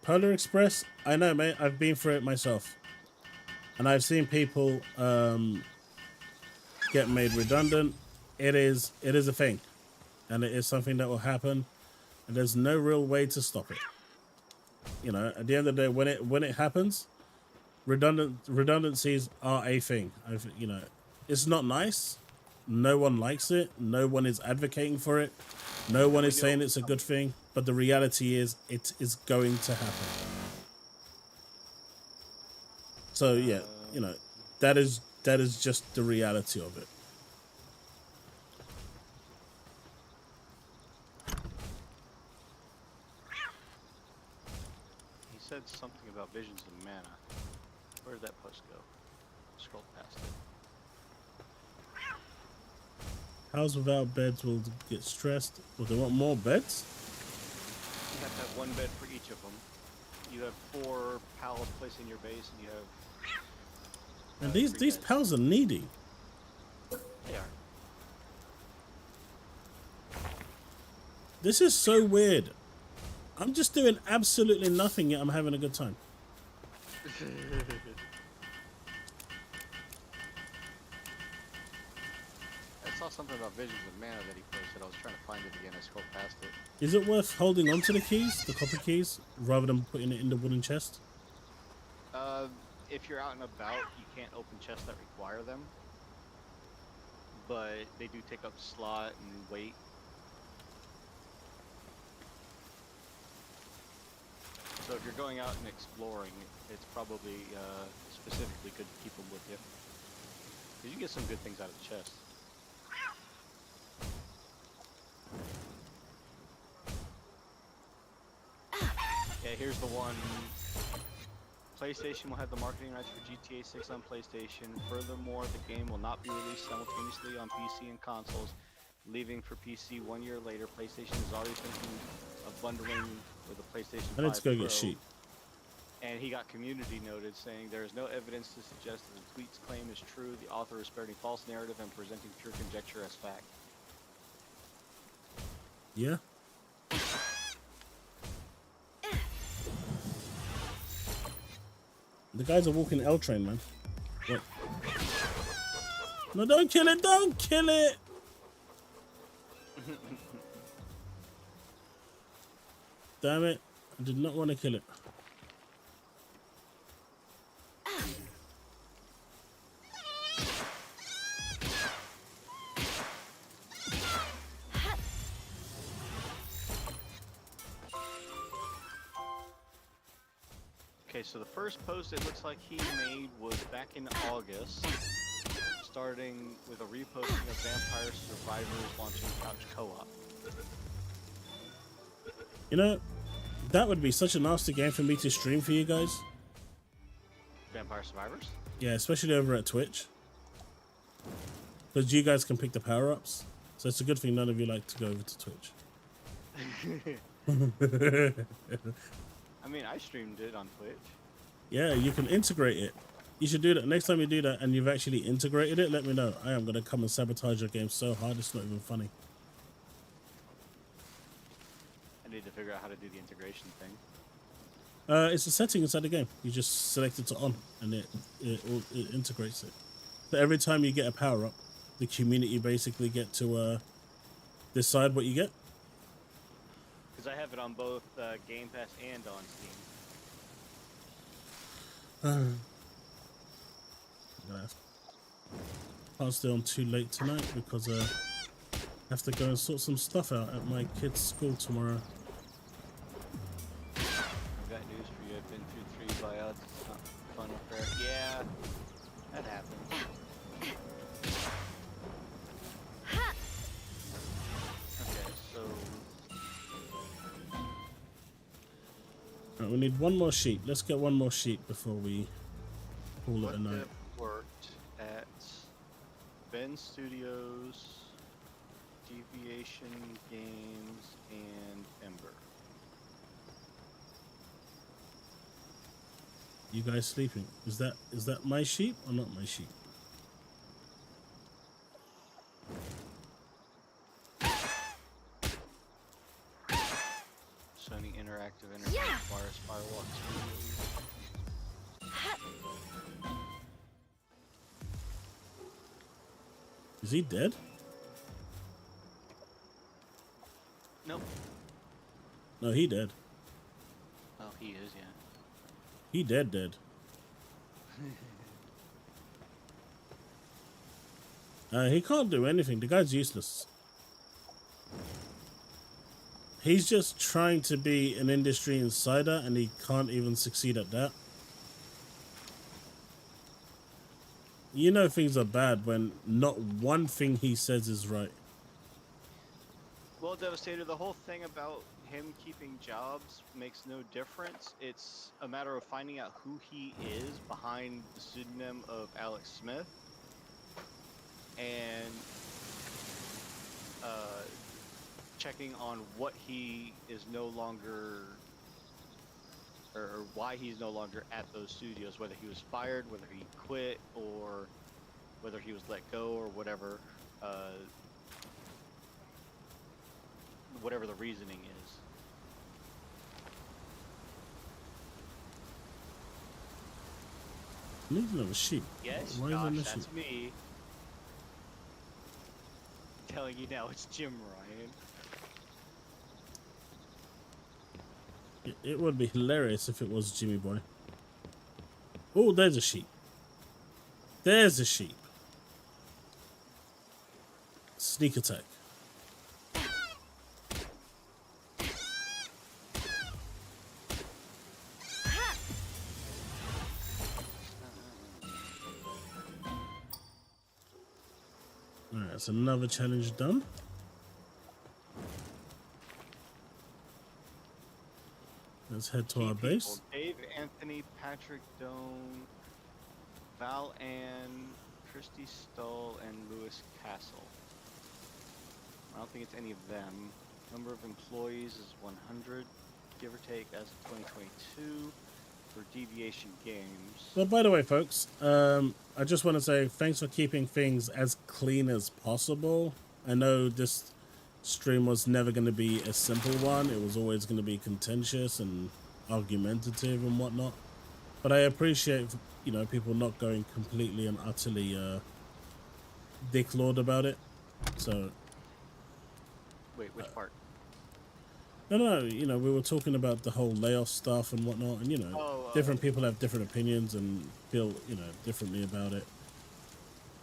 Polar Express, I know, mate. I've been through it myself. And I've seen people get made redundant. It is a thing. And it is something that will happen. And there's no real way to stop it. You know, at the end of the day, when it happens, redundancies are a thing. You know, it's not nice. No one likes it. No one is advocating for it. No one is saying it's a good thing. But the reality is, it is going to happen. So yeah, you know, that is just the reality of it. He said something about Visions of Mana. Where did that post go? Scroll past it. House without beds will get stressed. Well, they want more beds? You have to have one bed for each of them. You have 4 pals placed in your base, and you have. And these pals are needy. They are. This is so weird. I'm just doing absolutely nothing, yet I'm having a good time. I saw something about Visions of Mana that he posted. I was trying to find it again. I scrolled past it. Is it worth holding onto the keys, the copper keys, rather than putting it in the wooden chest? If you're out and about, you can't open chests that require them. But they do take up slot and weight. So if you're going out and exploring, it's probably specifically good to keep them with you. Because you get some good things out of the chest. Yeah, here's the one. PlayStation will have the marketing rights for GTA 6 on PlayStation. Furthermore, the game will not be released simultaneously on PC and consoles. leaving for PC 1 year later. PlayStation is already thinking of bundling with the PlayStation 5 Let's go Pro. get sheep. And he got community noted saying there is no evidence to suggest that the tweet's claim is true. The author is spreading false narrative and presenting pure conjecture as fact. Yeah. The guy's a walking L train, man. What? No, don't kill it! Don't kill it! Damn it. I did not want to kill it. Okay, so the first post it looks like he made was back in August, starting with a reposting of Vampire Survivors launching couch co-op. You know, that would be such a nasty game for me to stream for you guys. Vampire Survivors? Yeah, especially over at Twitch. Because you guys can pick the power-ups. So it's a good thing none of you like to go over to Twitch. I mean, I streamed it on Twitch. Yeah, you can integrate it. You should do that. Next time you do that and you've actually integrated it, let me know. I am going to come and sabotage your game so hard it's not even funny. I need to figure out how to do the integration thing. It's a setting inside the game. You just select it to on and it integrates it. So every time you get a power-up, the community basically get to decide what you get. Because I have it on both Game Pass and on Steam. Can't stay on too late tonight because I have to go and sort some stuff out at my kid's school tomorrow. I've got news for you. I've been through 3 buyouts. It's not fun or fair. Yeah, that happens. Okay, so Right, we need one more sheet. Let's get one more sheet before we call it what a night. if worked at Ben Studios, Deviation Games, and Ember? You guys sleeping? Is that my sheep or not my sheep? Sony Interactive Entertainment acquires Firewalk Studios. Is he dead? Nope. No, he dead. Oh, he is, yeah. He dead. He can't do anything. The guy's useless. He's just trying to be an industry insider and he can't even succeed at that. You know things are bad when not one thing he says is right. Well, Devastator, the whole thing about him keeping jobs makes no difference. It's a matter of finding out who he is behind the pseudonym of Alex Smith and checking on what he is no longer, or why he's no longer at those studios, whether he was fired, whether he quit, or whether he was let go, or whatever. Whatever the reasoning is. I need another sheep. Yes, Why is Josh, there no that's sheep? me. Telling you now, it's Jim Ryan. It would be hilarious if it was Jimmy Boy. Oh, there's a sheep. There's a sheep. Sneak attack. Alright, that's another challenge done. Let's head to our base. Dave Anthony, Patrick Doan, Val Ann, Christy Stull, and Lewis Castle. I don't think it's any of them. Number of employees is 100, give or take, as of 2022 for Deviation Games. Well, by the way, folks, I just want to say thanks for keeping things as clean as possible. I know this stream was never going to be a simple one. It was always going to be contentious and argumentative and whatnot. But I appreciate, you know, people not going completely and utterly dicklord about it. So... Wait, which part? No, you know, we were talking about the whole layoff stuff and whatnot, and, you know, different people have different opinions and feel, you know, differently about it.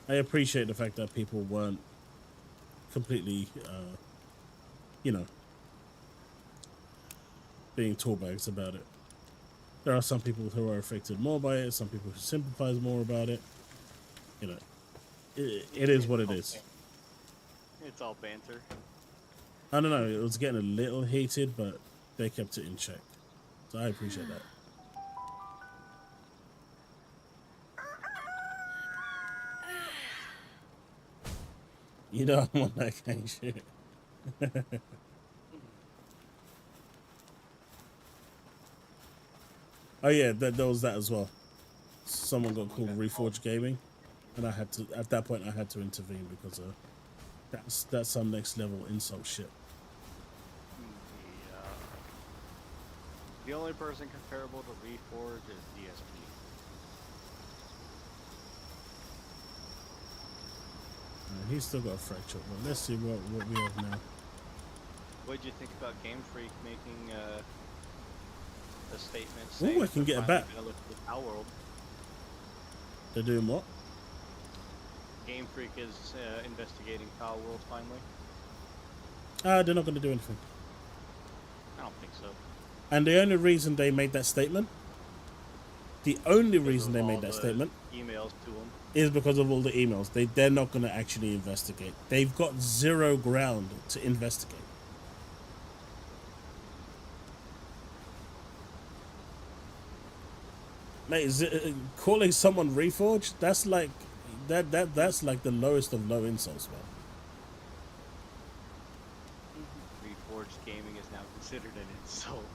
I appreciate the fact that people weren't completely, you know, being toolbags about it. There are some people who are affected more by it, some people who sympathize more about it. You know, it is what it is. It's all banter. I don't know, it was getting a little heated, but they kept it in check. So I appreciate that. You don't want that kind of shit. Oh yeah, there was that as well. Someone got called Reforged Gaming, and I had to, at that point, I had to intervene because that's some next level insult shit. The only person comparable to Reforged is DSP. He's still got a fracture. Well, let's see what we have now. What did you think about Game Freak making a statement Ooh, saying I can they're get it finally back. gonna look at the Our World? They're doing what? Game Freak is investigating Power World finally. They're not going to do anything. I don't think so. And the only reason they made that statement, Because of all the statement emails to them. is because of all the emails. They're not going to actually investigate. They've got zero ground to investigate. Mate, calling someone Reforged, that's like that's like the lowest of low insults, man. Reforged Gaming is now considered an insult.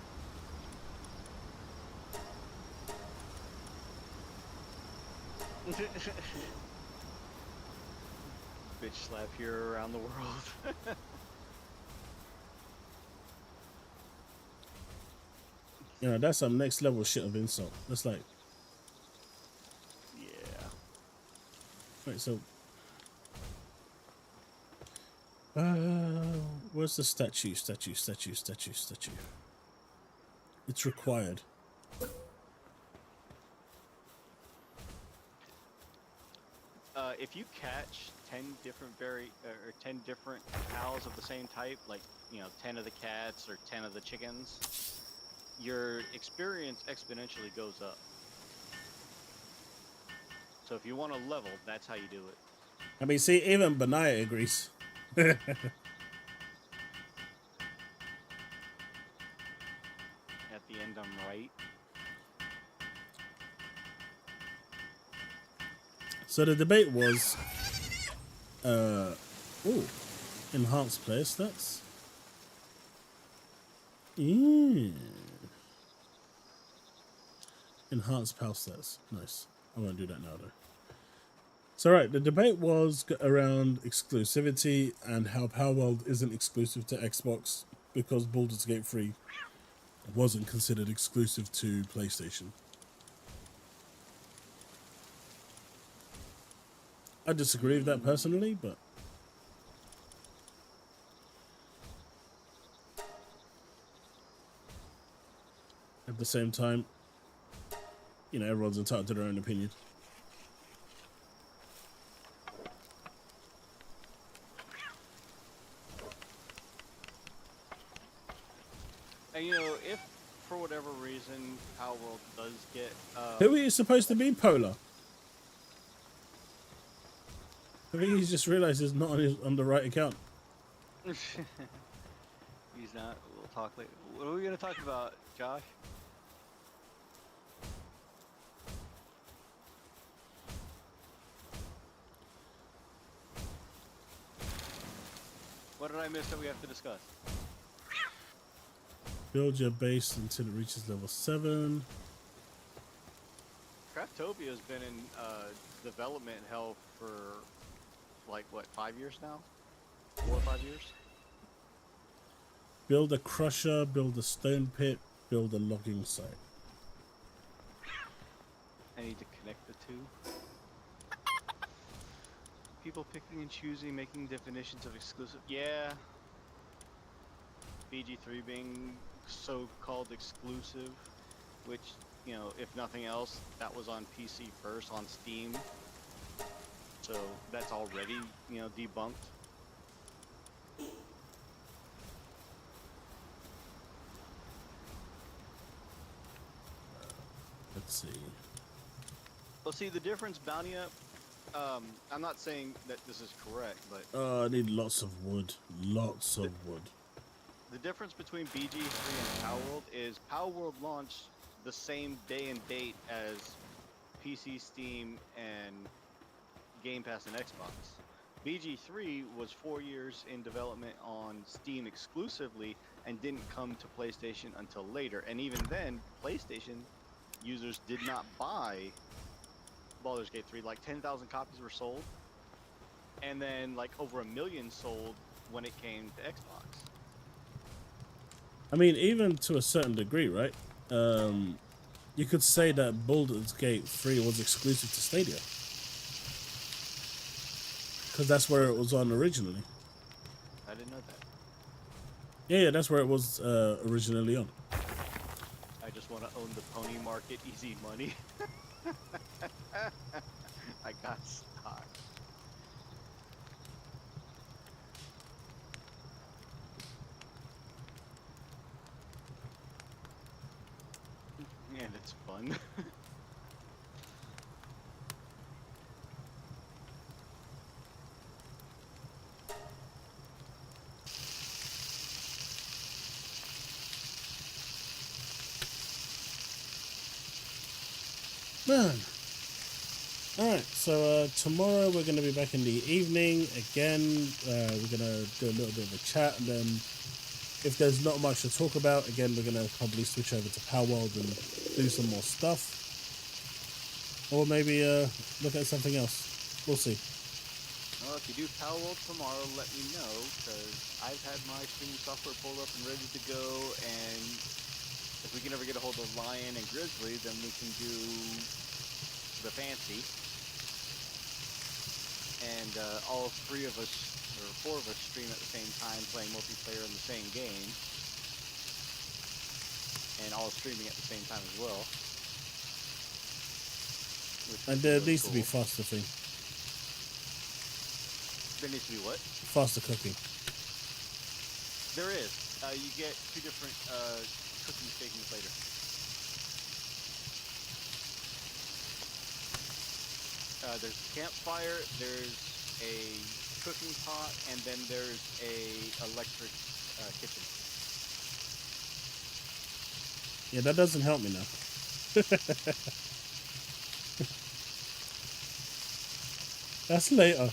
Bitch slap here around the world. You know, that's some next level shit of insult. That's like, Yeah. right, so where's the statue? It's required. If you catch 10 different or 10 different cows of the same type, like, you know, 10 of the cats or 10 of the chickens, your experience exponentially goes up. So if you want to level, that's how you do it. I mean, see, even Benaya agrees. At the end, I'm right. So the debate was, enhanced player stats. Yeah. Enhanced PAL stats. Nice. I won't do that now though. So right, the debate was around exclusivity and how Power World isn't exclusive to Xbox because Baldur's Gate 3 wasn't considered exclusive to PlayStation. I disagree with that personally, but at the same time, you know, everyone's entitled to their own opinion. And you know, if for whatever reason Power World does get Who are you supposed to be, Polar? I think he's just realised he's not on the right account. He's not. We'll talk later. What are we gonna talk about, Josh? What did I miss that we have to discuss? Build your base until it reaches level 7. Craftopia has been in development hell for like what, 5 years now? 4 or 5 years? Build a crusher, build a stone pit, build a logging site. I need to connect the two. People picking and choosing, making definitions of exclusive. Yeah. BG3 being so-called exclusive, which, you know, if nothing else, that was on PC first on Steam. So that's already, you know, debunked. Let's see. Well, see, the difference, Bounty Up, I'm not saying that this is correct, but I need lots of wood. Lots of wood. the difference between BG3 and Power World is Power World launched the same day and date as PC, Steam, and Game Pass and Xbox. BG3 was 4 years in development on Steam exclusively and didn't come to PlayStation until later. And even then, PlayStation users did not buy Baldur's Gate 3. Like 10,000 copies were sold, and then like over 1 million sold when it came to Xbox. I mean, even to a certain degree, right? You could say that Baldur's Gate 3 was exclusive to Stadia. Because that's where it was on originally. I didn't know that. Yeah, that's where it was originally on. I just want to own the pony market, easy money. I got stock. And it's fun. Man. Alright, so tomorrow we're going to be back in the evening. Again, we're going to do a little bit of a chat, and then if there's not much to talk about, again, we're going to probably switch over to Power World and do some more stuff. Or maybe look at something else. We'll see. Well, if you do Power World tomorrow, let me know, because I've had my streaming software pulled up and ready to go, and if we can ever get a hold of Lion and Grizzly, then we can do the fancy. And all 3 of us, or 4 of us, stream at the same time, playing multiplayer in the same game. And all streaming at the same time as well. And there needs to be faster thing. There needs to be what? Faster cooking. There is. You get 2 different cooking stations later. There's campfire, there's a cooking pot, and then there's a electric kitchen. Yeah, that doesn't help me now. That's later.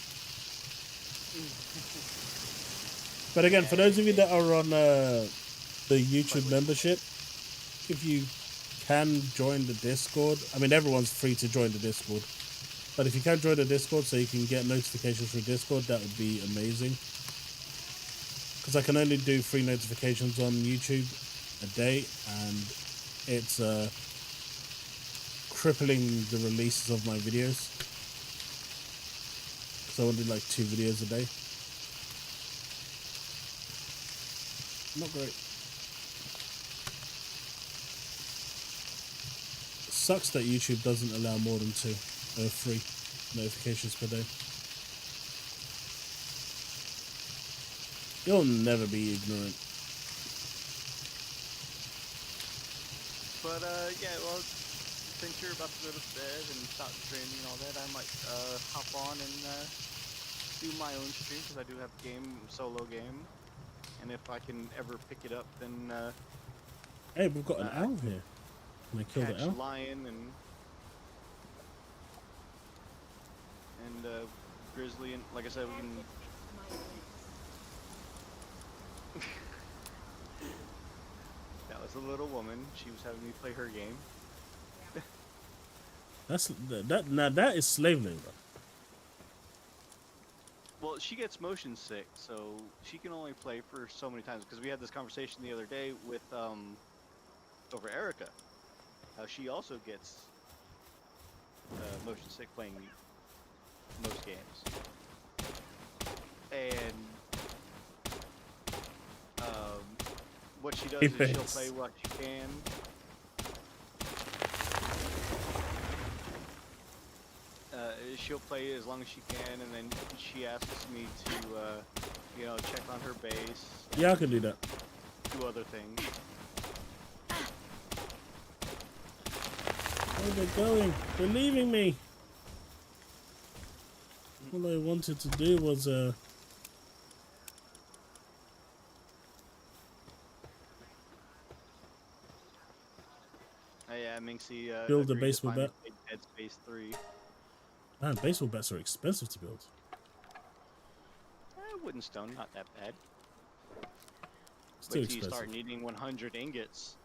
But again, for those of you that are on the YouTube membership, if you can join the Discord, I mean, everyone's free to join the Discord. But if you can join the Discord so you can get notifications through Discord, that would be amazing. Because I can only do 3 notifications on YouTube a day, and it's crippling the releases of my videos. So I want to do like 2 videos a day. Not great. It sucks that YouTube doesn't allow more than 2 3 notifications per day. You'll never be ignorant. But yeah, well, since you're about to go to bed and stop streaming and all that, I might hop on and do my own stream, because I do have solo game, and if I can ever pick it up, then Hey, we've got an owl here. Can I kill the catch owl? Lion and Grizzly, and like I said, we can That was a little woman. She was having me play her game. That is slave labor. Well, she gets motion sick, so she can only play for so many times. Because we had this conversation the other day with over Erica, how she also gets motion sick playing most games, and what she does is she'll play what she can. She'll play as long as she can, and then she asks me to, you know, check on her base. Yeah, I can do that. Do other things. Where are they going? They're leaving me. All I wanted to do was Oh yeah, Minxie. Build a agreed to baseball finally bat. play Dead Space 3. Man, baseball bats are expensive to build. Wooden stone, not that bad. It's too Wait till you expensive. start needing 100 ingots.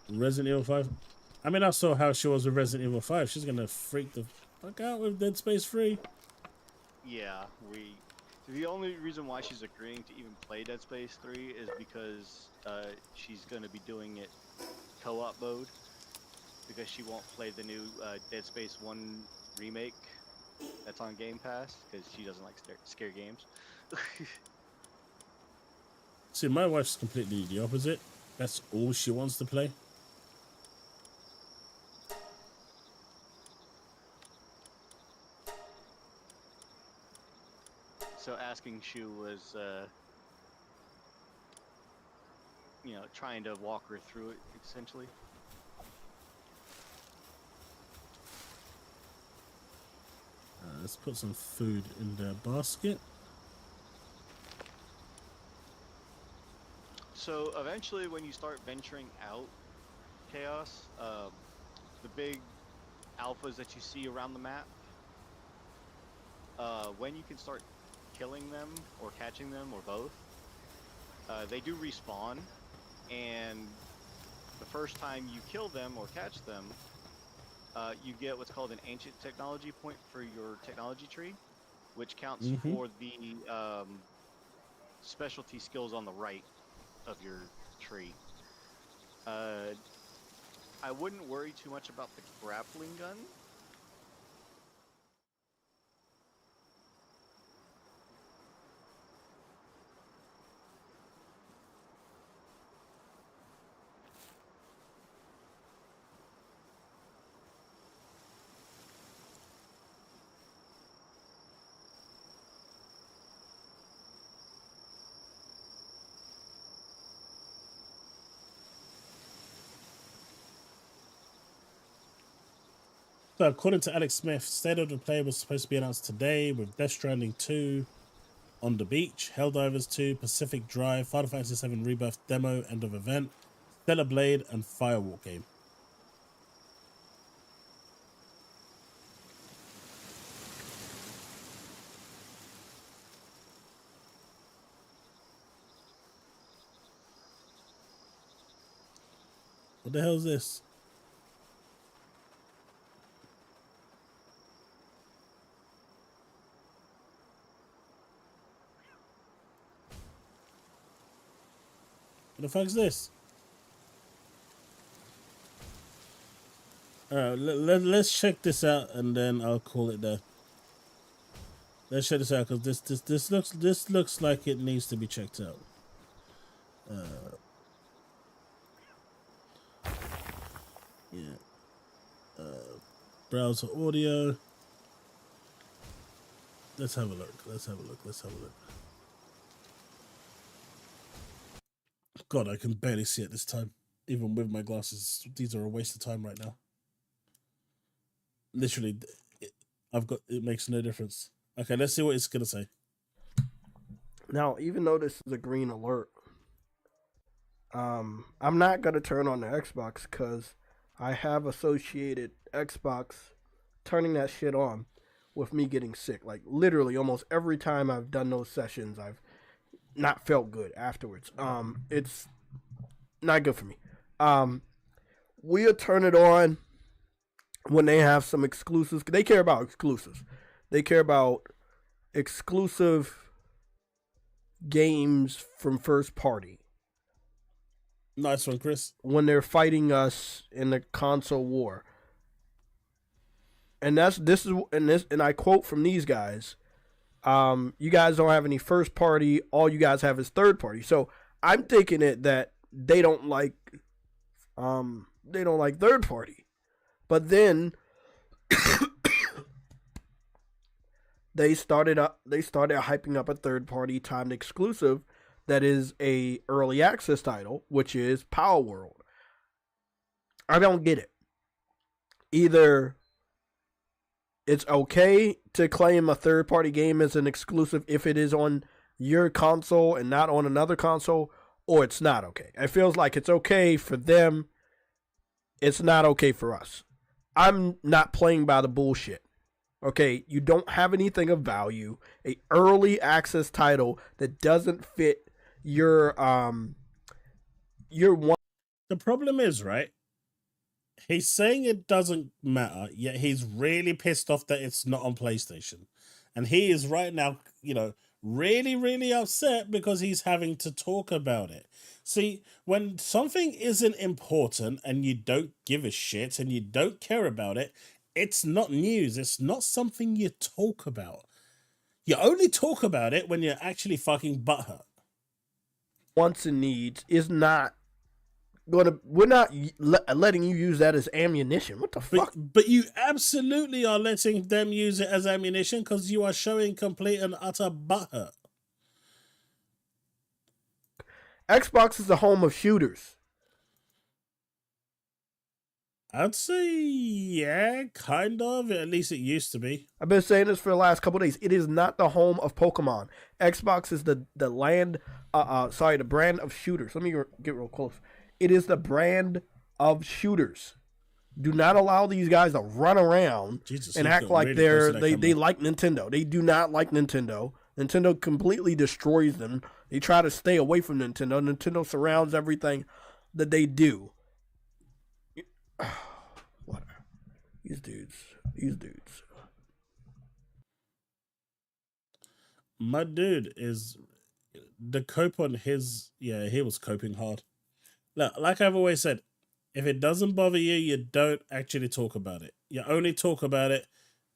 Resident Evil 5. I mean, I saw how she was with Resident Evil 5. She's gonna freak the fuck out with Dead Space 3. Yeah, the only reason why she's agreeing to even play Dead Space 3 is because she's gonna be doing it co-op mode. Because she won't play the new Dead Space 1 remake that's on Game Pass, because she doesn't like scare games. See, my wife's completely the opposite. That's all she wants to play. So asking Shu was, you know, trying to walk her through it, essentially. Let's put some food in the basket. So eventually, when you start venturing out, Chaos, the big alphas that you see around the map, when you can start killing them or catching them or both, they do respawn, and the first time you kill them or catch them, you get what's called an ancient technology point for your technology tree, which counts for the specialty skills on the right of your tree. I wouldn't worry too much about the grappling gun. So, according to Alex Smith, State of the Play was supposed to be announced today with Death Stranding 2 on the beach, Helldivers 2, Pacific Drive, Final Fantasy 7 Rebirth demo, end of event, Stellar Blade, and Firewalk game. What the hell is this? What the fuck is this? Alright, let's check this out and then I'll call it there. Let's check this out because this looks like it needs to be checked out. Yeah. Browser audio. Let's have a look. Let's have a look. Let's have a look. God, I can barely see it this time. Even with my glasses, these are a waste of time right now. Literally, it makes no difference. Okay, let's see what it's gonna say. Now, even though this is a green alert, I'm not gonna turn on the Xbox because I have associated Xbox turning that shit on with me getting sick. Like literally almost every time I've done those sessions, I've not felt good afterwards. It's not good for me. We'll turn it on when they have some exclusives. They care about exclusives. They care about exclusive games from first party. Nice one, Chris. When they're fighting us in the console war. And and I quote from these guys, you guys don't have any first party, all you guys have is third party. So I'm thinking that they don't like third party. But then they started hyping up a third party timed exclusive that is a early access title, which is Power World. I don't get it. Either it's okay to claim a third party game as an exclusive if it is on your console and not on another console, or it's not okay. It feels like it's okay for them. It's not okay for us. I'm not playing by the bullshit. Okay, you don't have anything of value. A early access title that doesn't fit your one. The problem is, right? He's saying it doesn't matter, yet he's really pissed off that it's not on PlayStation. And he is right now, really, really upset because he's having to talk about it. See, when something isn't important and you don't give a shit and you don't care about it, it's not news. It's not something you talk about. You only talk about it when you're actually fucking butthurt. Wants and needs is not we're not letting you use that as ammunition. What the fuck? But you absolutely are letting them use it as ammunition because you are showing complete and utter butthurt. Xbox is the home of shooters. I'd say, yeah, kind of. At least it used to be. I've been saying this for the last couple of days. It is not the home of Pokemon. Xbox is the brand of shooters. Let me get real close. It is the brand of shooters. Do not allow these guys to run around and act like they like Nintendo. They do not like Nintendo. Nintendo completely destroys them. They try to stay away from Nintendo. Nintendo surrounds everything that they do. Whatever. These dudes. My dude is the cope on his. Yeah, he was coping hard. Look, like I've always said, if it doesn't bother you, you don't actually talk about it. You only talk about it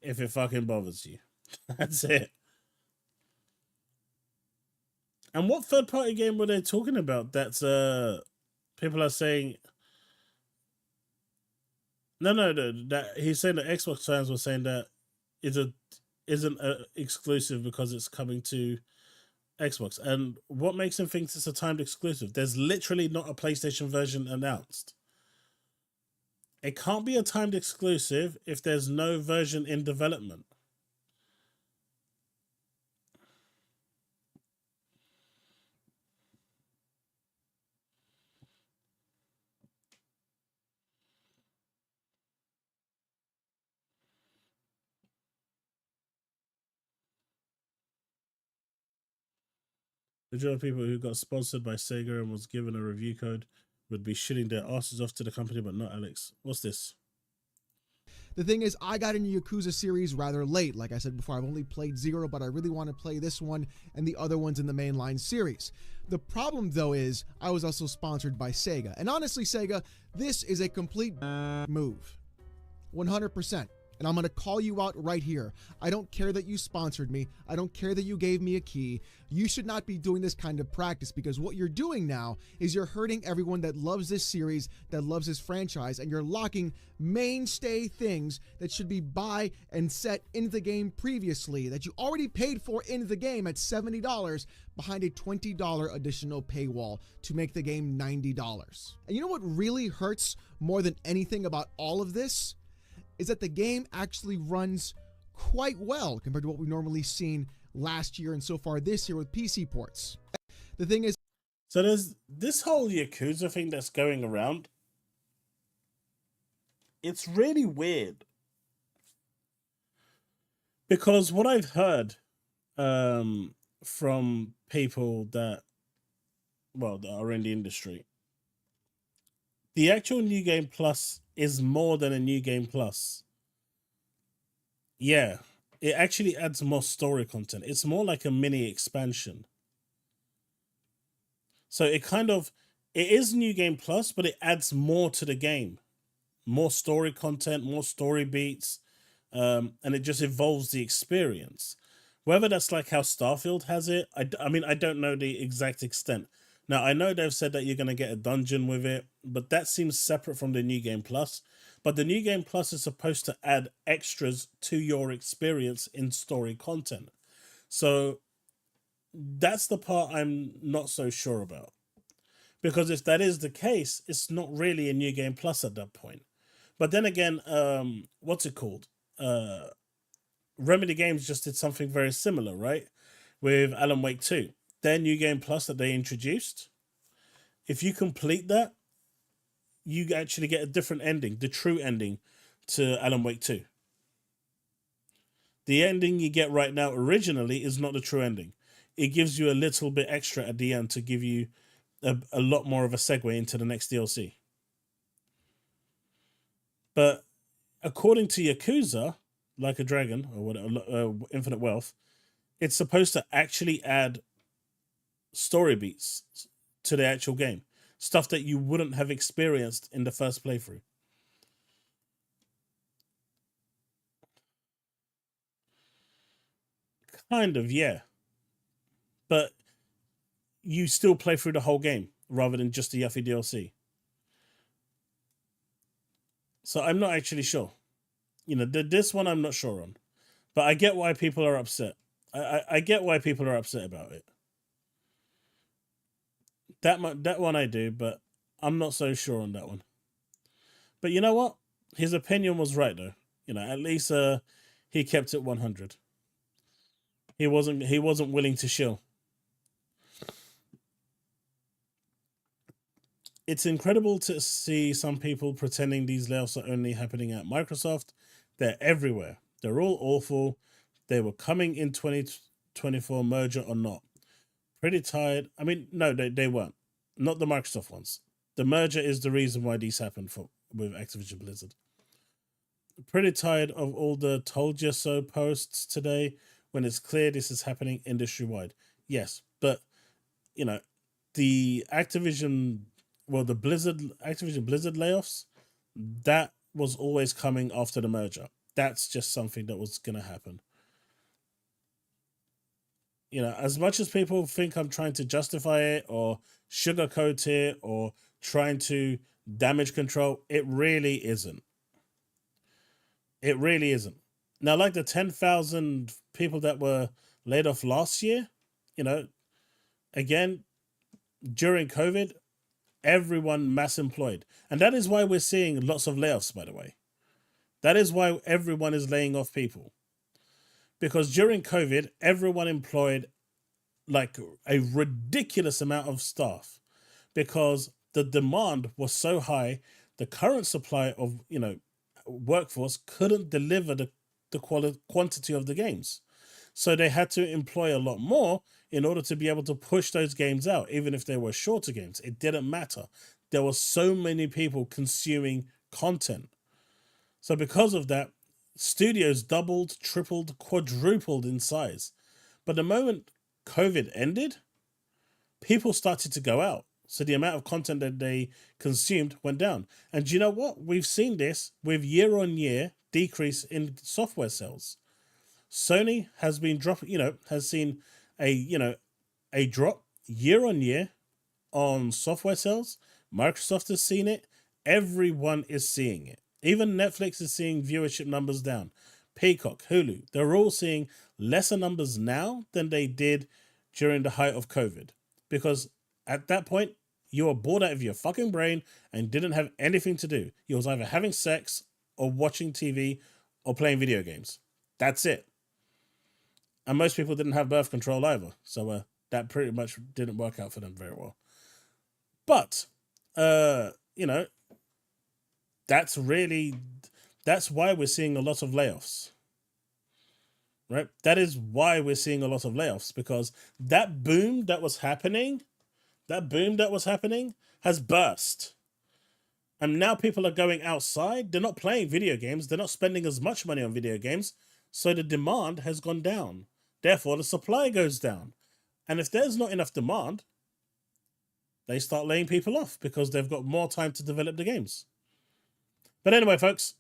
if it fucking bothers you. That's it. And what third-party game were they talking about? That's people are saying. No. That he's saying that Xbox fans were saying that isn't exclusive because it's coming to Xbox. And what makes them think it's a timed exclusive? There's literally not a PlayStation version announced. It can't be a timed exclusive if there's no version in development. The majority of people who got sponsored by Sega and was given a review code would be shitting their asses off to the company, but not Alex. What's this? The thing is, I got into Yakuza series rather late. Like I said before, I've only played 0, but I really want to play this one and the other ones in the mainline series. The problem, though, is I was also sponsored by Sega. And honestly, Sega, this is a complete move. 100%. And I'm going to call you out right here. I don't care that you sponsored me. I don't care that you gave me a key. You should not be doing this kind of practice, because what you're doing now is you're hurting everyone that loves this series, that loves this franchise, and you're locking mainstay things that should be buy and set into the game previously, that you already paid for into the game at $70 behind a $20 additional paywall to make the game $90. And you know what really hurts more than anything about all of this? Is that the game actually runs quite well compared to what we've normally seen last year and so far this year with PC ports. The thing is... So there's this whole Yakuza thing that's going around. It's really weird. Because what I've heard from people that are in the industry, the actual New Game Plus is more than a New Game Plus. Yeah, it actually adds more story content. It's more like a mini expansion. So it is New Game Plus, but it adds more to the game. More story content, more story beats, and it just evolves the experience. Whether that's like how Starfield has it, I mean, I don't know the exact extent. Now, I know they've said that you're going to get a dungeon with it, but that seems separate from the New Game Plus. But the New Game Plus is supposed to add extras to your experience in story content. So that's the part I'm not so sure about. Because if that is the case, it's not really a New Game Plus at that point. But then again, what's it called? Remedy Games just did something very similar, right? With Alan Wake 2. Their New Game Plus that they introduced, if you complete that, you actually get a different ending, the true ending to Alan Wake 2. The ending you get right now originally is not the true ending. It gives you a little bit extra at the end to give you a lot more of a segue into the next DLC. But according to Yakuza, Like a Dragon, or whatever, Infinite Wealth, it's supposed to actually add story beats to the actual game. Stuff that you wouldn't have experienced in the first playthrough. Kind of, yeah. But you still play through the whole game rather than just the Yuffie DLC. So I'm not actually sure. This one I'm not sure on. But I get why people are upset. I get why people are upset about it. That one I do, but I'm not so sure on that one. But you know what? His opinion was right though. At least he kept it 100. He wasn't willing to shill. It's incredible to see some people pretending these layoffs are only happening at Microsoft. They're everywhere. They're all awful. They were coming in 2024, merger or not. Pretty tired. I mean, no, they weren't. Not the Microsoft ones. The merger is the reason why these happened with Activision Blizzard. Pretty tired of all the told you so posts today when it's clear this is happening industry-wide. Yes, but, the Activision Blizzard layoffs, that was always coming after the merger. That's just something that was going to happen. As much as people think I'm trying to justify it or sugarcoat it or trying to damage control, it really isn't. It really isn't. Now, like the 10,000 people that were laid off last year, again, during COVID, everyone mass employed. And that is why we're seeing lots of layoffs, by the way. That is why everyone is laying off people. Because during COVID, everyone employed like a ridiculous amount of staff because the demand was so high, the current supply of, workforce couldn't deliver the quantity of the games. So they had to employ a lot more in order to be able to push those games out, even if they were shorter games. It didn't matter. There were so many people consuming content. So because of that, studios doubled, tripled, quadrupled in size. But the moment COVID ended, people started to go out. So the amount of content that they consumed went down. And do you know what? We've seen this with year-on-year decrease in software sales. Sony has been has seen a drop year-on-year on software sales. Microsoft has seen it. Everyone is seeing it. Even Netflix is seeing viewership numbers down. Peacock, Hulu, they're all seeing lesser numbers now than they did during the height of COVID. Because at that point, you were bored out of your fucking brain and didn't have anything to do. You was either having sex or watching TV or playing video games. That's it. And most people didn't have birth control either. So that pretty much didn't work out for them very well. But, that's why we're seeing a lot of layoffs. right? That is why we're seeing a lot of layoffs, because that boom that was happening, has burst. And now people are going outside. They're not playing video games. They're not spending as much money on video games. So the demand has gone down. Therefore, the supply goes down. And if there's not enough demand, they start laying people off because they've got more time to develop the games. But anyway, folks.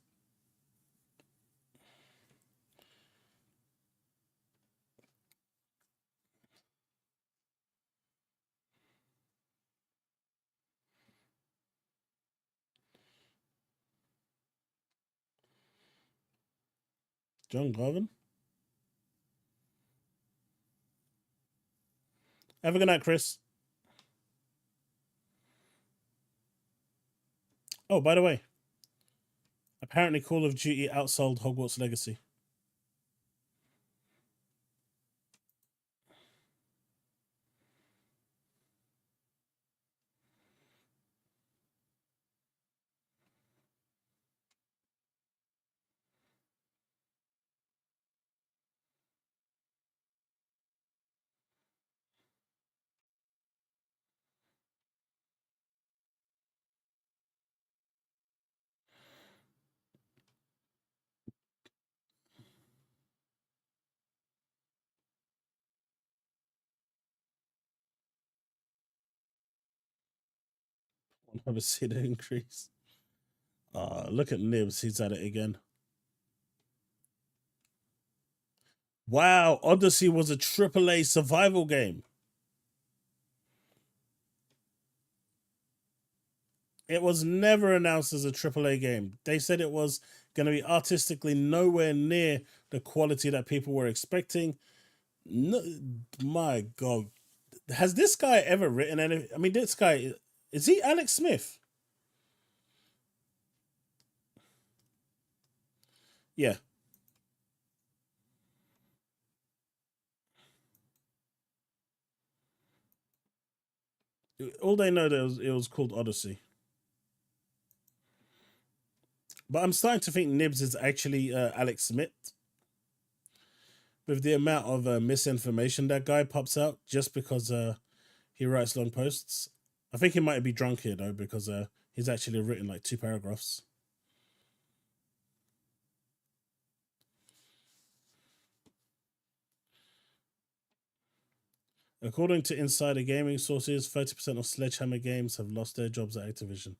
John Garvin. Have a good night, Chris. Oh, by the way, apparently Call of Duty outsold Hogwarts Legacy. I'll never see the increase. Look at Nibs. He's at it again. Wow, Odysee was a AAA survival game. It was never announced as a AAA game. They said it was going to be artistically nowhere near the quality that people were expecting. No, my God. Has this guy ever written any? I mean, this guy, is he Alex Smith? Yeah. All they know that it was called Odysee. But I'm starting to think Nibs is actually Alex Smith. With the amount of misinformation that guy pops out just because he writes long posts. I think he might be drunk here, though, because he's actually written like 2 paragraphs. According to insider gaming sources, 30% of Sledgehammer games have lost their jobs at Activision.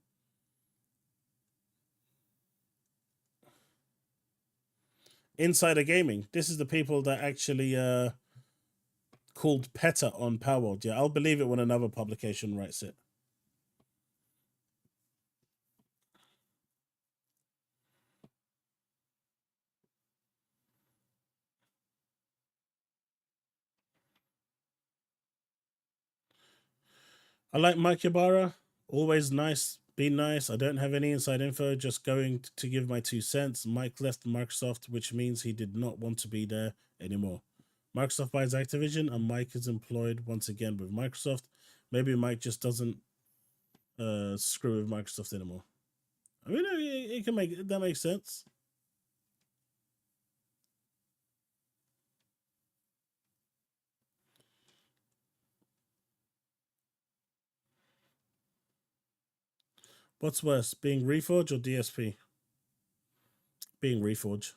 Insider gaming. This is the people that actually called PETA on Powerworld. Yeah, I'll believe it when another publication writes it. I like Mike Ybarra. Always nice. Be nice. I don't have any inside info. Just going to give my 2 cents. Mike left Microsoft, which means he did not want to be there anymore. Microsoft buys Activision, and Mike is employed once again with Microsoft. Maybe Mike just doesn't screw with Microsoft anymore. I mean, it can make that makes sense. What's worse, being Reforge or DSP? Being Reforge.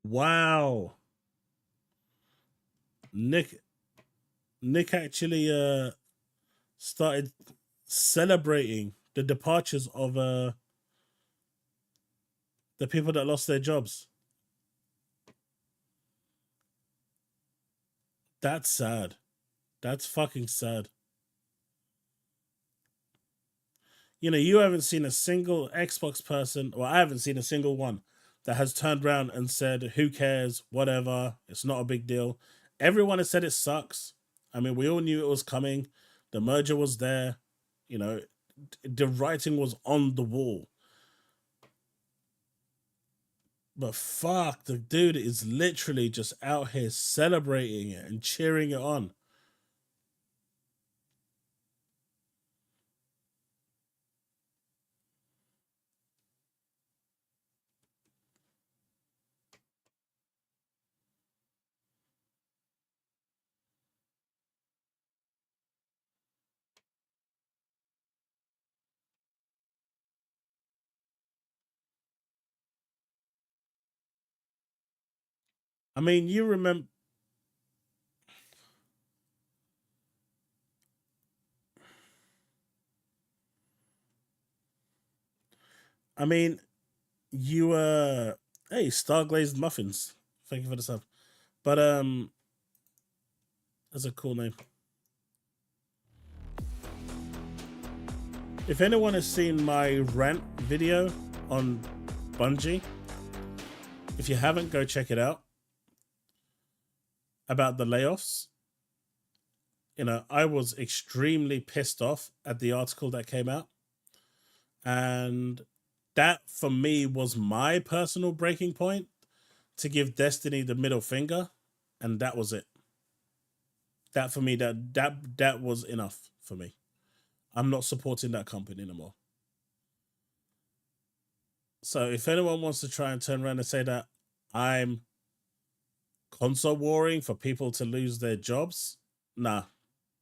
Wow. Nick actually started celebrating the departures of the people that lost their jobs. That's sad. That's fucking sad. You know, you haven't seen a single Xbox person, or I haven't seen a single one, that has turned around and said, who cares, whatever, it's not a big deal. Everyone has said it sucks. I mean, we all knew it was coming. The merger was there. You know, the writing was on the wall. But fuck, the dude is literally just out here celebrating it and cheering it on. I mean, you remember. I mean, you hey, Star Glazed Muffins. Thank you for the sub. But that's a cool name. If anyone has seen my rant video on Bungie, if you haven't, go check it out. About the layoffs. You know, I was extremely pissed off at the article that came out. And that, for me, was my personal breaking point to give Destiny the middle finger. And that was it. That, for me, that was enough for me. I'm not supporting that company anymore. So if anyone wants to try and turn around and say that I'm console warring for people to lose their jobs, nah,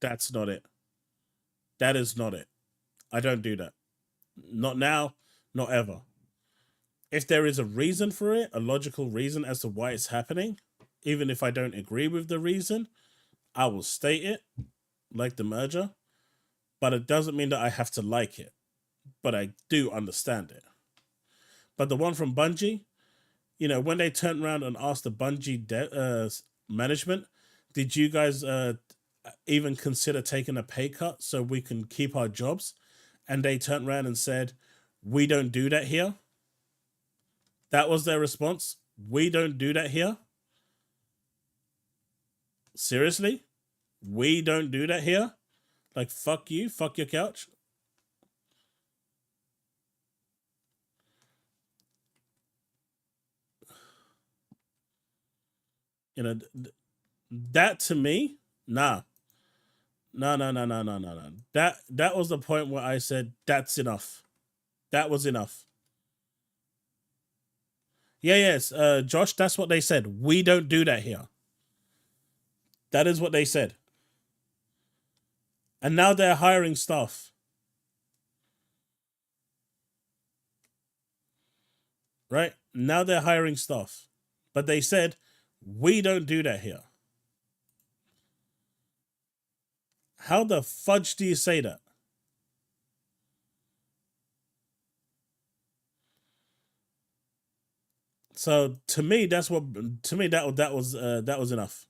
that's not it. That is not it. I don't do that. Not now, not ever. If there is a reason for it, a logical reason as to why it's happening, even if I don't agree with the reason, I will state it, like the merger, but it doesn't mean that I have to like it. But I do understand it. But the one from Bungie, you know, when they turned around and asked the Bungie management, did you guys even consider taking a pay cut so we can keep our jobs? And they turned around and said, we don't do that here. That was their response. We don't do that here. Seriously? We don't do that here? Like, fuck you, fuck your couch. You know, that to me, nah. No. That was the point where I said, that's enough. That was enough. Yes, Josh, that's what they said. We don't do that here. That is what they said. And now they're hiring staff. Right? Now they're hiring staff. But they said, we don't do that here. How the fudge do you say that? So to me, that was enough.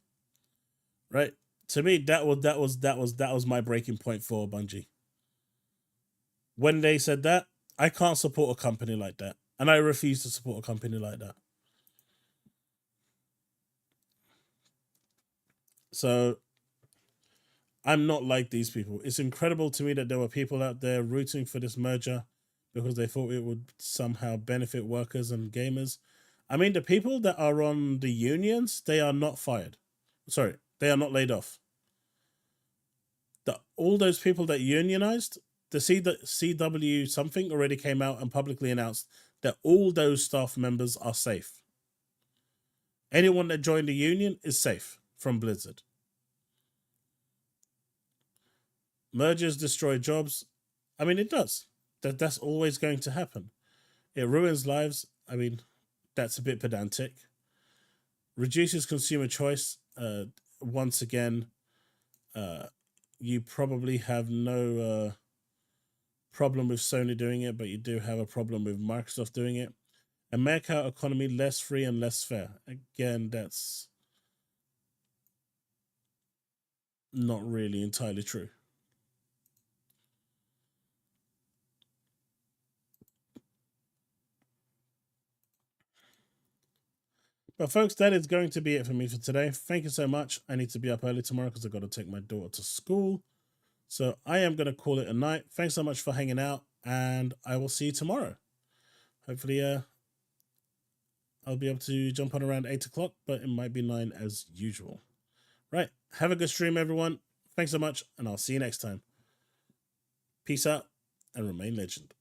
Right? To me, that was my breaking point for Bungie. When they said that, I can't support a company like that. And I refuse to support a company like that. So I'm not like these people. It's incredible to me that there were people out there rooting for this merger because they thought it would somehow benefit workers and gamers. I mean, the people that are on the unions, they are not fired. Sorry, they are not laid off. All those people that unionized, the CW something already came out and publicly announced that all those staff members are safe. Anyone that joined the union is safe from Blizzard. Mergers destroy jobs. I mean, it does. That's always going to happen. It ruins lives. I mean, that's a bit pedantic. Reduces consumer choice. Once again, you probably have no problem with Sony doing it, but you do have a problem with Microsoft doing it. And make our economy less free and less fair. Again, that's not really entirely true. But folks, that is going to be it for me for today. Thank you so much. I need to be up early tomorrow because I've got to take my daughter to school. So I am going to call it a night. Thanks so much for hanging out, and I will see you tomorrow. Hopefully, I'll be able to jump on around 8 o'clock, but it might be 9 as usual. Right. Have a good stream, everyone. Thanks so much, and I'll see you next time. Peace out, and remain legend.